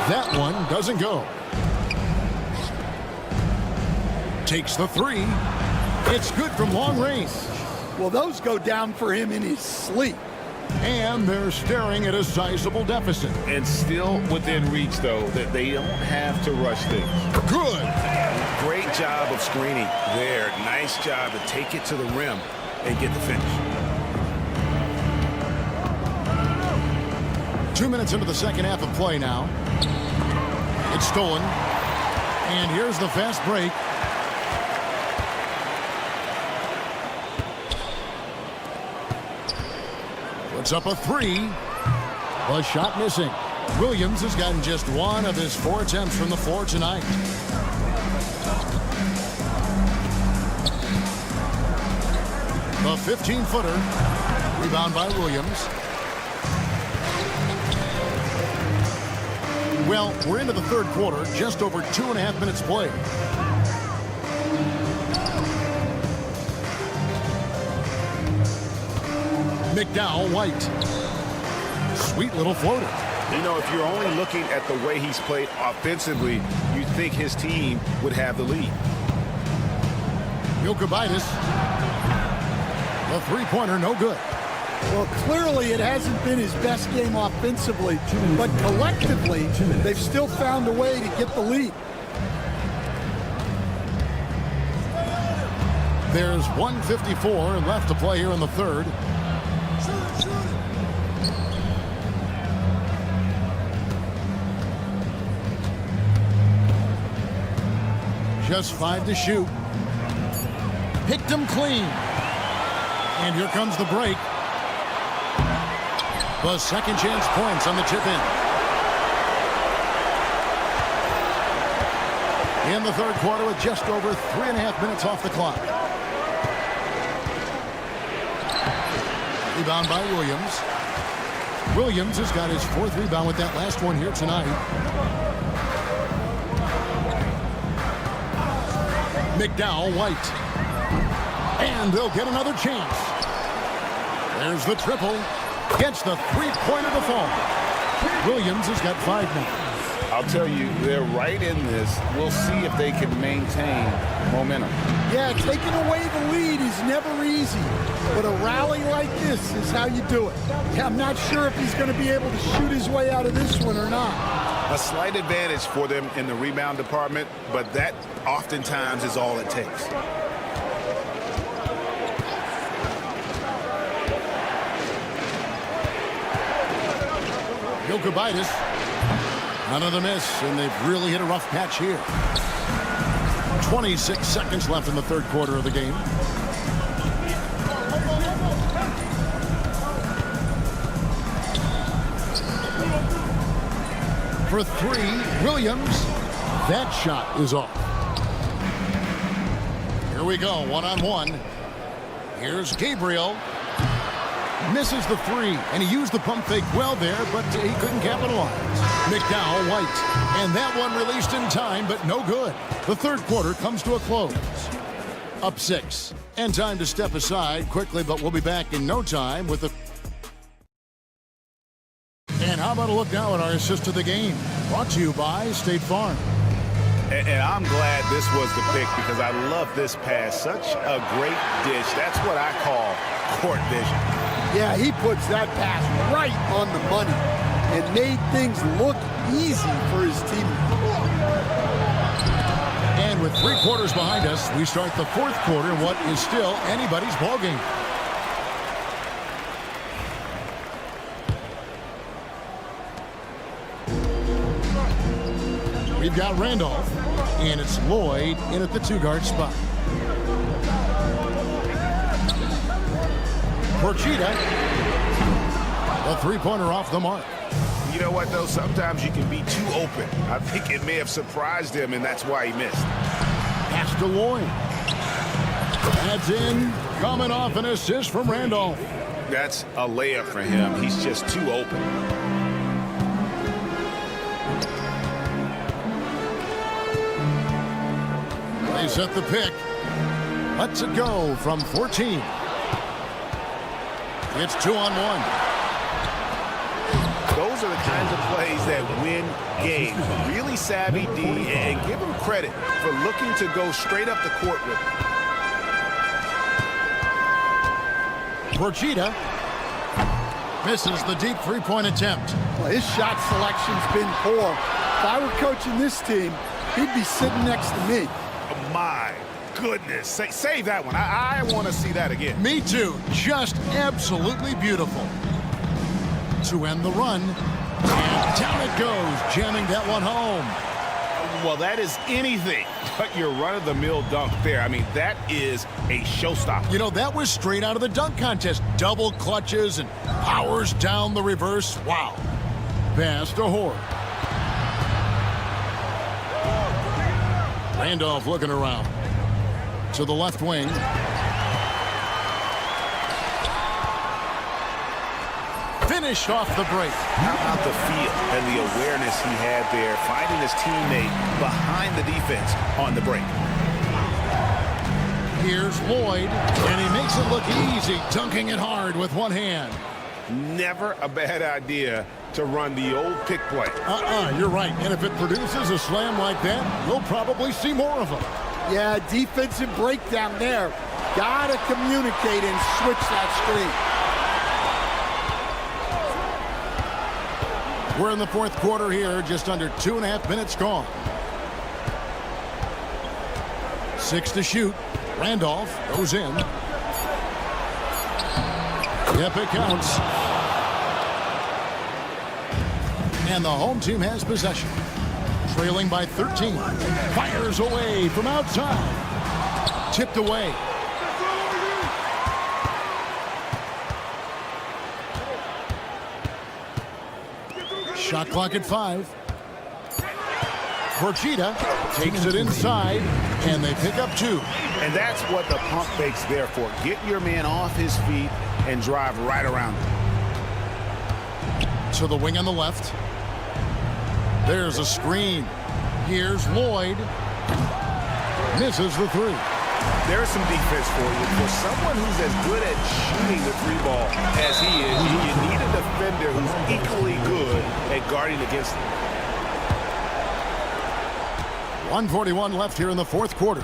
That one doesn't go. Takes the 3. It's good from long range. Well, those go down for him in his sleep. And they're staring at a sizable deficit. And still within reach, though, that they don't have to rush things. Good. Great job of screening there. Nice job to take it to the rim and get the finish. 2 minutes into the second half of play now. It's stolen. And here's the fast break. Puts up a 3. A shot missing. Williams has gotten just 1 of his 4 attempts from the floor tonight. The 15-footer. Rebound by Williams. Well, we're into the third quarter, just over 2.5 minutes played. McDowell, White. Sweet little floater. You know, if you're only looking at the way he's played offensively, you'd think his team would have the lead. Maccabi. The three-pointer, no good. Well, clearly it hasn't been his best game offensively, but collectively, they've still found a way to get the lead. There's 1:54 left to play here in the third. Just 5 to shoot. Picked him clean. And here comes the break. The second chance points on the chip in. In the third quarter with just over 3.5 minutes off the clock. Rebound by Williams. Williams has got his 4th rebound with that last one here tonight. McDowell, White. And they'll get another chance. There's the triple. Gets the three-pointer to fall. Williams has got 5 now. I'll tell you, they're right in this. We'll see if they can maintain momentum. Yeah, taking away the lead is never easy. But a rally like this is how you do it. Yeah, I'm not sure if he's going to be able to shoot his way out of this one or not. A slight advantage for them in the rebound department, but that oftentimes is all it takes. Maccabi. Another miss, and they've really hit a rough patch here. 26 seconds left in the third quarter of the game. For 3, Williams. That shot is off. Here we go, one-on-one. Here's Gabriel. Misses the 3, and he used the pump fake well there, but he couldn't capitalize. McDowell, White, and that one released in time, but no good. The third quarter comes to a close. Up 6, and time to step aside quickly, but we'll be back in no time with the... And how about a look now at our assist to the game? Brought to you by State Farm. And I'm glad this was the pick because I love this pass. Such a great dish. That's what I call court vision. Yeah, he puts that pass right on the money and made things look easy for his team. And with 3 quarters behind us, we start the 4th quarter in what is still anybody's ballgame. We've got Randolph, and it's Lloyd in at the 2-guard spot. Porchita, the 3-pointer off the mark. You know what, though? Sometimes you can be too open. I think it may have surprised him, and that's why he missed. Pass to Lloyd. That's in, coming off an assist from Randolph. That's a layup for him. He's just too open. They set the pick. Lets it go from 14. It's 2-on-1. Those are the kinds of plays that win games. Really savvy D, and give him credit for looking to go straight up the court with it. Porchita misses the deep 3-point attempt. Well, his shot selection's been poor. If I were coaching this team, he'd be sitting next to me. Oh, my goodness. Save that one. I want to see that again. Me too. Just absolutely beautiful. To end the run, and down it goes, jamming that one home. Well, that is anything but your run-of-the-mill dunk there. I mean, that is a showstopper. You know, that was straight out of the dunk contest. Double clutches and powers down the reverse. Wow. Pass to Horde. Randolph looking around. To the left wing. Finished off the break. How about the feel and the awareness he had there, finding his teammate behind the defense on the break. Here's Lloyd, and he makes it look easy, dunking it hard with one hand. Never a bad idea to run the old pick play. You're right. And if it produces a slam like that, we'll probably see more of them. Yeah, defensive breakdown there. Gotta communicate and switch that screen. We're in the 4th quarter here, just under 2.5 minutes gone. 6 to shoot. Randolph goes in. Yep, it counts. And the home team has possession. Trailing by 13. Fires away from outside. Tipped away. Shot clock at 5. Porchita takes it inside, and they pick up 2. And that's what the pump fake's there for. Get your man off his feet and drive right around him. To the wing on the left. There's a screen. Here's Lloyd. Misses the 3. There's some defense for you. For someone who's as good at shooting the 3-ball as he is, you need a defender who's equally good at guarding against him. 1:41 left here in the 4th quarter.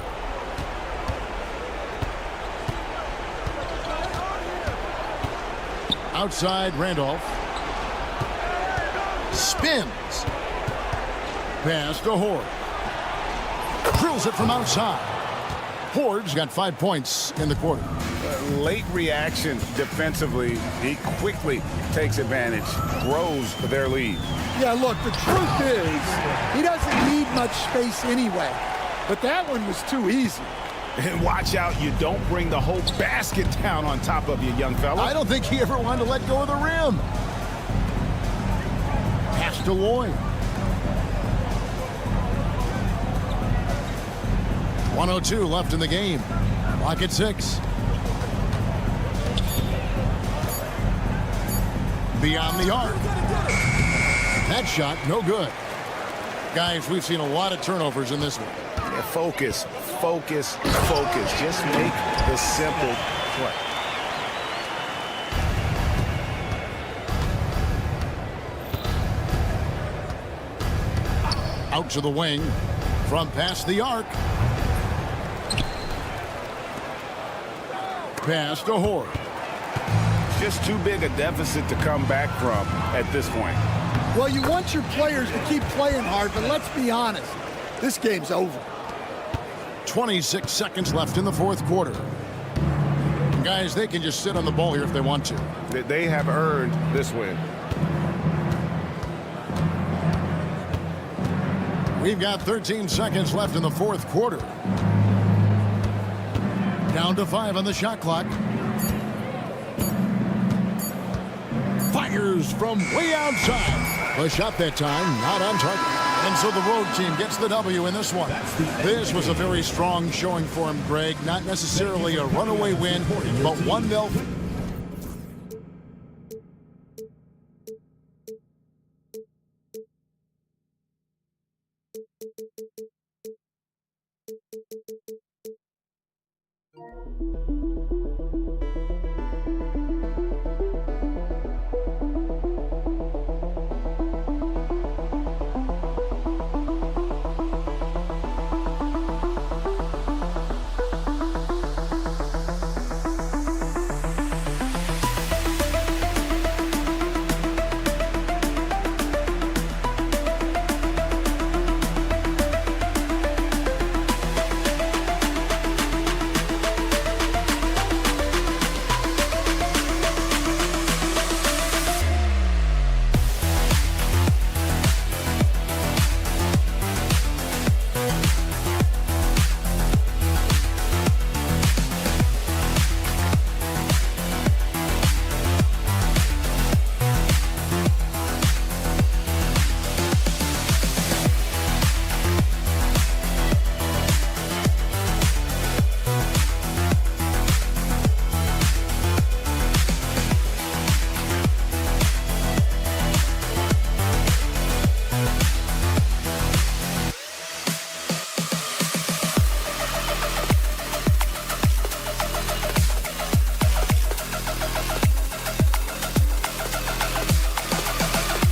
Outside, Randolph. Spins. Pass to Horde. Drills it from outside. Horde's got 5 points in the quarter. Late reaction defensively. He quickly takes advantage, grows their lead. Yeah, look, the truth is, he doesn't need much space anyway. But that one was too easy. And watch out, you don't bring the whole basket down on top of you, young fella. I don't think he ever wanted to let go of the rim. Pass to Lloyd. 1:02 left in the game. Clock at 6. Beyond the arc. That shot, no good. Guys, we've seen a lot of turnovers in this one. Yeah, focus, focus, focus. Just make the simple play. Out to the wing. From past the arc. Pass to Horde. Just too big a deficit to come back from at this point. Well, you want your players to keep playing hard, but let's be honest. This game's over. 26 seconds left in the fourth quarter. Guys, they can just sit on the ball here if they want to. They have earned this win. We've got 13 seconds left in the fourth quarter. Down to 5 on the shot clock. Fires from way outside. The shot that time, not on target. And so the road team gets the W in this one. This was a very strong showing for him, Greg. Not necessarily a runaway win, but one they'll